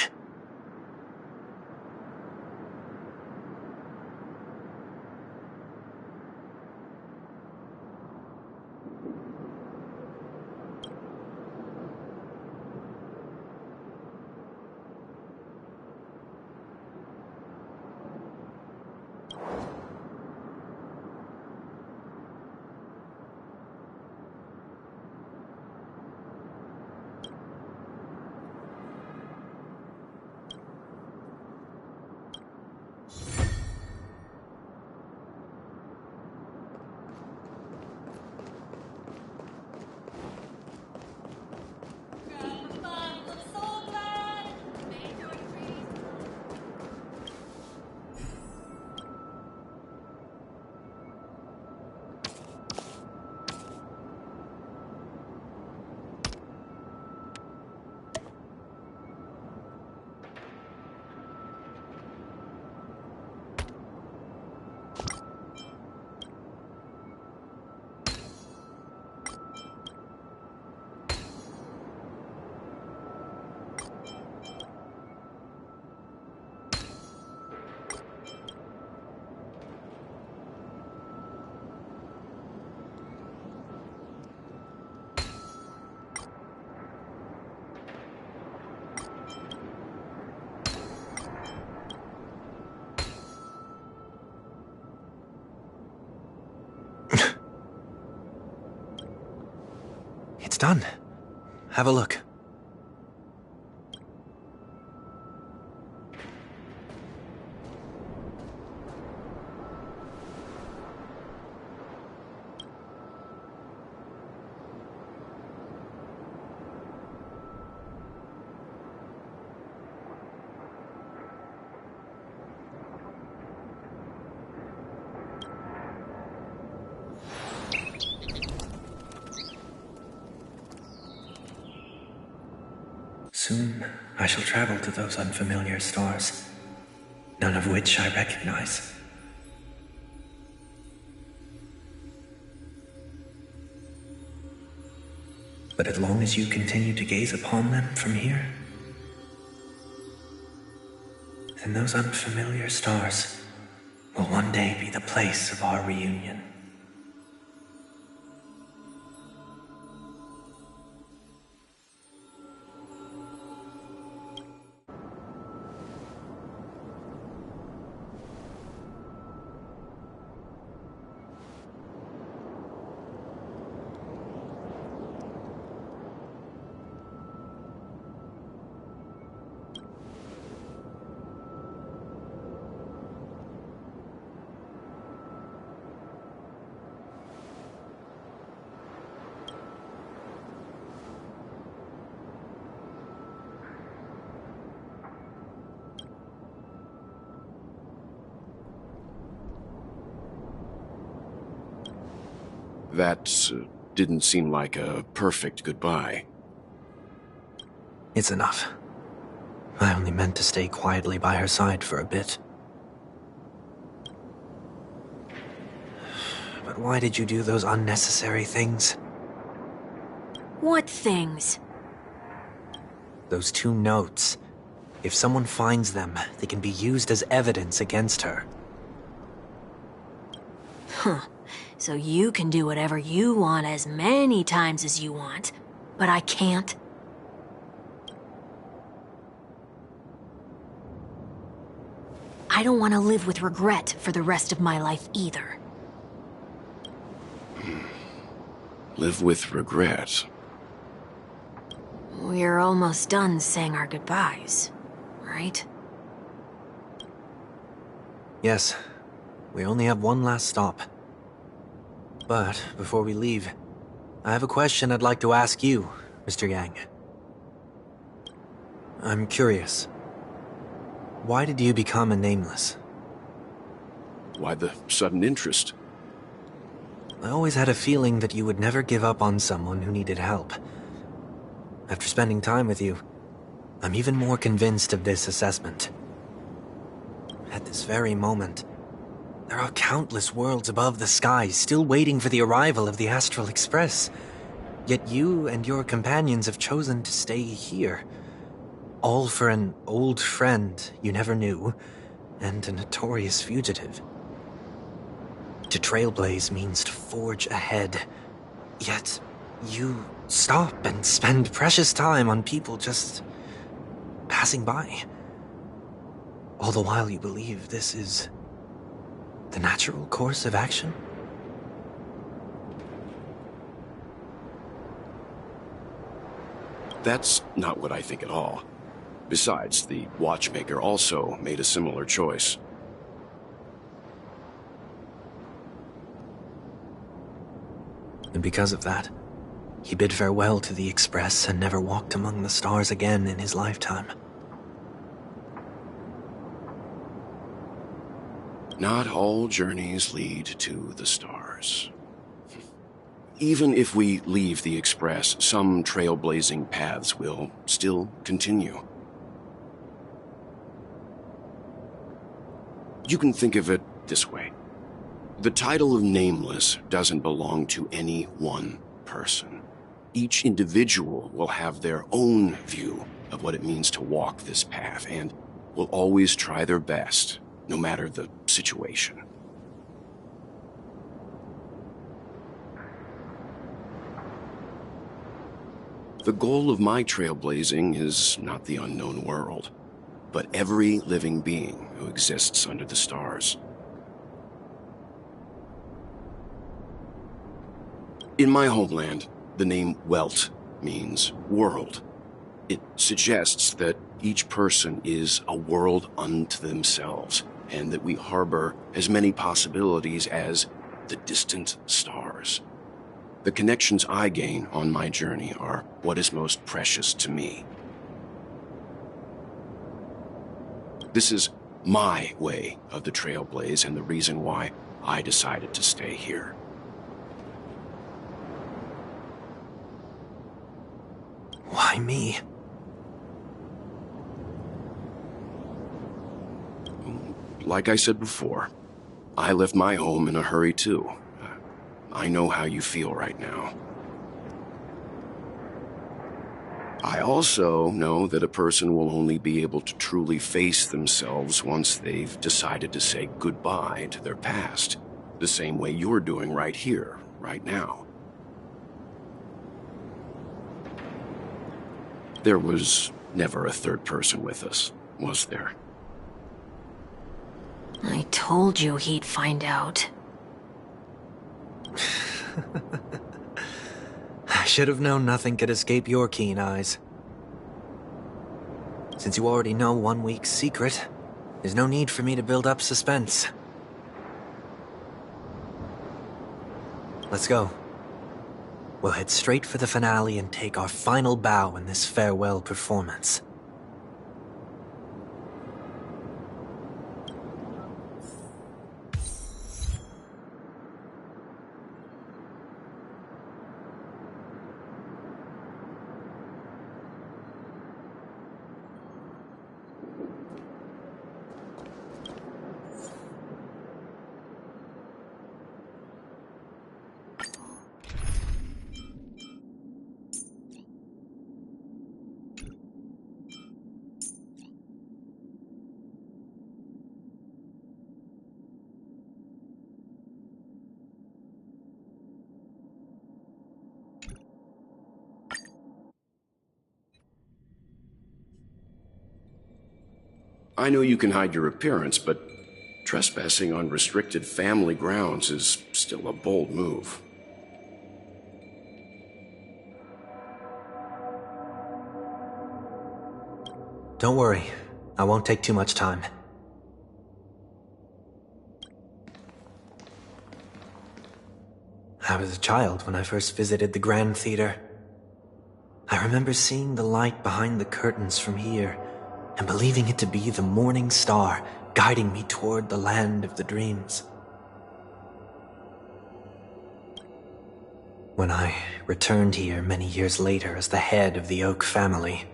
It's done. Have a look. Soon, I shall travel to those unfamiliar stars, none of which I recognize. But as long as you continue to gaze upon them from here, then those unfamiliar stars will one day be the place of our reunion. That didn't seem like a perfect goodbye. It's enough. I only meant to stay quietly by her side for a bit. But why did you do those unnecessary things? What things? Those 2 notes. If someone finds them, they can be used as evidence against her. Huh. So you can do whatever you want as many times as you want, but I can't? I don't want to live with regret for the rest of my life either. Live with regret. We're almost done saying our goodbyes, right? Yes. We only have one last stop. But before we leave, I have a question I'd like to ask you, Mr. Yang. I'm curious. Why did you become a Nameless? Why the sudden interest? I always had a feeling that you would never give up on someone who needed help. After spending time with you, I'm even more convinced of this assessment. At this very moment, there are countless worlds above the sky still waiting for the arrival of the Astral Express. Yet you and your companions have chosen to stay here. All for an old friend you never knew, and a notorious fugitive. To trailblaze means to forge ahead. Yet, you stop and spend precious time on people just passing by. All the while you believe this is the natural course of action? That's not what I think at all. Besides, the watchmaker also made a similar choice. And because of that, he bid farewell to the Express and never walked among the stars again in his lifetime. Not all journeys lead to the stars. Even if we leave the Express, some trailblazing paths will still continue. You can think of it this way. The title of Nameless doesn't belong to any one person. Each individual will have their own view of what it means to walk this path and will always try their best, no matter the situation. The goal of my trailblazing is not the unknown world, but every living being who exists under the stars. In my homeland, the name Welt means world. It suggests that each person is a world unto themselves, and that we harbor as many possibilities as the distant stars. The connections I gain on my journey are what is most precious to me. This is my way of the trailblaze and the reason why I decided to stay here. Why me? Like I said before, I left my home in a hurry too. I know how you feel right now. I also know that a person will only be able to truly face themselves once they've decided to say goodbye to their past, the same way you're doing right here, right now. There was never a third person with us, was there? I told you he'd find out. I should have known nothing could escape your keen eyes. Since you already know 1 week's secret, there's no need for me to build up suspense. Let's go. We'll head straight for the finale and take our final bow in this farewell performance. I know you can hide your appearance, but trespassing on restricted family grounds is still a bold move. Don't worry. I won't take too much time. I was a child when I first visited the Grand Theater. I remember seeing the light behind the curtains from here and believing it to be the morning star guiding me toward the land of the dreams. When I returned here many years later as the head of the Oak family,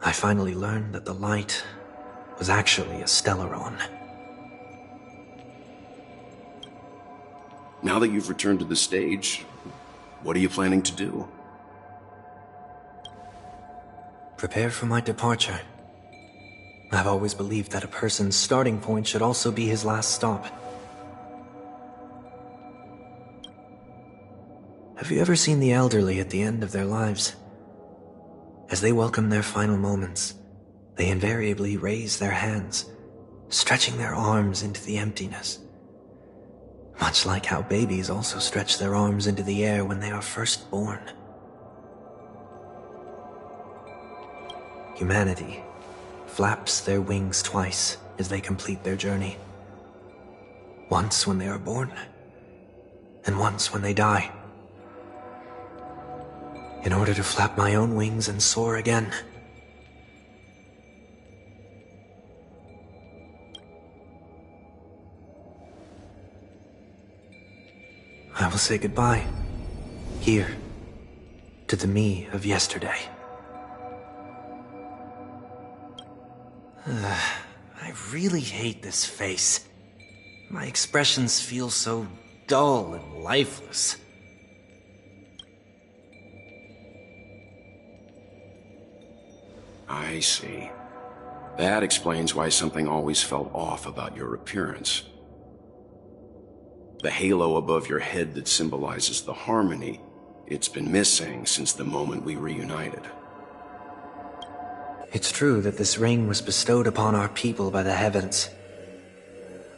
I finally learned that the light was actually a Stellaron. Now that you've returned to the stage, what are you planning to do? Prepare for my departure. I've always believed that a person's starting point should also be his last stop. Have you ever seen the elderly at the end of their lives? As they welcome their final moments, they invariably raise their hands, stretching their arms into the emptiness. Much like how babies also stretch their arms into the air when they are first born. Humanity flaps their wings twice as they complete their journey. Once when they are born, and once when they die. In order to flap my own wings and soar again. I will say goodbye, here, to the me of yesterday. I really hate this face. My expressions feel so dull and lifeless. I see. That explains why something always felt off about your appearance. The halo above your head that symbolizes the harmony, it's been missing since the moment we reunited. It's true that this ring was bestowed upon our people by the heavens,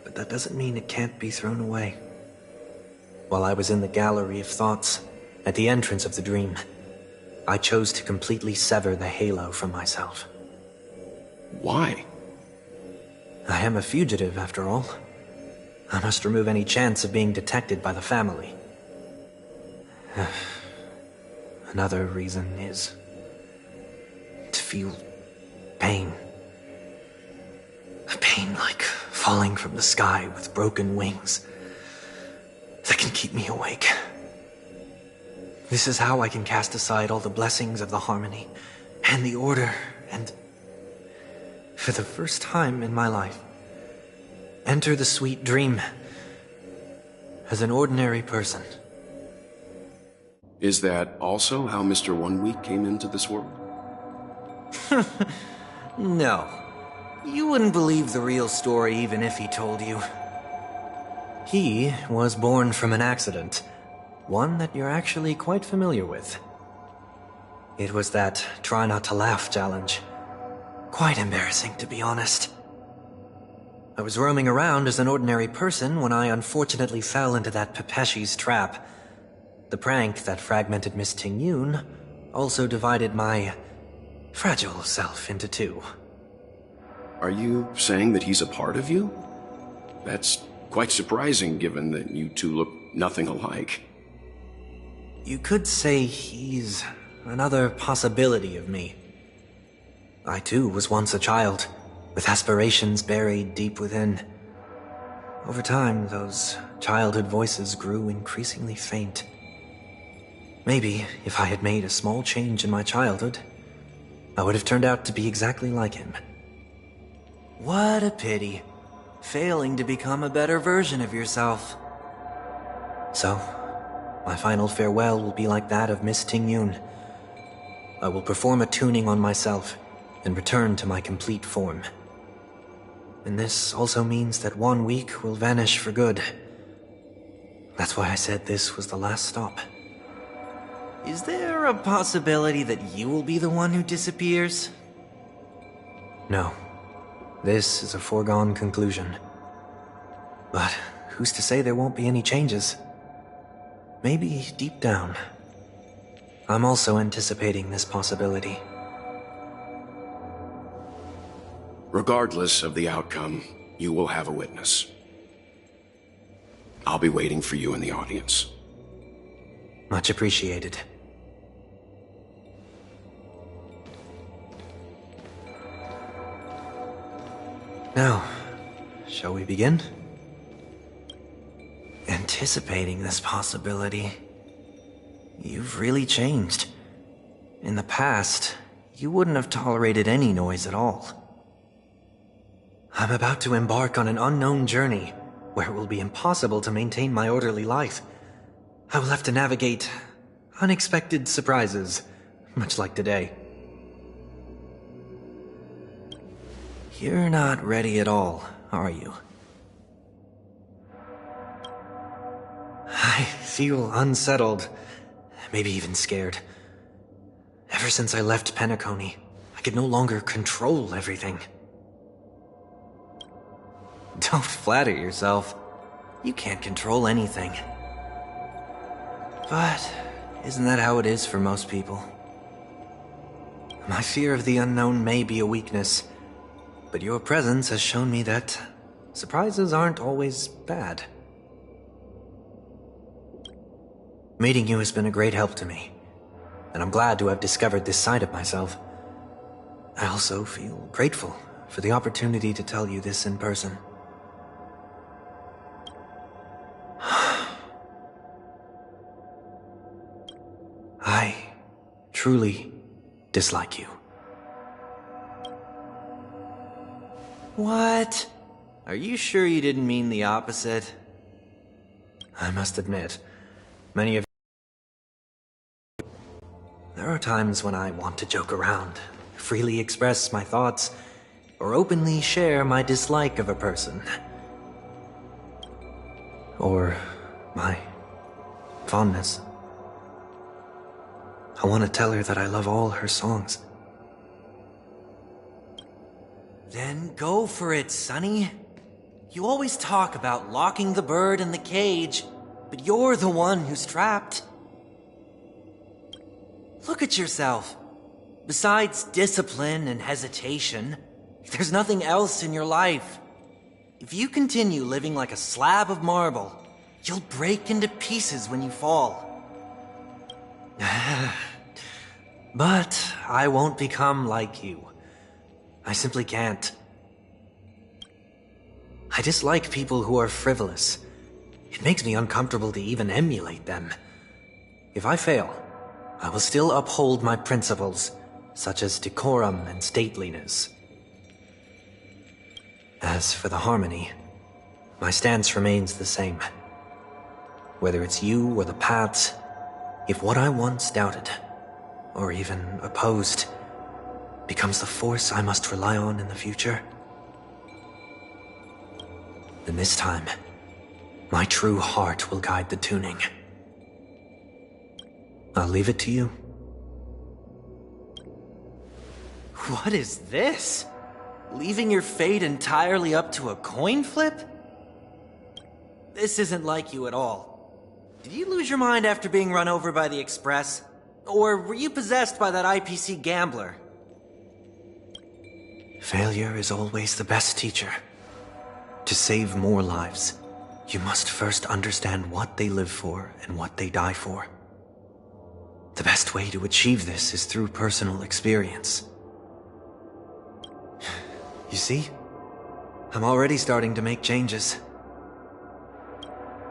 but that doesn't mean it can't be thrown away. While I was in the gallery of thoughts, at the entrance of the dream, I chose to completely sever the halo from myself. Why? I am a fugitive, after all. I must remove any chance of being detected by the family. Another reason is to feel pain. A pain like falling from the sky with broken wings that can keep me awake. This is how I can cast aside all the blessings of the harmony and the order and, for the first time in my life, enter the sweet dream as an ordinary person. Is that also how Mr. One Week came into this world? No. You wouldn't believe the real story even if he told you. He was born from an accident, one that you're actually quite familiar with. It was that try not to laugh challenge. Quite embarrassing, to be honest. I was roaming around as an ordinary person when I unfortunately fell into that Pepeshi's trap. The prank that fragmented Miss Ting-Yun also divided my fragile self into two. Are you saying that he's a part of you? That's quite surprising given that you two look nothing alike. You could say he's another possibility of me. I too was once a child, with aspirations buried deep within. Over time, those childhood voices grew increasingly faint. Maybe, if I had made a small change in my childhood, I would have turned out to be exactly like him. What a pity. Failing to become a better version of yourself. So, my final farewell will be like that of Miss Ting-Yun. I will perform a tuning on myself and return to my complete form. And this also means that 1 week will vanish for good. That's why I said this was the last stop. Is there a possibility that you will be the one who disappears? No. This is a foregone conclusion. But who's to say there won't be any changes? Maybe deep down, I'm also anticipating this possibility. Regardless of the outcome, you will have a witness. I'll be waiting for you in the audience. Much appreciated. Now, shall we begin? Anticipating this possibility. You've really changed. In the past, you wouldn't have tolerated any noise at all. I'm about to embark on an unknown journey, where it will be impossible to maintain my orderly life. I will have to navigate unexpected surprises, much like today. You're not ready at all, are you? I feel unsettled, maybe even scared. Ever since I left Penacony, I could no longer control everything. Don't flatter yourself. You can't control anything. But isn't that how it is for most people? My fear of the unknown may be a weakness, but your presence has shown me that surprises aren't always bad. Meeting you has been a great help to me, and I'm glad to have discovered this side of myself. I also feel grateful for the opportunity to tell you this in person. I truly dislike you. What? Are you sure you didn't mean the opposite? I must admit, many of there are times when I want to joke around, freely express my thoughts, or openly share my dislike of a person. Or my fondness. I want to tell her that I love all her songs. Then go for it, Sonny. You always talk about locking the bird in the cage, but you're the one who's trapped. Look at yourself. Besides discipline and hesitation, there's nothing else in your life. If you continue living like a slab of marble, you'll break into pieces when you fall. But I won't become like you. I simply can't. I dislike people who are frivolous. It makes me uncomfortable to even emulate them. If I fail, I will still uphold my principles, such as decorum and stateliness. As for the harmony, my stance remains the same. Whether it's you or the paths, if what I once doubted, or even opposed, becomes the force I must rely on in the future, then this time, my true heart will guide the tuning. I'll leave it to you. What is this? Leaving your fate entirely up to a coin flip? This isn't like you at all. Did you lose your mind after being run over by the Express? Or were you possessed by that IPC gambler? Failure is always the best teacher. To save more lives, you must first understand what they live for and what they die for. The best way to achieve this is through personal experience. You see? I'm already starting to make changes.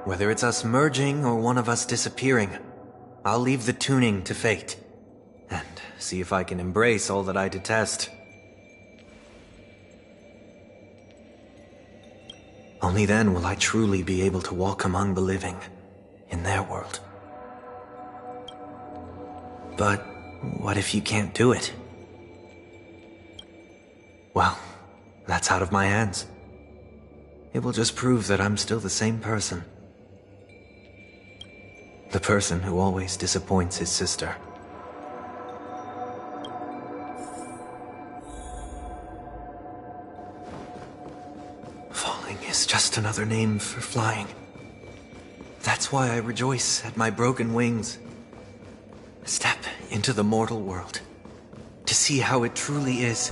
Whether it's us merging or one of us disappearing, I'll leave the tuning to fate, and see if I can embrace all that I detest. Only then will I truly be able to walk among the living, in their world. But what if you can't do it? Well, that's out of my hands. It will just prove that I'm still the same person. The person who always disappoints his sister. is just another name for flying. That's why I rejoice at my broken wings. A step into the mortal world, to see how it truly is.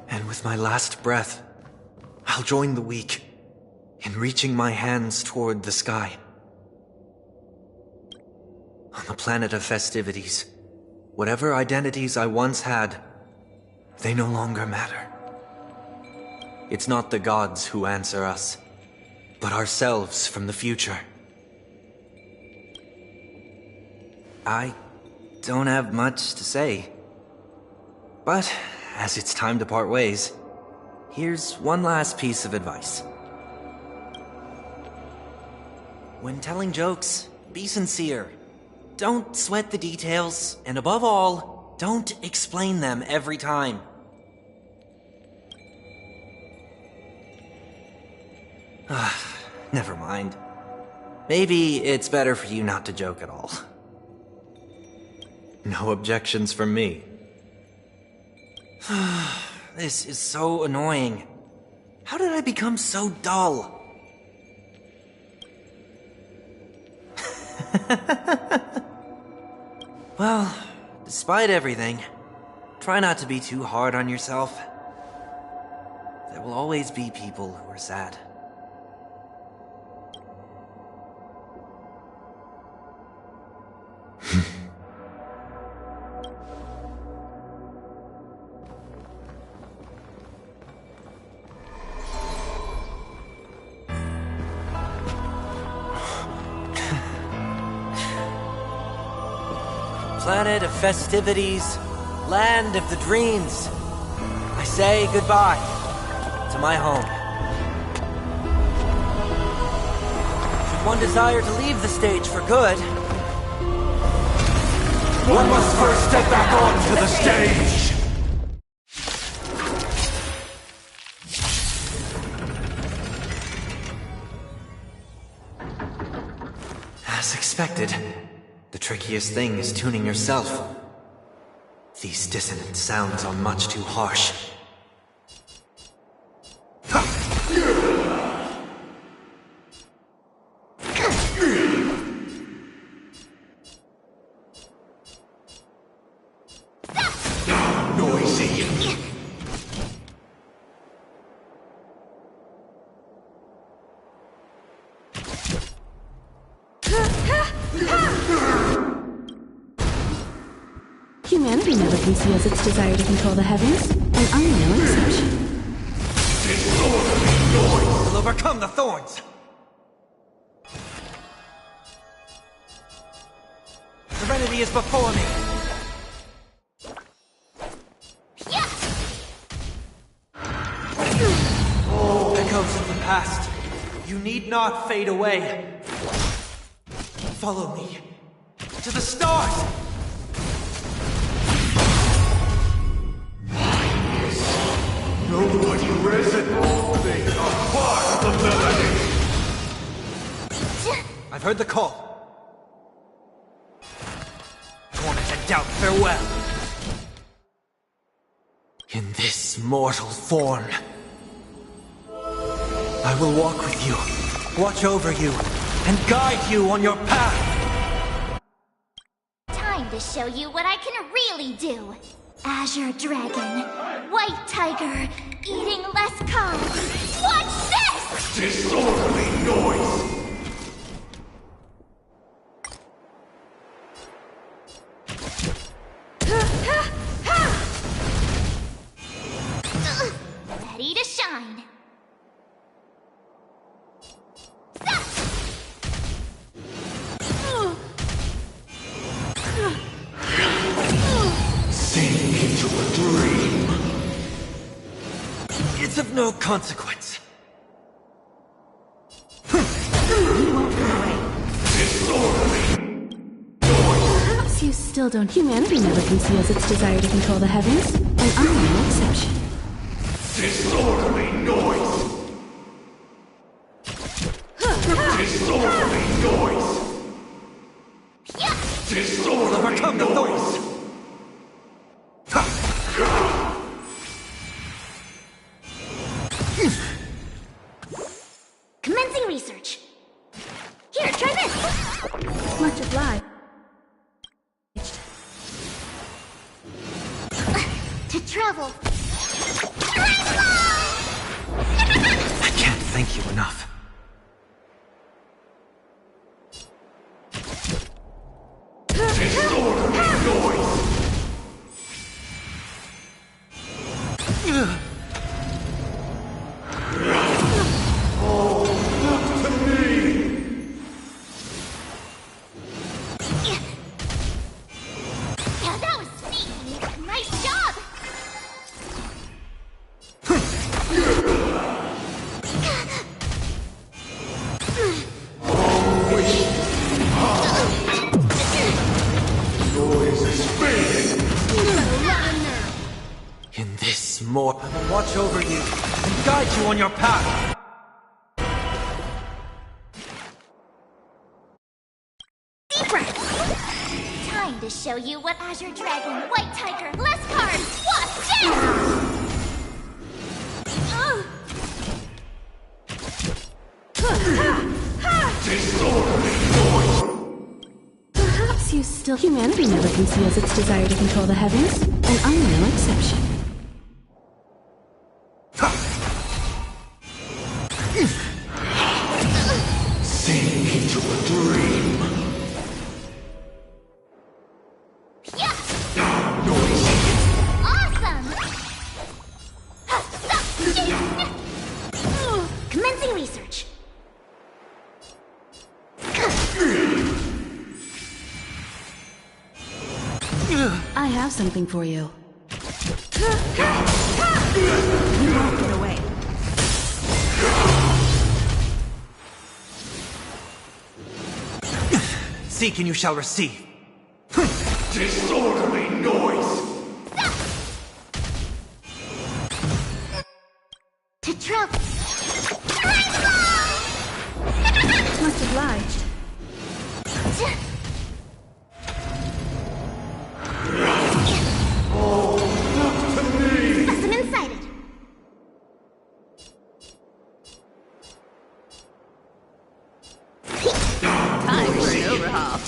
And with my last breath, I'll join the weak in reaching my hands toward the sky. On the planet of festivities, whatever identities I once had, they no longer matter. It's not the gods who answer us, but ourselves from the future. I don't have much to say. But, as it's time to part ways, here's one last piece of advice. When telling jokes, be sincere. Don't sweat the details, and above all, don't explain them every time. Never mind. Maybe it's better for you not to joke at all. No objections from me. This is so annoying. How did I become so dull? Well, despite everything, try not to be too hard on yourself. There will always be people who are sad. Planet of festivities, land of the dreams. I say goodbye to my home. Should one desire to leave the stage for good, one must first step back onto the stage! As expected, the trickiest thing is tuning yourself. These dissonant sounds are much too harsh. Humanity never conceals its desire to control the heavens, and I'm no exception. We'll overcome the thorns! Serenity is before me! Echoes of the past, you need not fade away. Follow me to the stars! Nobody risen. They are part of the melody. I've heard the call. Torment and doubt, farewell. In this mortal form, I will walk with you, watch over you, and guide you on your path. Time to show you what I can really do. Azure Dragon, White Tiger, eating less carbs. Watch this! Disorderly noise! Ready to shine. Sink into a dream. It's of no consequence. Perhaps you still don't. Humanity never conceals its desire to control the heavens, and I'm no exception. Disorderly noise! Disorderly noise! Disorderly overcome the noise! Commencing research. Here, try this. Much obliged. To travel. I can't thank you enough. Yeah, that was sneaky. Nice job! In this more, I will watch over you and guide you on your path. Deep breath! Time to show you what Azure Dragon, White Tiger, less cards, watch it! Perhaps you still... Humanity never conceals its desire to control the heavens, and I'm no exception. Sink into a dream. Awesome! Commencing research. I have something for you. You won't get away. Seek and you shall receive. Disorderly noise. To travel. Much obliged. Specimen sighted. Time for an overhaul.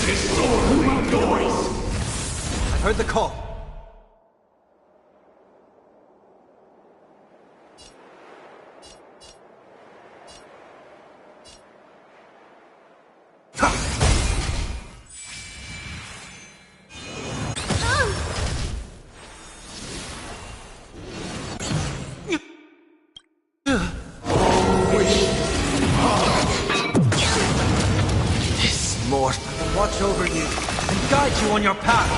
Disorderly noise. I heard the call. This more, I will watch over you and guide you on your path.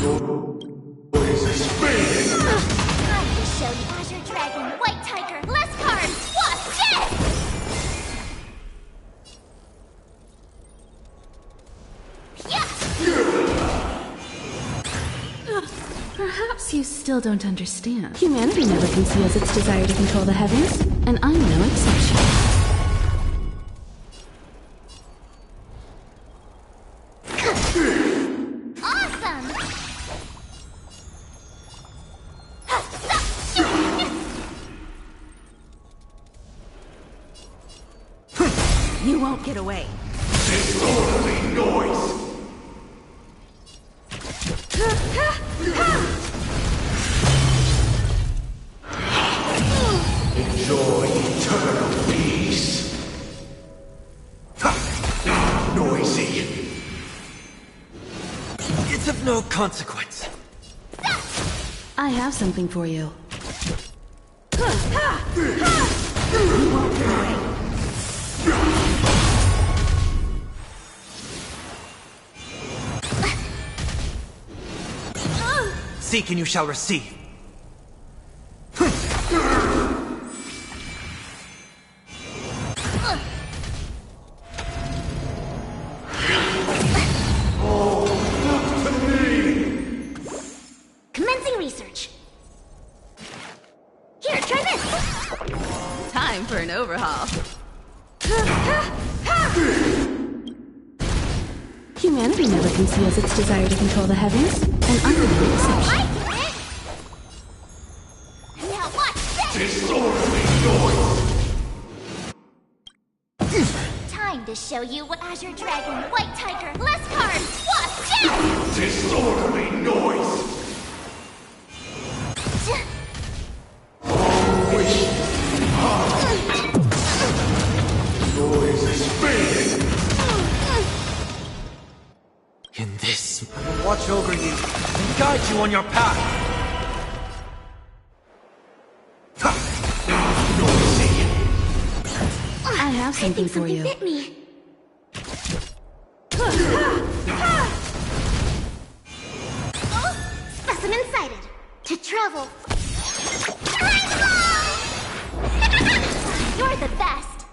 Noise is fading. Time to show you Azure Dragon, White Tiger, less cards, watch it! Perhaps you still don't understand. Humanity never conceals its desire to control the heavens, and I'm no exception. Awesome! You won't get away. Disorderly noise. Enjoy eternal peace. Noisy. It's of no consequence. I have something for you. You won't get away. Seek and you shall receive. Commencing research. Here, try this. Time for an overhaul. Humanity never conceals its desire to control the heavens, and I'm no exception. I get it! Now watch this! Disorderly noise. to show you what Azure Dragon, White Tiger, less cards, Wasp, Jet! Disorderly noise! Noise is fading! In this, I will watch over you and guide you on your path. I have something for you. Bit me. Specimen sighted. To travel. You're the best.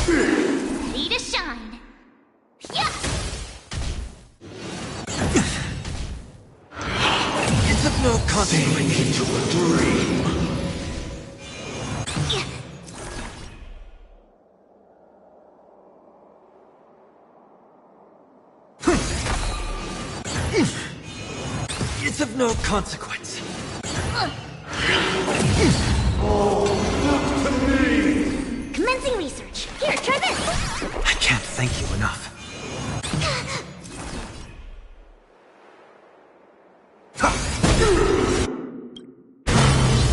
Ready to shine. Yeah. It's of no consequence. Into a dream. It's of no consequence. Commencing research. Here, try this. I can't thank you enough.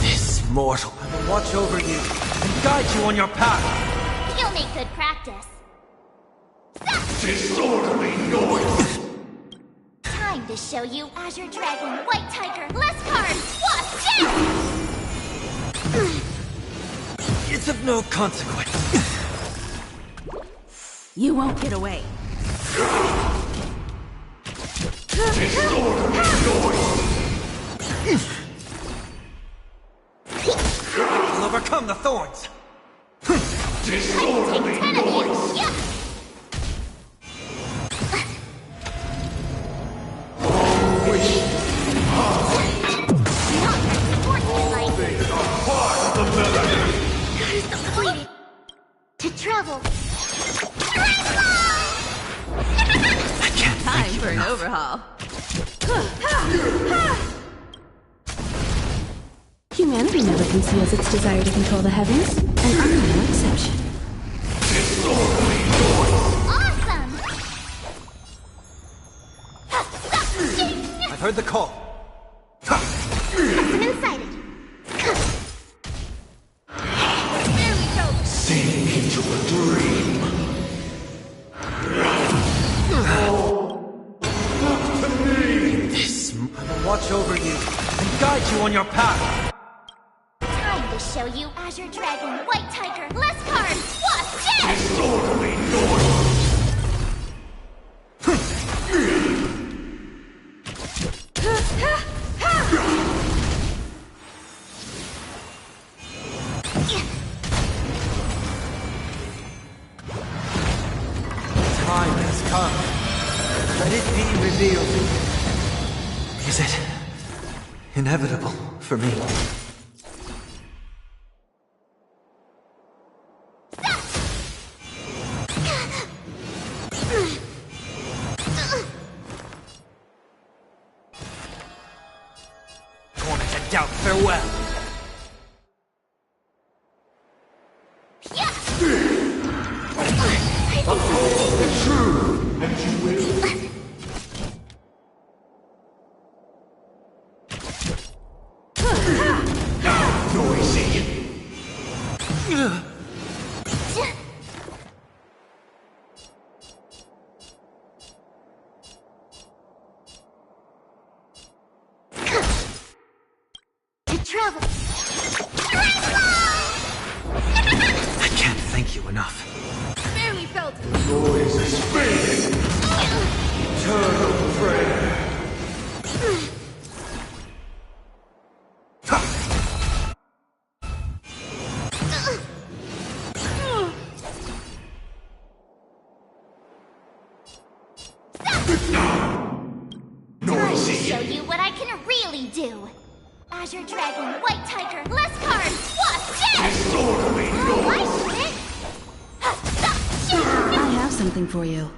This mortal will watch over you and guide you on your path. You'll make good practice. Disorderly noise! Time to show you Azure Dragon, White Tiger, less cards, Wasp, Jet! It's of no consequence. You won't get away. Disorderly noise! I'll overcome the thorns. Disorderly noise! Yeah. To travel. I can't Time thank you for an enough. overhaul. Humanity never conceals its desire to control the heavens, and I'm no exception. Awesome! I've heard the call. Specimen sighted. Sink into a dream. This, I will watch over you and guide you on your path. Time to show you Azure Dragon, White Tiger, less cards, Wasp, Jet! Disorderly noise! Time has come. Let it be revealed. Is it inevitable for me? Torment and doubt, farewell. Uphold the truth, and you will. Now, noisy. To travel. I can't thank you enough. Barely felt it. Noise is fading. Eternal prayer. Time to show you what I can really do. Azure Dragon, White Tiger, less cards, Wasp, Jet! Disorderly noise! I have something for you.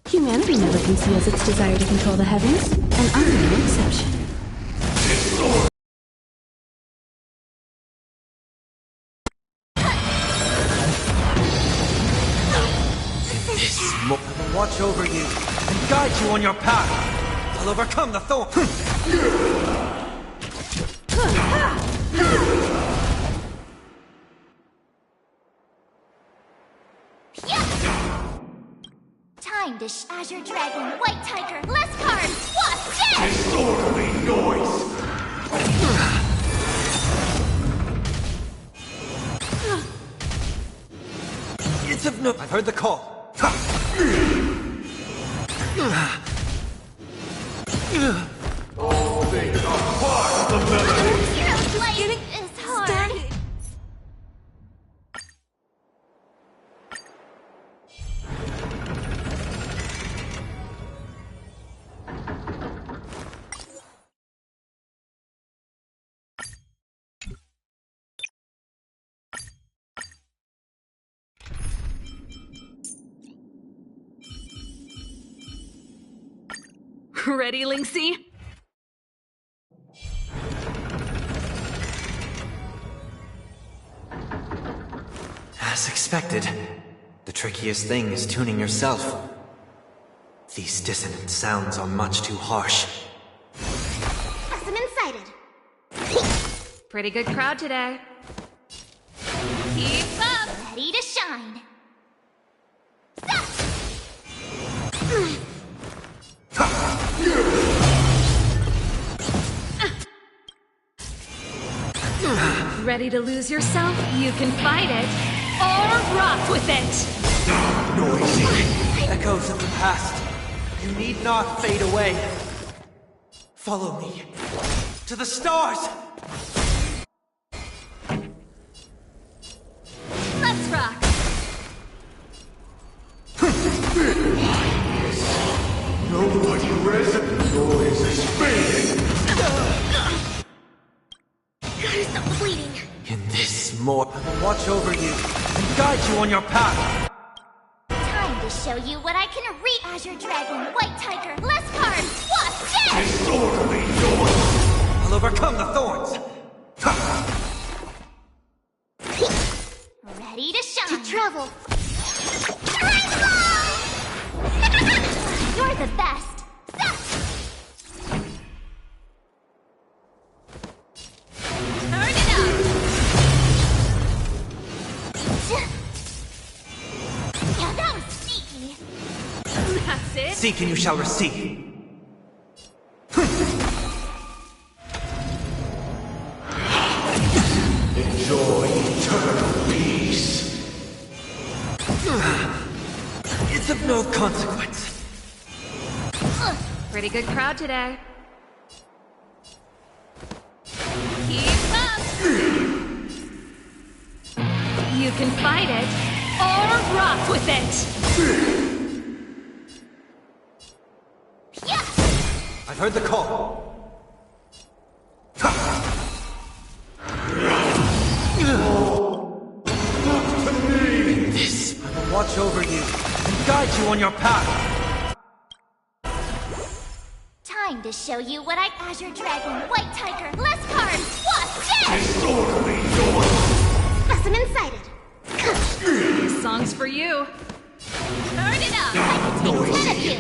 Humanity never conceals its desire to control the heavens, and I'm no exception. I will watch over you and guide you on your path. I'll overcome the thorn. Time to Azure Dragon, White Tiger, less cards, Wasp, dead! Disorderly noise! It's of no... I've heard the call. All things are part of the melody! Hero's life is hard. Ready, Linksy? As expected, the trickiest thing is tuning yourself. These dissonant sounds are much too harsh. Specimen sighted. Pretty good crowd today. Keep up! Ready to shine. Ready to lose yourself? You can fight it, or rock with it! Noisy. Echoes of the past. You need not fade away. Follow me. To the stars! Let's rock! Nobody resonates. Noise is fading. Gotta stop the bleeding. In this more, I will watch over you and guide you on your path. Time to show you what I can reach. Azure Dragon, White Tiger, less cards, Wasp, dead! Disorderly noise! I'll overcome the thorns. Ready to shine. To travel. Rainbow! You're the best. Turn it up! Yeah, that was sneaky. That's it! Seek and you shall receive. Enjoy eternal peace. It's of no consequence. Pretty good crowd today. Keep up! You can fight it, or rock with it! I've heard the call. In this, I will watch over you and guide you on your path. Time to show you what I... Azure Dragon, White Tiger, less cards, Wasp, dead! Disorderly noise! Specimen sighted. This song's for you. Turn it up! I can take 10 of you!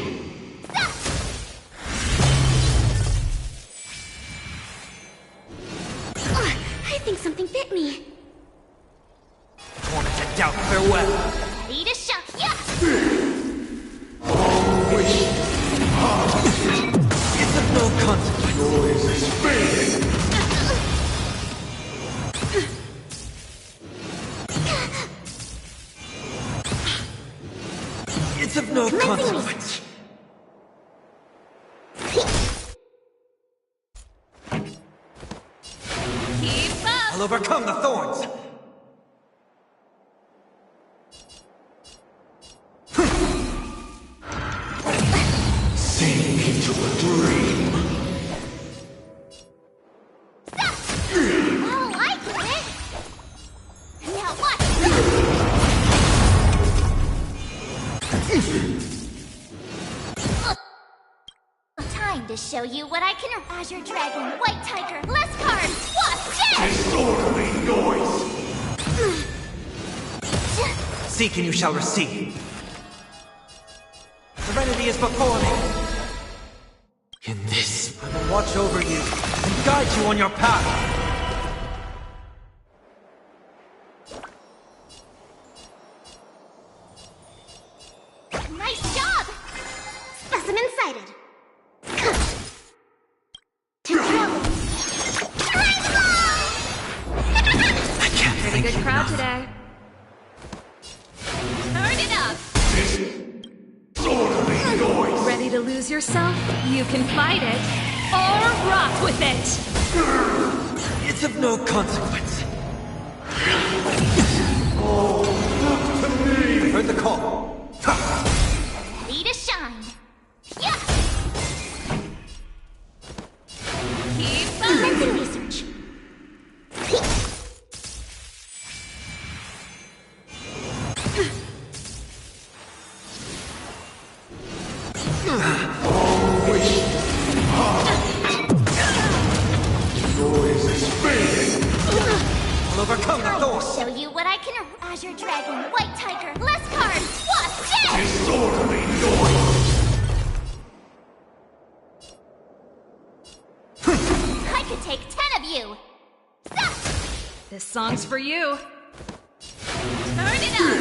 I think something bit me. Born to doubt farewell. Ready to shine. Yeah! It's of no consequence. Noise is fading. It's of no consequence. Keep up! I'll overcome the thorns. Sink into a dream. Oh, I get it! Now watch! Time to show you what I can... Azure Dragon, White Tiger, less cards, Wasp, dead! Disorderly noise! Seek and you shall receive. serenity is before me. In this, I will watch over you and guide you on your path. Nice job! Specimen sighted. I can't Pretty thank good you crowd enough. today. Turn it up! Ready to lose yourself? You can fight it, or rock with it! It's of no consequence. I heard the call. Ready to shine. Yeah! Keep Commencing research. I'll overcome the I will thorns. show you what I can. Azure Dragon, White Tiger, less cards, Wasp, Jet! Disorderly noise! I could take 10 of you! Stop! This song's for you. Turn it up!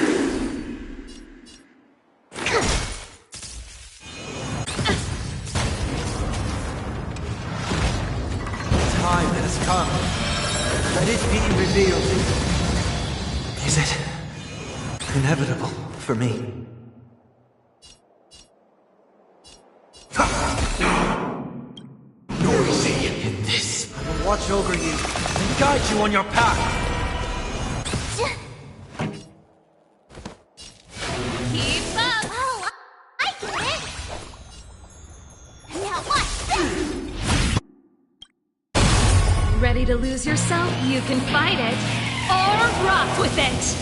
Time has come. Let it be revealed. Is it inevitable for me? Noisy! In this, I will watch over you and guide you on your path. Keep up! Oh, I get it! Now watch this! Ready to lose yourself? You can fight it, or rock with it!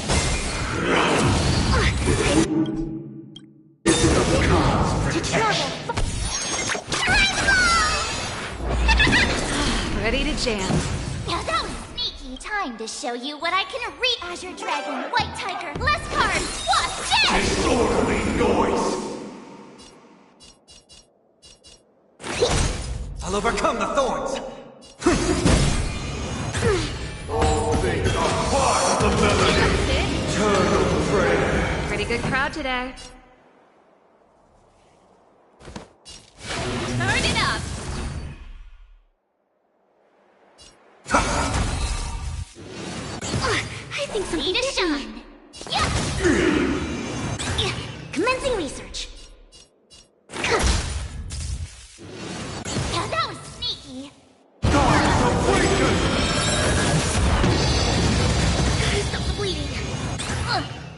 Ready to jam. Now that was sneaky. Time to show you what I can read. Azure Dragon, White Tiger, less cards, Wasp, Jet! Disorderly noise! I'll overcome the thorns. All things are part of the melody! Eternal prayer! Pretty good crowd today. Turn it up! I think something to shine. Yeah! Commencing research. Now that was sneaky. Stop the bleeding.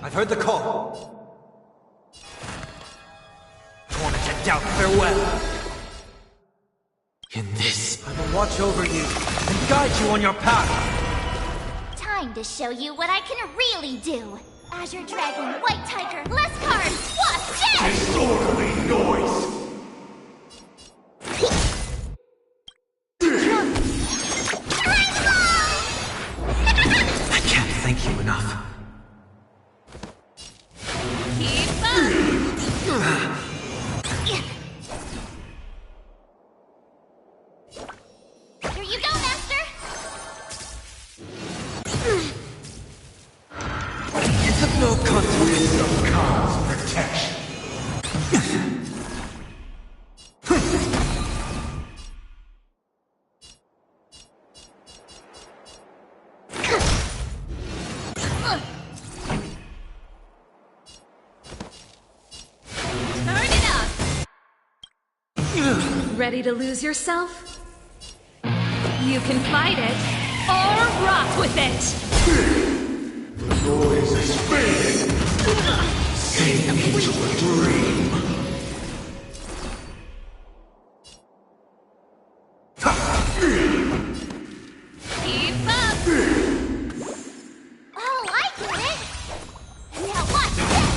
I've heard the call. Torment and doubt, farewell. In this, I will watch over you and guide you on your path. Time to show you what I can really do. Azure Dragon, White Tiger, less cards, Wasp, Jet! Disorderly noise! I can't thank you enough. Keep up! Here you go, Master! It's of no consequence. Of Khan's protection! Turn it up! Ready to lose yourself? You can fight it, or rock with it! The noise is fading! Sink into a dream! Keep up! Oh, I get it! Now watch this!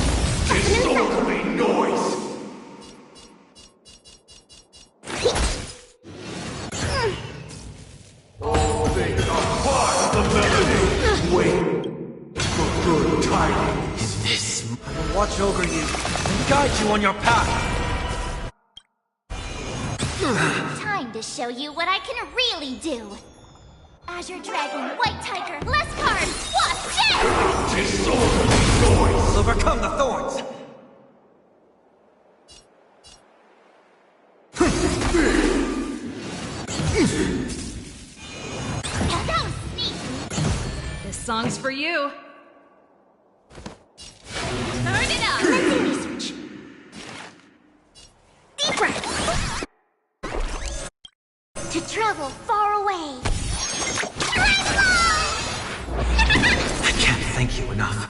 Disorderly noise! All things are part of the melody! Wait for good tidings! In this, I will watch over you and guide you on your path. Time to show you what I can really do. Azure Dragon, White Tiger, less cards, swap, death! Disorderly noise! Will overcome the thorns! Yeah, that was sneaky. This song's for you. Turn it up! Let's do research. Deep breath. To travel far away. I can't thank you enough.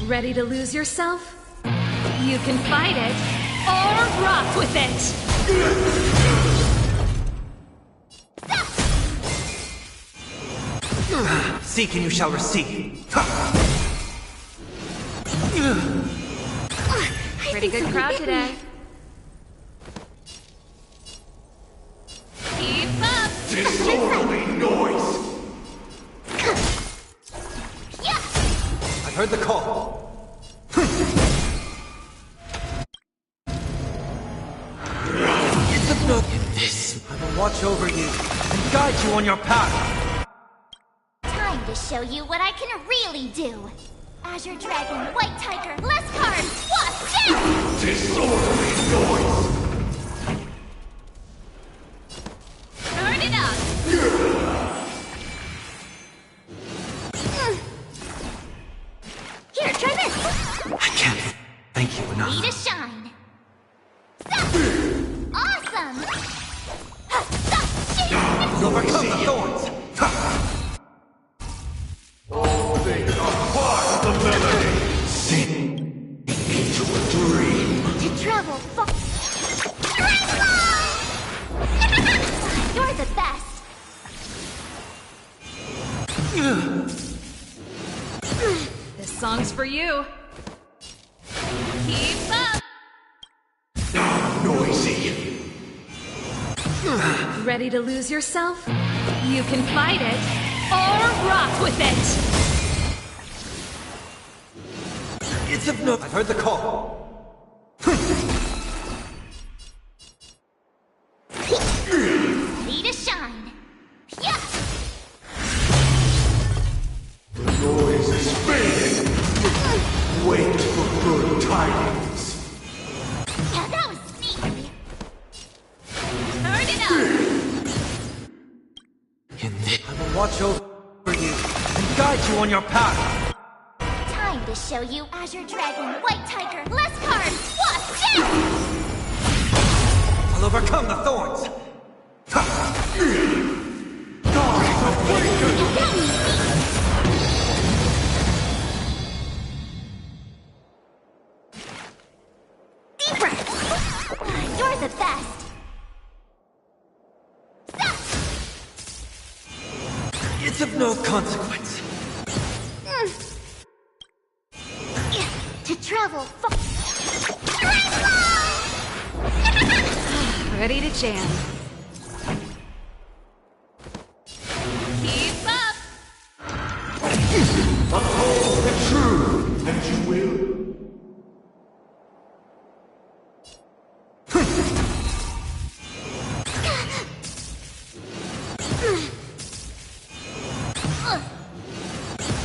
Ready to lose yourself? You can fight it, or rock with it! Seek and you shall receive. Pretty good crowd today. Keep up! Disorderly noise! I've heard the call. It's a no in this. I will watch over you and guide you on your path. Time to show you what I can really do. Azure Dragon, White Tiger, less cards, swap, death! Disorderly noise! Turn it up! Here, try this! I can't thank you enough. Need a shine. Awesome! You'll overcome the thorns. All things are part of the melody! Sing into a dream! To travel far... You're the best! This song's for you. Keep up! Noisy! Ready to lose yourself? You can fight it, or rock with it! It's of no. I've heard the call. Need a shine. Yeah! The noise is fading! Wait for good tidings! Yeah, that was sneaky. Turn it up! In this, I will watch over you and guide you on your path. Time to show you Azure Dragon, White Tiger, less cards, swap, death! I'll overcome the thorns. Deep breath! You're the best! It's of no consequence. To travel far... Ready to jam. Keep up! Uphold the truth, and you will.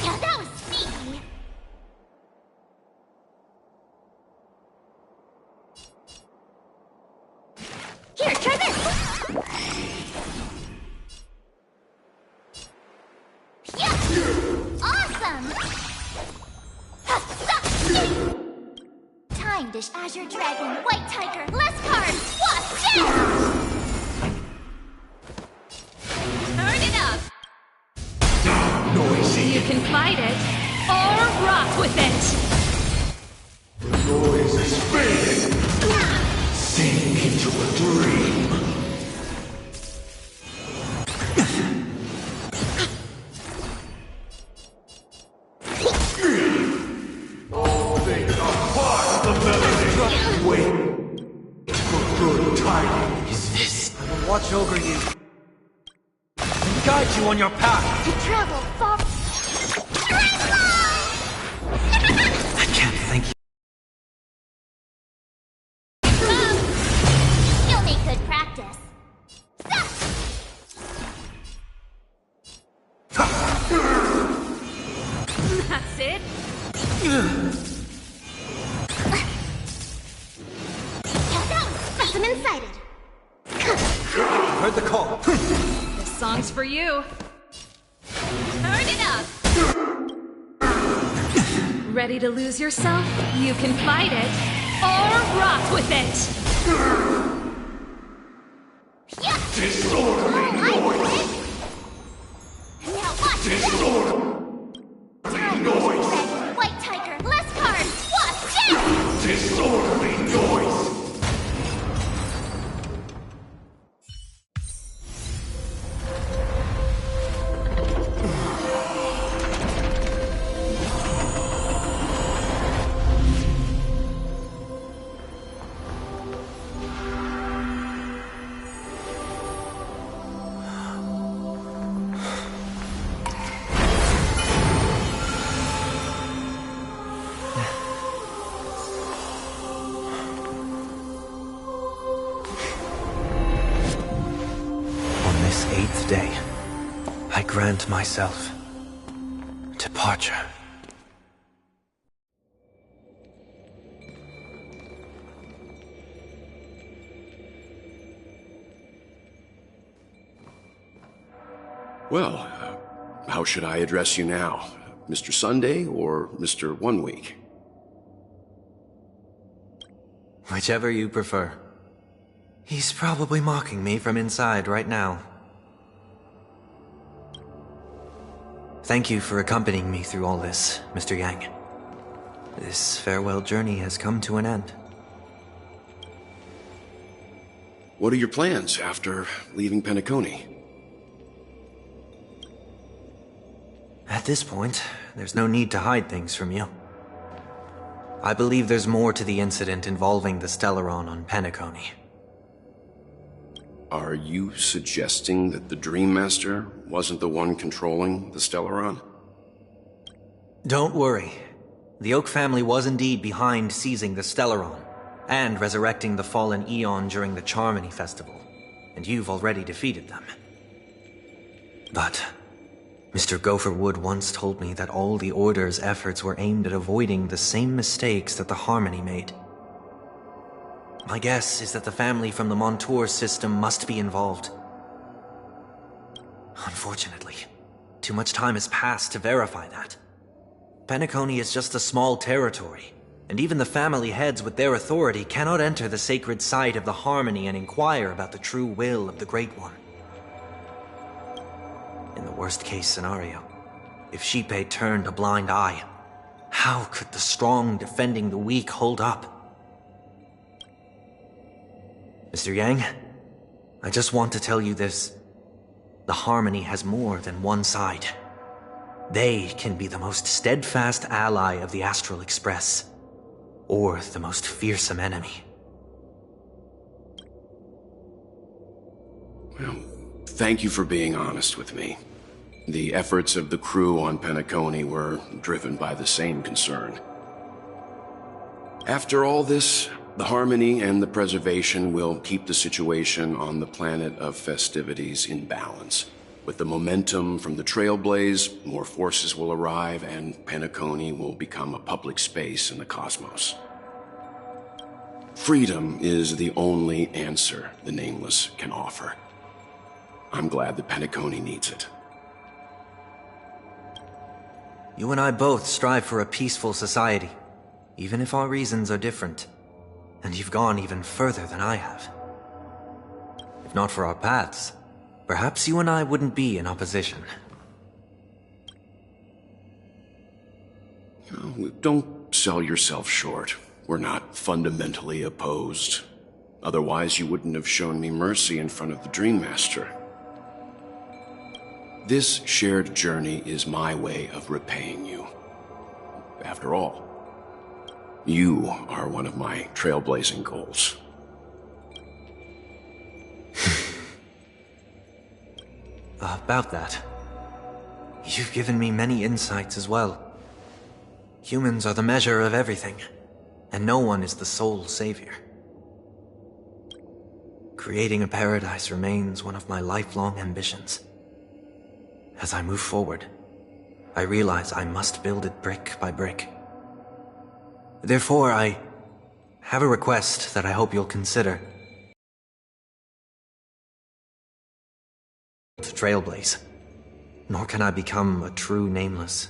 Yeah, that was sneaky. Here, try this! Yeah! Awesome! Time to Azure Dragon, White Tiger, less cards, swap, death! Turn it up! Noisy! You can fight it, or rock with it! The noise is fading! Sink into a dream! All things are part of the melody! Wait for good tidings! This. I will watch over you and guide you on your path. To travel far... That's it. Specimen sighted. Heard the call. This song's for you. Turn it up! Ready to lose yourself? You can fight it, or rock with it! Disorderly noise! Now watch Disorderly noise! White tiger, less cards! Watch it! Disorderly noise! This 8th day, I grant myself departure. Well, how should I address you now? Mr. Sunday or Mr. One Week? Whichever you prefer. He's probably mocking me from inside right now. Thank you for accompanying me through all this, Mr. Yang. This farewell journey has come to an end. What are your plans after leaving Penacony? At this point, there's no need to hide things from you. I believe there's more to the incident involving the Stellaron on Penacony. Are you suggesting that the Dream Master wasn't the one controlling the Stellaron? Don't worry. The Oak family was indeed behind seizing the Stellaron and resurrecting the fallen Eon during the Charmony Festival, and you've already defeated them. But Mr. Gopherwood once told me that all the Order's efforts were aimed at avoiding the same mistakes that the Harmony made. My guess is that the family from the Montour system must be involved. Unfortunately, too much time has passed to verify that. Penacony is just a small territory, and even the family heads with their authority cannot enter the sacred site of the Harmony and inquire about the true will of the Great One. In the worst-case scenario, if Xipe turned a blind eye, how could the strong defending the weak hold up? Mr. Yang, I just want to tell you this. The Harmony has more than one side. They can be the most steadfast ally of the Astral Express, or the most fearsome enemy. Well, thank you for being honest with me. The efforts of the crew on Penacony were driven by the same concern. After all this, the Harmony and the Preservation will keep the situation on the planet of festivities in balance. With the momentum from the Trailblaze, more forces will arrive and Penacony will become a public space in the cosmos. Freedom is the only answer the Nameless can offer. I'm glad that Penacony needs it. You and I both strive for a peaceful society, even if our reasons are different. And you've gone even further than I have. If not for our paths, perhaps you and I wouldn't be in opposition. No, don't sell yourself short. We're not fundamentally opposed. Otherwise, you wouldn't have shown me mercy in front of the Dream Master. This shared journey is my way of repaying you. After all, you are one of my trailblazing goals. About that, you've given me many insights as well. Humans are the measure of everything, and no one is the sole savior. Creating a paradise remains one of my lifelong ambitions. As I move forward, I realize I must build it brick by brick. Therefore, I have a request that I hope you'll consider. To trailblaze, nor can I become a true nameless.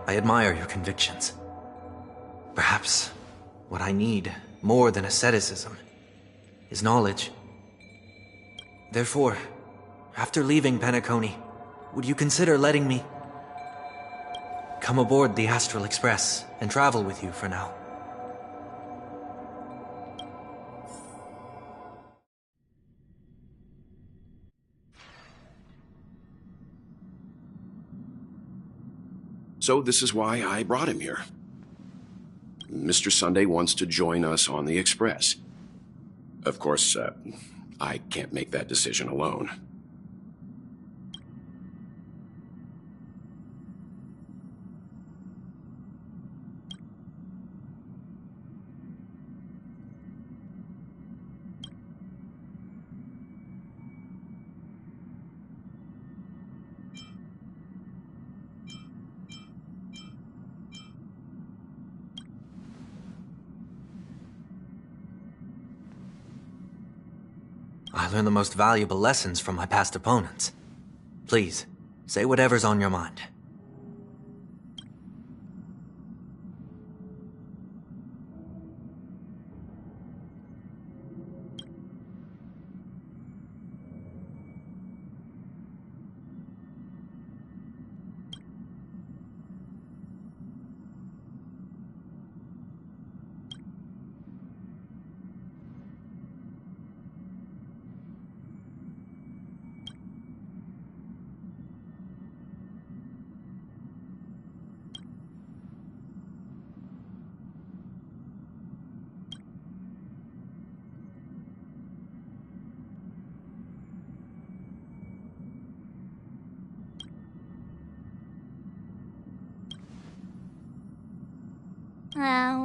I admire your convictions. Perhaps what I need, more than asceticism, is knowledge. Therefore, after leaving Penacony, would you consider letting me come aboard the Astral Express and travel with you for now? So this is why I brought him here. Mr. Sunday wants to join us on the Express. Of course, I can't make that decision alone. I learned the most valuable lessons from my past opponents. Please, say whatever's on your mind.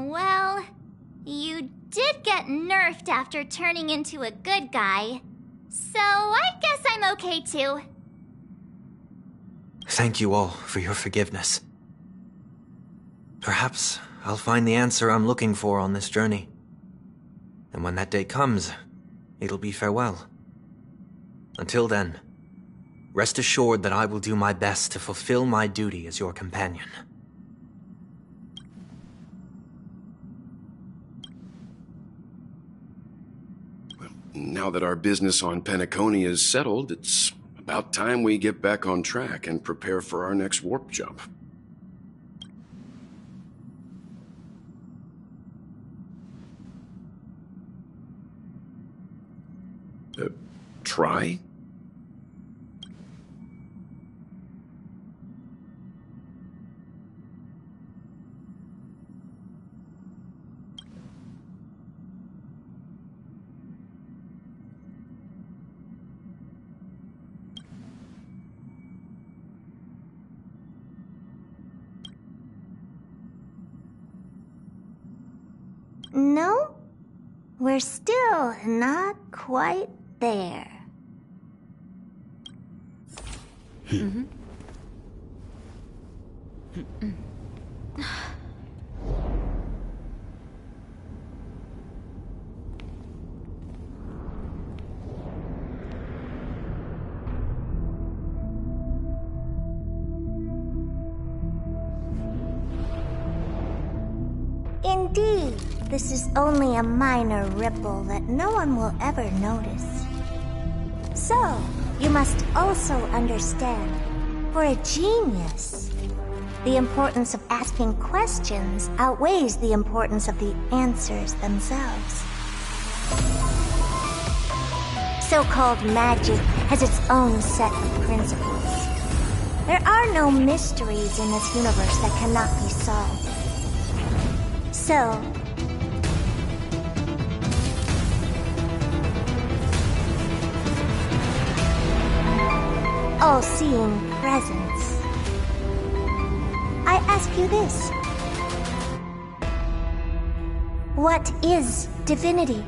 Well, you did get nerfed after turning into a good guy. So I guess I'm okay too. Thank you all for your forgiveness. Perhaps I'll find the answer I'm looking for on this journey. And when that day comes, it'll be farewell. Until then, rest assured that I will do my best to fulfill my duty as your companion. Now that our business on Penacony is settled, it's about time we get back on track and prepare for our next warp jump. Try? No, we're still not quite there. Indeed, this is only a minor ripple that no one will ever notice. So, you must also understand, for a genius, the importance of asking questions outweighs the importance of the answers themselves. So-called magic has its own set of principles. There are no mysteries in this universe that cannot be solved. So, all-seeing presence, I ask you this. What is divinity?